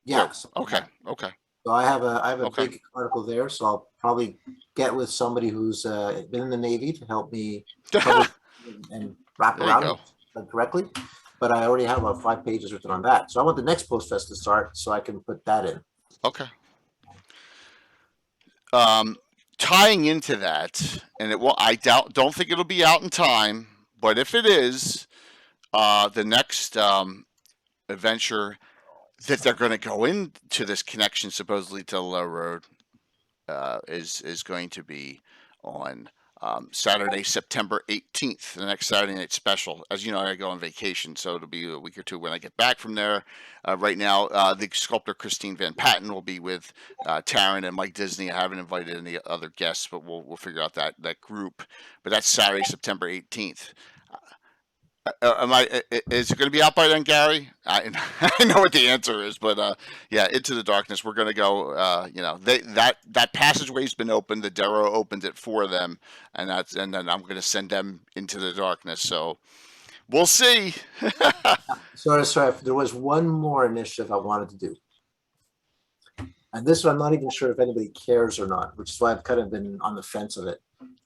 yeah. So, Okay. Okay. So I have a Okay. big article there. So I'll probably get with somebody who's been in the Navy to help me publish and wrap There you around go. it correctly. But I already have about 5 pages written on that. So I want the next Post Fest to start so I can put that in. Okay. Tying into that, and don't think it'll be out in time, but if it is, the next adventure that they're going to go into this connection supposedly to the Low Road is going to be on Saturday, September 18th, the next Saturday night special. As you know, I go on vacation, so it'll be a week or two when I get back from there. Right now, the sculptor Christine Van Patten will be with Taryn and Mike Disney. I haven't invited any other guests, but we'll figure out that group. But that's Saturday, September 18th. Is it going to be out by then, Gary? I know what the answer is, but yeah, Into the Darkness. We're going to go. That passageway's been opened. The Darrow opened it for them, and then I'm going to send them into the darkness. So we'll see. Sorry. There was one more initiative I wanted to do. And this one, I'm not even sure if anybody cares or not, which is why I've kind of been on the fence of it,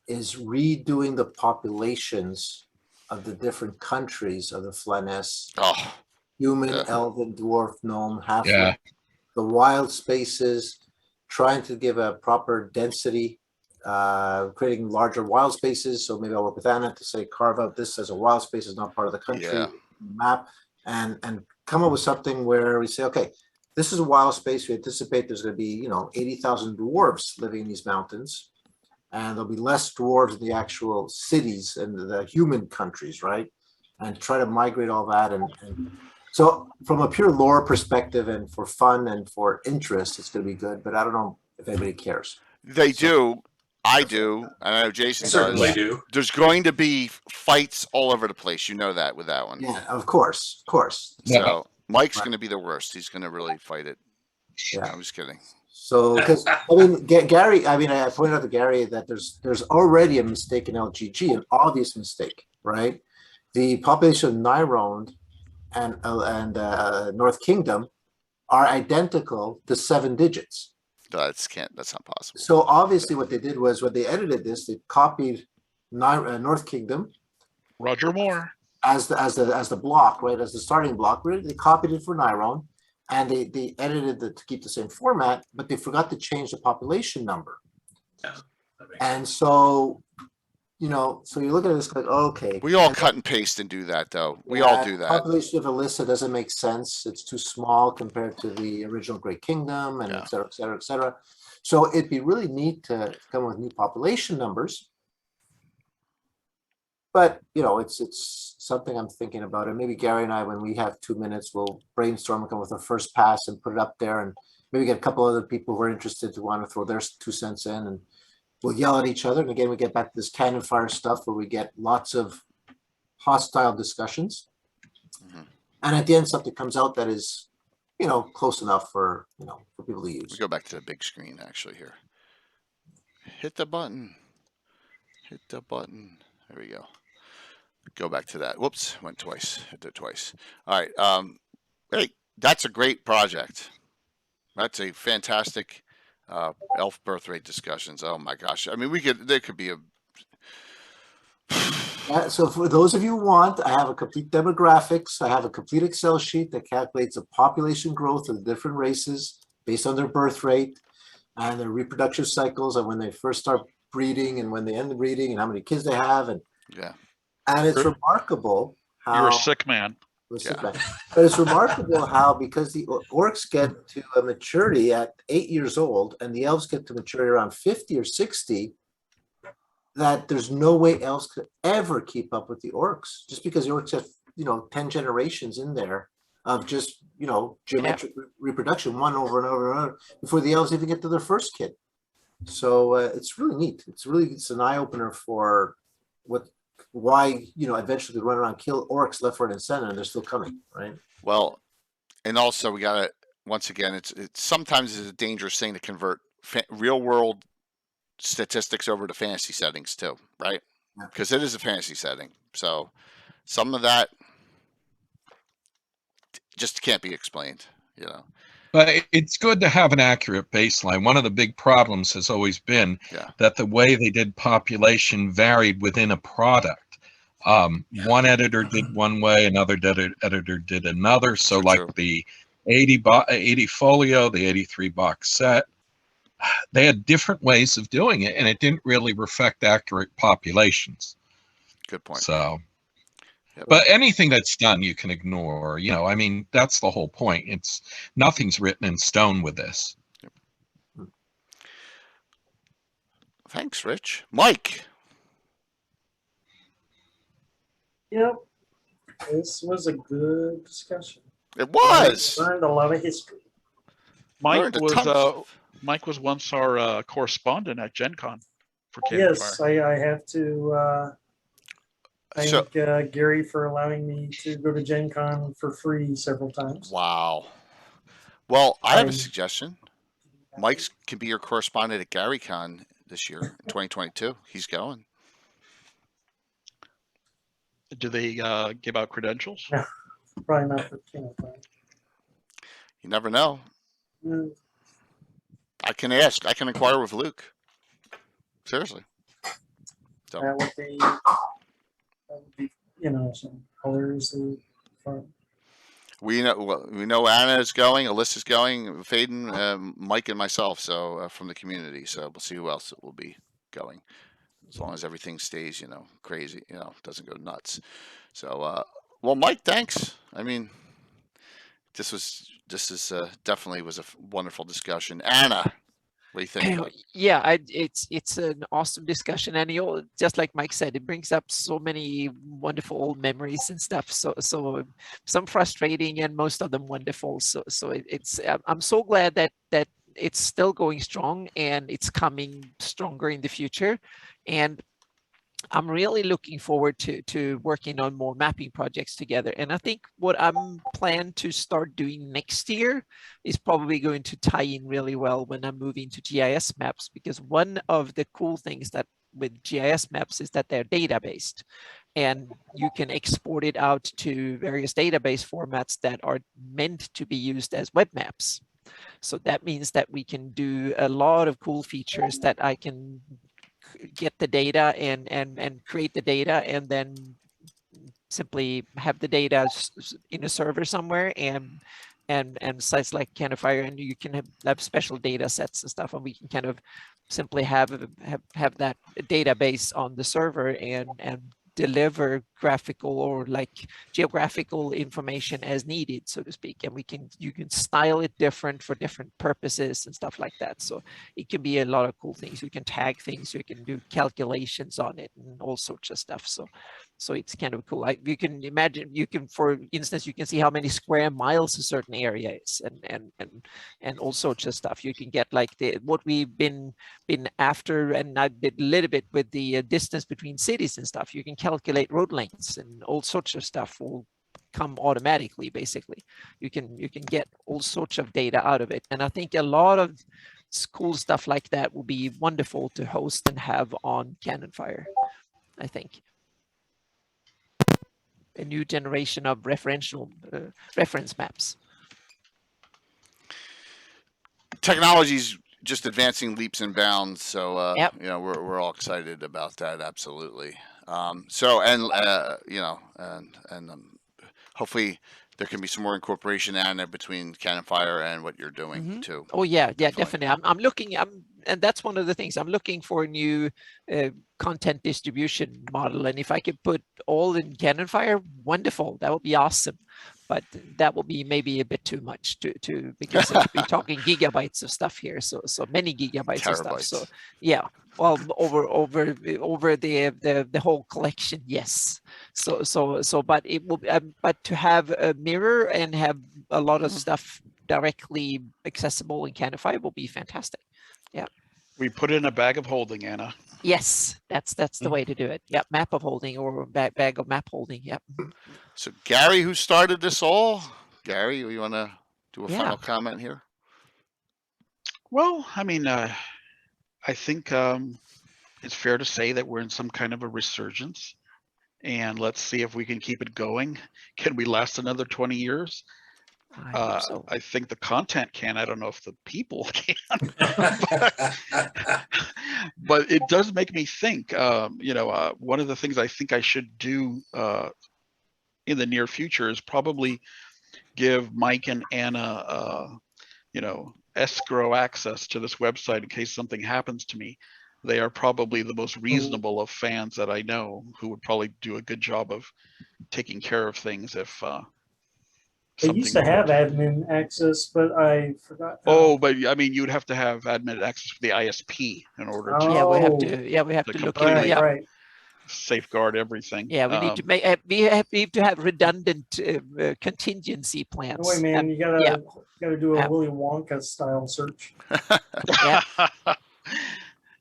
is redoing the populations of the different countries of the Flaness. Oh, Human, Yeah. elven, dwarf, gnome, halfling, Yeah. the wild spaces, trying to give a proper density creating larger wild spaces. So maybe I'll work with Anna to say carve out this as a wild space is not part of the country Yeah. map, and come up with something where we say, okay, this is a wild space. We anticipate there's going to be 80,000 dwarves living in these mountains, and there'll be less dwarves in the actual cities and the human countries, right? And try to migrate all that, and so from a pure lore perspective and for fun and for interest, it's going to be good. But I don't know if anybody cares. They do. I do. And I know Jason Certainly does. do. There's going to be fights all over the place. You know that with that one. Yeah, of course. So Mike's Right. going to be the worst. He's going to really fight it. Yeah. I'm just kidding. So, because I mean, Gary, I pointed out to Gary that there's already a mistake in LGG, an obvious mistake, right? The population of Nyrond and North Kingdom are identical to 7 digits. That's not possible. So obviously, what they did was when they edited this, they copied North Kingdom Roger Moore. as the block, right, as the starting block. Really, they copied it for Nyrond, and they edited it to keep the same format, but they forgot to change the population number. Yeah, that makes And so, so you look at this like, okay. We all and cut and paste and do that, though. We all do that. Population of Alyssa doesn't make sense. It's too small compared to the original Great Kingdom, and Yeah. et cetera, et cetera, et cetera. So it'd be really neat to come up with new population numbers. But it's something I'm thinking about, and maybe Gary and I, when we have 2 minutes, we'll brainstorm and come with a first pass and put it up there, and maybe get a couple other people who are interested to want to throw their 2 cents in, and we'll yell at each other. And again, we get back to this Canonfire stuff where we get lots of hostile discussions, Mhm. and at the end, something comes out that is, close enough for for people to We use. go back to the big screen actually here. Hit the button. Hit the button. There we go. Go back to that. Whoops, went twice. Hit it twice. All right. Hey, that's a great project. That's a fantastic elf birth rate discussions. Oh my gosh. I mean, there could be a So for those of you who want, I have a complete demographics. I have a complete Excel sheet that calculates the population growth of the different races based on their birth rate and their reproductive cycles, and when they first start breeding and when they end the breeding and how many kids they have. And yeah. it's You're- remarkable how You're a sick man. but it's remarkable how, because the orcs get to a maturity at 8 years old and the elves get to maturity around 50 or 60, that there's no way elves could ever keep up with the orcs, just because the orcs have 10 generations in there of just geometric reproduction, one over and over and over, before the elves even get to their first kid. So it's really neat. It's an eye opener for why eventually they run around, kill orcs left, right, and center, and they're still coming, right? Well, and also we gotta, once again, it's sometimes it's a dangerous thing to convert real world statistics over to fantasy settings too, right? Yeah. Because it is a fantasy setting, so some of that just can't be explained, But it's good to have an accurate baseline. One of the big problems has always been Yeah. that the way they did population varied within a product. One editor did one way, another editor did another. So True, like true. the 80 folio, the 83 box set, they had different ways of doing it, and it didn't really reflect accurate populations. Good point. So, Yep. but anything that's done, you can ignore. I mean, that's the whole point. Nothing's written in stone with this. Thanks, Rich. Mike. Yep. This was a good discussion. It was. Learned a lot of history. Learned a ton of Mike was once our correspondent at Gen Con for Canonfire. Yes, I have to thank So, Gary for allowing me to go to Gen Con for free several times. wow. Well, I have a I'm- suggestion. Mike can be your correspondent at GaryCon this year, 2022. He's going. Do they give out credentials? No. Probably not for Canonfire. You never know. Mm, I can ask. I can inquire with Luke. Seriously. So, That would be some hilariously fun. we know Anna is going, Alyssa's going, Faden, Mike, and myself. So from the community. So we'll see who else it will be. going, as long as everything stays, crazy, doesn't go nuts. So, well, Mike, thanks. I mean, this is definitely was a wonderful discussion. Anna, what do you think about it? Yeah, it's an awesome discussion, and just like Mike said, it brings up so many wonderful old memories and stuff. So some frustrating and most of them wonderful. So I'm so glad that it's still going strong and it's coming stronger in the future, and I'm really looking forward to working on more mapping projects together. And I think what I'm planning to start doing next year is probably going to tie in really well when I move into GIS maps, because one of the cool things that with GIS maps is that they're data-based, and you can export it out to various database formats that are meant to be used as web maps. So that means that we can do a lot of cool features that I can get the data and create the data, and then simply have the data in a server somewhere, and sites like Canonfire, and you can have special data sets and stuff, and we can kind of simply have that database on the server and deliver graphical or like geographical information as needed, so to speak. And you can style it different for different purposes and stuff like that. So it can be a lot of cool things. You can tag things, you can do calculations on it and all sorts of stuff. So it's kind of cool. You can imagine, for instance, you can see how many square miles a certain area is, and all sorts of stuff. You can get like what we've been after, and I did a little bit with the distance between cities and stuff. You can calculate road lengths, and all sorts of stuff will come automatically. Basically, you can get all sorts of data out of it, and I think a lot of cool stuff like that will be wonderful to host and have on Canonfire. I think a new generation of reference maps. Technology's just advancing leaps and bounds, so Yep. we're all excited about that. Absolutely. Hopefully there can be some more incorporation, Anna, between Canonfire and what you're doing too. Oh yeah, Definitely. definitely. And that's one of the things I'm looking for, a new content distribution model. And if I could put all in Canonfire, wonderful. That would be awesome. But that will be maybe a bit too much because we're talking gigabytes of stuff here. So many gigabytes of stuff. So yeah, well, over the whole collection, yes. But it will but to have a mirror and have a lot of stuff directly accessible in Canonfire will be fantastic. Yeah. We put in a bag of holding, Anna. Yes, that's the way to do it. Yeah, map of holding, or bag of map holding. Yep. So Gary, who started this all? Gary, you want to do a final comment here? Well, I mean, I think it's fair to say that we're in some kind of a resurgence, and let's see if we can keep it going. Can we last another 20 years? I hope so. I think the content can. I don't know if the people can. But it does make me think. One of the things I think I should do in the near future is probably give Mike and Anna, escrow access to this website in case something happens to me. They are probably the most reasonable of fans that I know, who would probably do a good job of taking care of things if. They used to have admin access, but I forgot. Oh, but I mean, you'd have to have admin access for the ISP in order to. Yeah, we have to look Right, into right. Safeguard everything. Yeah, we need to make we have to have redundant contingency plans. No way, man, you gotta do a Willy Wonka style search.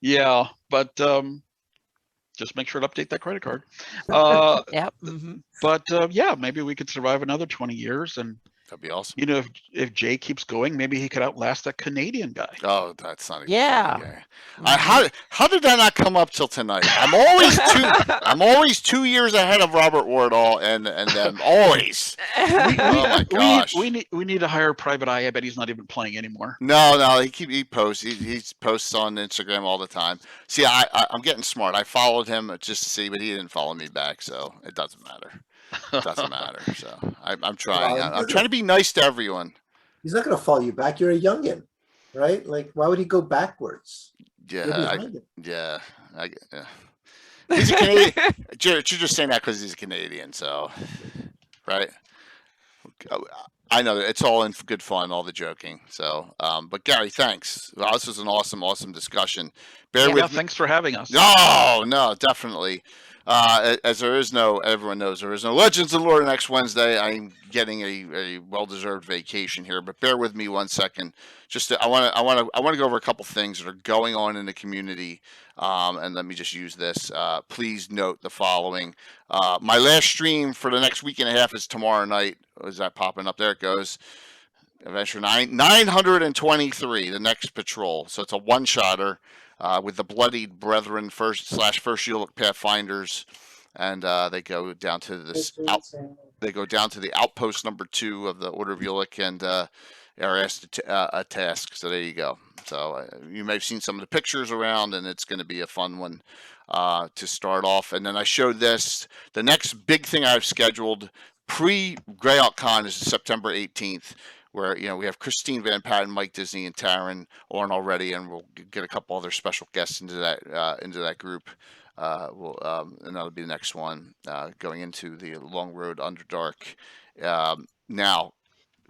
Yeah, but just make sure to update that credit card. Yeah. But yeah, maybe we could survive another 20 years, and that'd be awesome. If Jay keeps going, maybe he could outlast that Canadian guy. Oh, that's not. Yeah. How did that not come up till tonight? I'm always 2 years ahead of Robert Wardall and them always. Oh my gosh. We need to hire a private eye. I bet he's not even playing anymore. No, he posts. He posts on Instagram all the time. See, I'm getting smart. I followed him just to see, but he didn't follow me back, so it doesn't matter. It doesn't matter. So I'm trying. I'm trying to be nice to everyone. He's not going to follow you back. You're a youngin, right? Like, why would he go backwards? Yeah, He's a Canadian. You're just saying that because he's a Canadian, so right. I know that it's all in good fun, all the joking. So, but Gary, thanks. Wow, this was an awesome discussion. Bear Yeah, with me. thanks for having us. No, definitely. As everyone knows, there is no Legends of Lore next Wednesday. I'm getting a well-deserved vacation here, but bear with me 1 second. I want to go over a couple things that are going on in the community, and let me just use this. Please note the following: my last stream for the next week and a half is tomorrow night. Is that popping up? There it goes. Adventure 923, the next patrol. So it's a one-shotter. With the Bloodied Brethren first Yearlook Pathfinders, and they go down to this. They go down to the outpost number 2 of the Order of Yearlook and are asked a task. So there you go. So you may have seen some of the pictures around, and it's going to be a fun one to start off. And then I showed this. The next big thing I've scheduled pre-Greyhawk Con is September 18th. Where we have Christine Van Patten, Mike Disney, and Taryn on already, and we'll get a couple other special guests into that group. And that'll be the next one going into the Long Road Underdark. Now,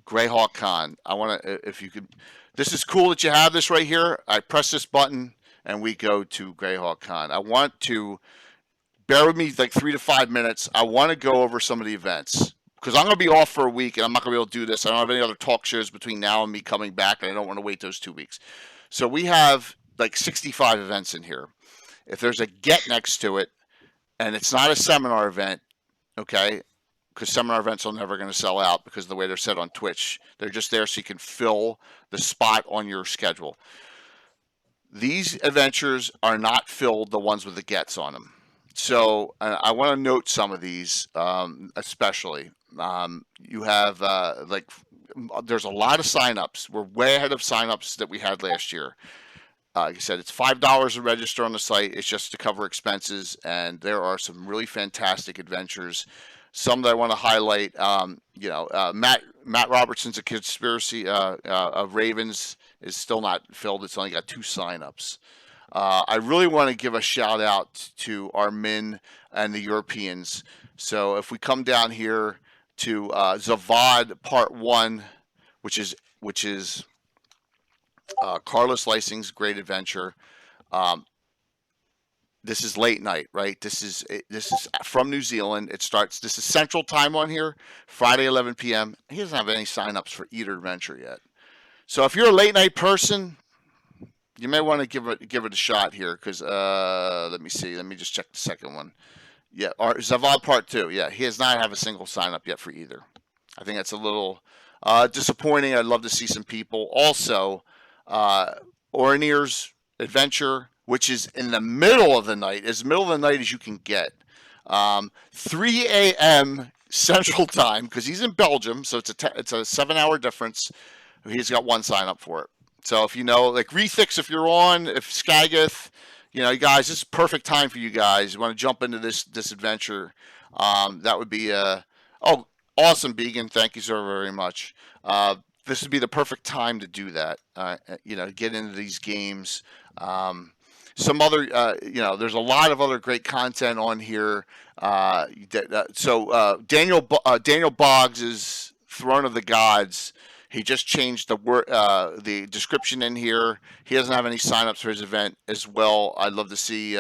Greyhawk Con. I want to, if you could, this is cool that you have this right here. I press this button and we go to Greyhawk Con. I want to bear with me like 3 to 5 minutes. I want to go over some of the events. Because I'm going to be off for a week, and I'm not going to be able to do this. I don't have any other talk shows between now and me coming back, and I don't want to wait those 2 weeks. So we have like 65 events in here. If there's a get next to it, and it's not a seminar event, okay, because seminar events are never going to sell out because of the way they're set on Twitch. They're just there so you can fill the spot on your schedule. These adventures are not filled, the ones with the gets on them. So I want to note some of these, especially. You have there's a lot of signups. We're way ahead of signups that we had last year. Like I said, it's $5 to register on the site. It's just to cover expenses, and there are some really fantastic adventures. Some that I want to highlight. Matt Robertson's A Conspiracy of Ravens is still not filled. It's only got 2 signups. I really want to give a shout out to our Min and the Europeans. So if we come down here to Zavad Part 1, which is Carlos Lysing's Great Adventure. This is late night, right? This is from New Zealand. This is Central Time on here, Friday 11 p.m. He doesn't have any signups for either adventure yet. So if you're a late night person, you may want to give it a shot here, because let me see. Let me just check the second one. Yeah, or Zavad Part 2. Yeah, he does not have a single sign up yet for either. I think that's a little disappointing. I'd love to see some people. Also, Orinir's Adventure, which is in the middle of the night, as middle of the night as you can get. 3 a.m. Central Time, because he's in Belgium, so it's a 7-hour difference. He's got 1 sign up for it. So if you know, like Rethix, if you're on, if Skagith, you guys, this is perfect time for you guys. You want to jump into this adventure. That would be awesome, Began. Thank you so very much. This would be the perfect time to do that. Get into these games. Some other, there's a lot of other great content on here. Daniel Boggs' Throne of the Gods. He just changed the description in here. He doesn't have any signups for his event as well. I'd love to see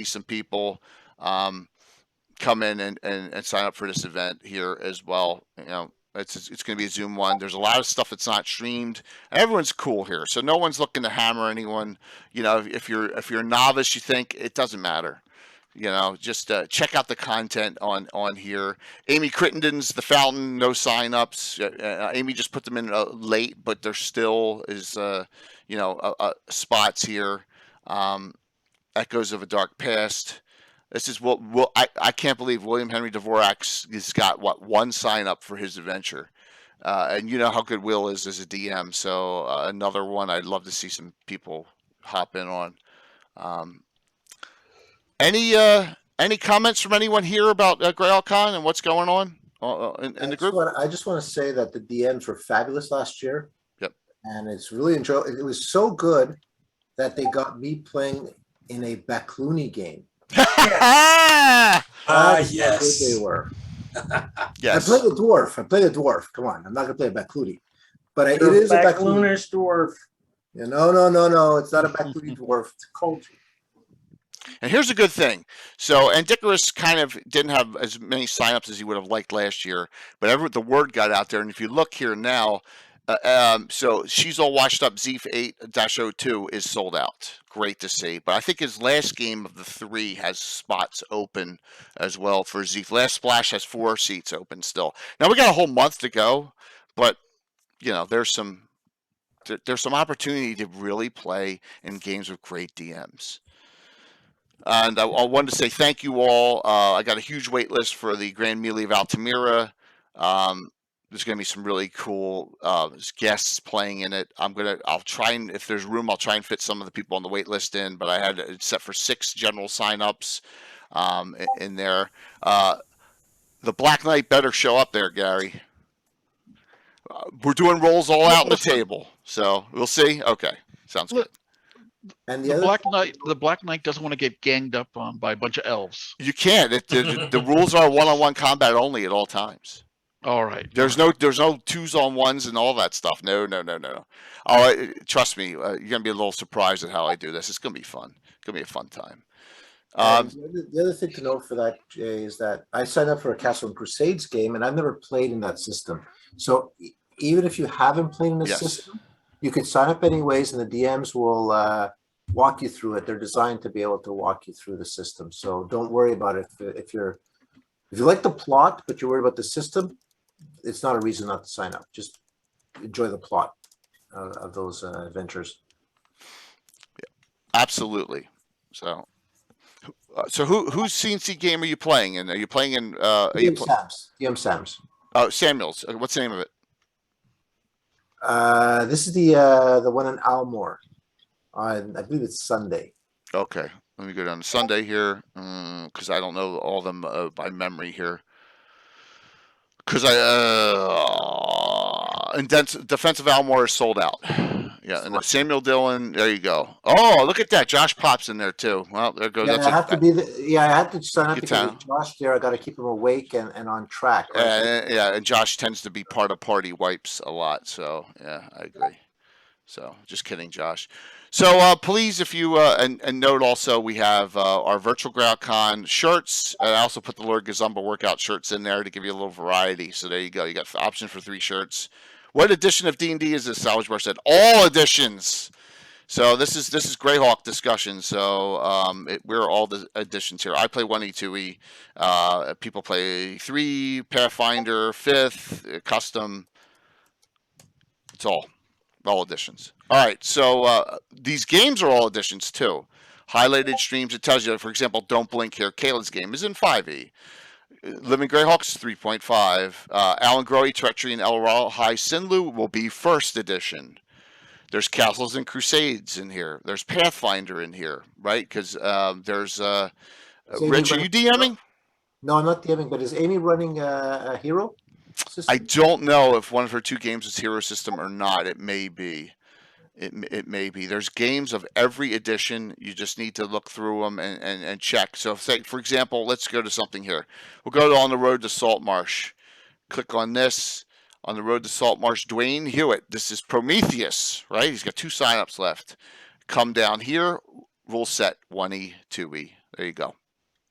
some people come in and sign up for this event here as well. It's going to be a Zoom one. There's a lot of stuff that's not streamed. Everyone's cool here, so no one's looking to hammer anyone. If you're a novice, you think it doesn't matter. Just check out the content on here. Amy Crittenden's The Fountain, no signups. Amy just put them in late, but there still is spots here. Echoes of a Dark Past. This is I can't believe William Henry Dvorak's has got 1 sign up for his adventure, and you know how good Will is as a DM. So another one I'd love to see some people hop in on. Any comments from anyone here about Greyhawk Con and what's going on in the group? I just want to say that the DMs were fabulous last year. Yep. And it's really enjoyable. It was so good that they got me playing in a Bacloony game. Ah, That's how yes. good they were. Yes. I played a dwarf. Come on, I'm not gonna play a Bacloony, but it You're is a Bacloony. Backloonish dwarf Yeah, no. It's not a Bacloony dwarf. culture. And here's a good thing. So Andicarus kind of didn't have as many signups as he would have liked last year, but the word got out there. And if you look here now, so She's All Washed Up Zeef 8-02 is sold out. Great to see. But I think his last game of the 3 has spots open as well for Zeef. Last Splash has 4 seats open still. Now we got a whole month to go, but there's some opportunity to really play in games with great DMs. And I wanted to say thank you all. I got a huge wait list for the Grand Melee of Altamira. There's going to be some really cool guests playing in it. I'll try and, if there's room, I'll try and fit some of the people on the wait list in, but I had it set for 6 general signups in there. The Black Knight better show up there, Gary. We're doing rolls all out on the table, so we'll see. Okay, sounds good. And The Black Knight doesn't want to get ganged up on by a bunch of elves. You can't. The rules are one-on-one combat only at all times. All right. There's no 2s-on-1s and all that stuff. No. Oh, trust me, you're gonna be a little surprised at how I do this. It's gonna be fun. It's gonna be a fun time. The other thing to note for that, Jay, is that I signed up for a Castle and Crusades game, and I've never played in that system. So even if you haven't played in the system, you can sign up anyways, and the DMs will walk you through it. They're designed to be able to walk you through the system. So don't worry about it. If you like the plot, but you're worried about the system, it's not a reason not to sign up. Just enjoy the plot of those adventures. Absolutely. So whose CNC game are you playing in? Are you playing in? DM Sam's. Oh, Samuel's. What's the name of it? This is the one in Almore. I believe it's Sunday. Okay, let me go down to Sunday here because I don't know all of them by memory here. Because Defensive Almore is sold out. Yeah, and then Samuel Dillon. There you go. Oh, look at that! Josh Pop's in there too. Well, there goes. Yeah, I had to sign up to get Josh there. I got to keep him awake and on track. Right? Yeah, and Josh tends to be part of party wipes a lot. So yeah, I agree. So just kidding, Josh. So please, if you and note also, we have our virtual GrowdCon shirts. I also put the Lord Gazumba workout shirts in there to give you a little variety. So there you go. You got the option for 3 shirts. What edition of D&D is this? Salvage Bar said all editions. So this is Greyhawk discussion. So we're all the editions here. I play 1E, 2E. People play 3, Pathfinder, 5th, custom. It's all editions. All right, so these games are all editions too. Highlighted streams, it tells you, for example, Don't Blink here. Kayla's game is in 5e. Living Greyhawks 3.5. Alan Grohe, Treachery, and El High Sinlu will be first edition. There's Castles and Crusades in here. There's Pathfinder in here, right? Because there's Rich, are you DMing? No, I'm not DMing, but is Amy running a hero system? I don't know if one of her 2 games is hero system or not. It may be. It may be. There's games of every edition. You just need to look through them and check. So, say, for example, let's go to something here. We'll go to On the Road to Saltmarsh. Click on this. On the Road to Saltmarsh, Dwayne Hewitt. This is Prometheus, right? He's got 2 signups left. Come down here. Rule set 1E, 2E. There you go.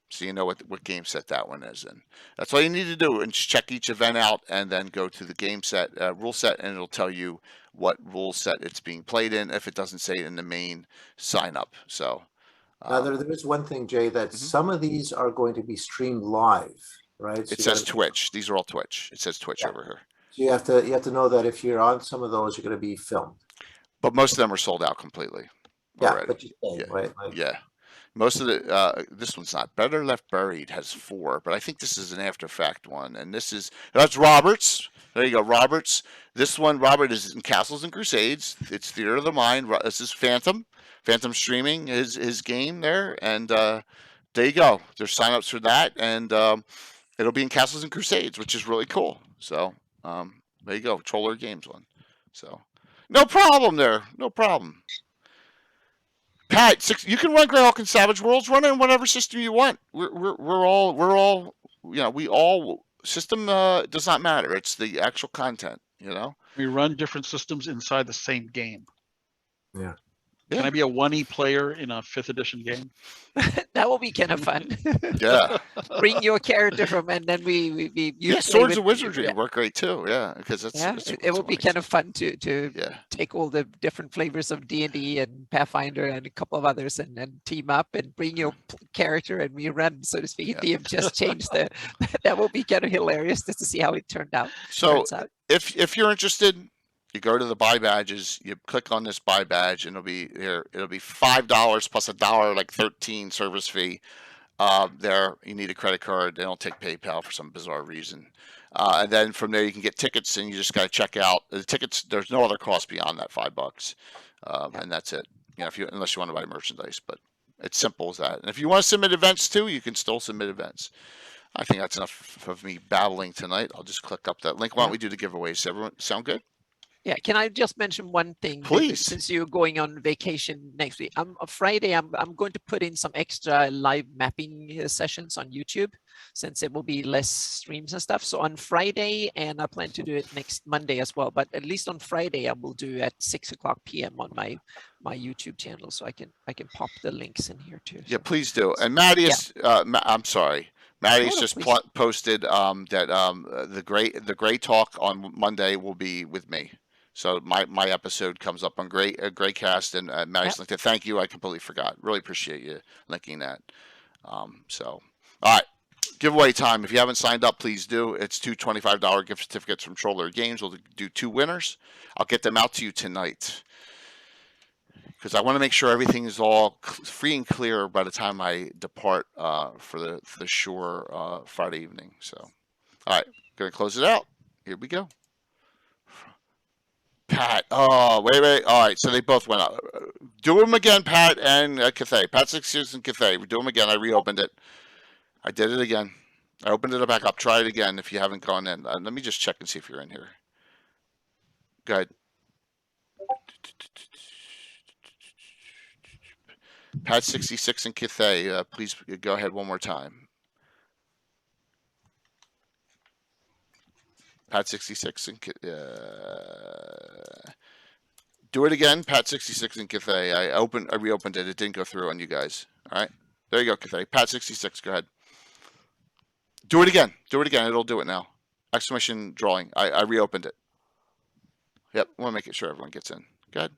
So you know what game set that one is in. That's all you need to do, and just check each event out, and then go to the game set, rule set, and it'll tell you what rule set it's being played in. If it doesn't say it in the main sign up. So there is one thing, Jay, that some of these are going to be streamed live, right? So it says Twitch. These are all Twitch. It says Twitch over here. So you have to know that if you're on some of those, you're going to be filmed. But most of them are sold out completely. Yeah, already. but you can, right? Yeah. Most of the this one's not. Better Left Buried has 4, but I think this is an after fact one, and that's Roberts. There you go, Roberts. This one, Robert, is in Castles and Crusades. It's Theater of the Mind. This is Phantom streaming his game there, and there you go. There's signups for that, and it'll be in Castles and Crusades, which is really cool. So there you go, Troller Games one. So no problem there, no problem. Pat, you can run Greyhawk and Savage Worlds. Run in whatever system you want. We're all we all system does not matter. It's the actual content. We run different systems inside the same game. Yeah. Can I be a 1E player in a 5th edition game? That will be kind of fun. Yeah. Bring your character from, and then we Yeah, Swords of Wizardry work great too. Yeah, because it will be kind of fun to yeah. take all the different flavors of D&D and Pathfinder and a couple of others, and team up and bring your character and we run, so to speak. Yeah. DM just changed the. That will be kind of hilarious just to see how it turned out. So if you're interested, you go to the buy badges, you click on this buy badge, and it'll be $5 plus $1, like 13 service fee. There, you need a credit card. They don't take PayPal for some bizarre reason. And then from there, you can get tickets, and you just got to check out the tickets. There's no other cost beyond that $5, and that's it. Unless you want to buy merchandise, but it's simple as that. And if you want to submit events too, you can still submit events. I think that's enough of me babbling tonight. I'll just click up that link. Why don't we do the giveaways? Everyone sound good? Yeah, can I just mention one thing? Please. Since you're going on vacation next week, on Friday, I'm going to put in some extra live mapping sessions on YouTube, since it will be less streams and stuff. So on Friday, and I plan to do it next Monday as well. But at least on Friday, I will do at 6:00 p.m. on my YouTube channel, so I can pop the links in here too. Yeah, please do. And Maddie is, I'm sorry. Maddie's just posted that the Grey Talk on Monday will be with me. So my episode comes up on Greycast, and Maddie's linked it. Thank you. I completely forgot. Really appreciate you linking that. All right. Giveaway time. If you haven't signed up, please do. It's 2 $25 gift certificates from Troller Games. We'll do 2 winners. I'll get them out to you tonight, because I want to make sure everything is all free and clear by the time I depart for the shore Friday evening. So, all right, going to close it out. Here we go. Pat. Oh, wait. All right, so they both went out. Do them again, Pat and Cathay. Pat 66 and Cathay. Do them again. I reopened it. I did it again. I opened it back up. Try it again if you haven't gone in. Let me just check and see if you're in here. Go ahead. Pat 66 and Cathay, please go ahead one more time. Pat 66 and do it again. Pat 66 and Cathay. I reopened it. It didn't go through on you guys. All right, there you go, Cathay. Pat 66. Go ahead. Do it again. Do it again. It'll do it now. Exclamation drawing. I reopened it. Yep. I want to make sure everyone gets in. Go ahead.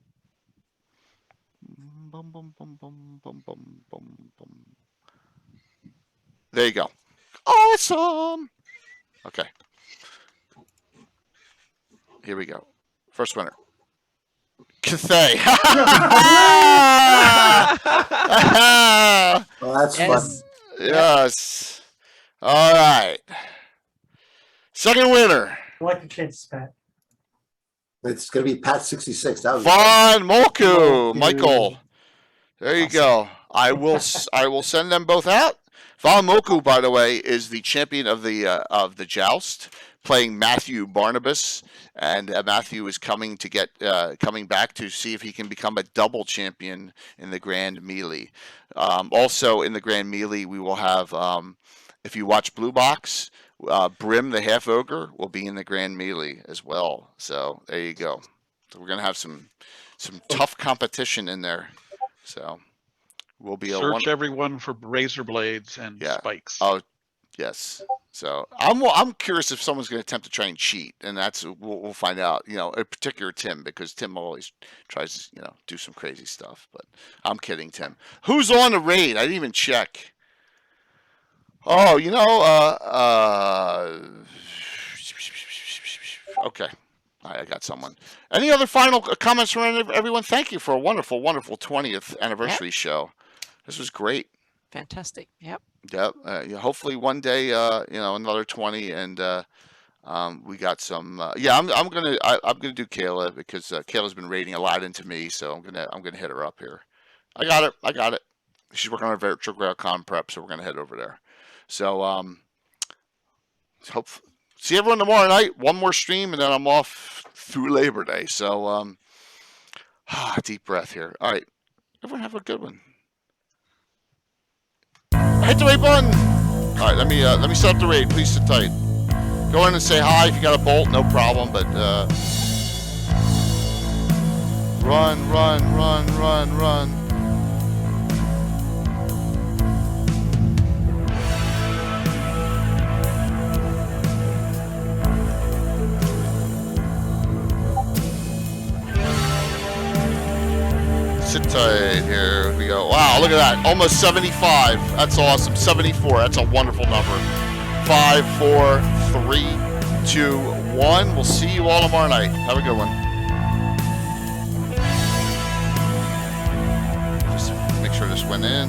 Bum, bum, bum, bum, bum, bum, bum, bum. There you go. Awesome. Okay. Here we go. First winner. Cathay. Well, that's fun. Yes. All right. Second winner. I like your chances, Pat. It's going to be Pat 66. That was Von Molku. Michael. There you go. I will send them both out. Von Molku, by the way, is the champion of the joust, playing Matthew Barnabas, and Matthew is coming back to see if he can become a double champion in the Grand Melee. Also in the Grand Melee, we will have, if you watch Blue Box, Brim the Half Ogre will be in the Grand Melee as well. So there you go. So we're gonna have some tough competition in there. So we'll be search everyone for razor blades and spikes. Oh, yes. So I'm curious if someone's going to attempt to try and cheat, and we'll find out. In particular Tim, because Tim always tries to do some crazy stuff. But I'm kidding, Tim. Who's on the raid? I didn't even check. Oh, okay. I got someone. Any other final comments from everyone? Thank you for a wonderful, wonderful 20th anniversary show. This was great. Fantastic. Yep. Yep. Hopefully one day, another 20, and we got some. I'm gonna do Kayla, because Kayla's been raiding a lot into me, so I'm gonna hit her up here. I got it. She's working on her virtual GrowCon prep, so we're gonna head over there. So see everyone tomorrow night. One more stream, and then I'm off through Labor Day. So deep breath here. All right. Everyone have a good one. I hit the right button. All right, let me set up the raid. Please sit tight. Go in and say hi if you got a bolt, no problem. But run. Sit tight. Here we go. Wow, look at that. Almost 75. That's awesome. 74. That's a wonderful number. 5, 4, 3, 2, 1. We'll see you all tomorrow night. Have a good one. Just make sure this went in.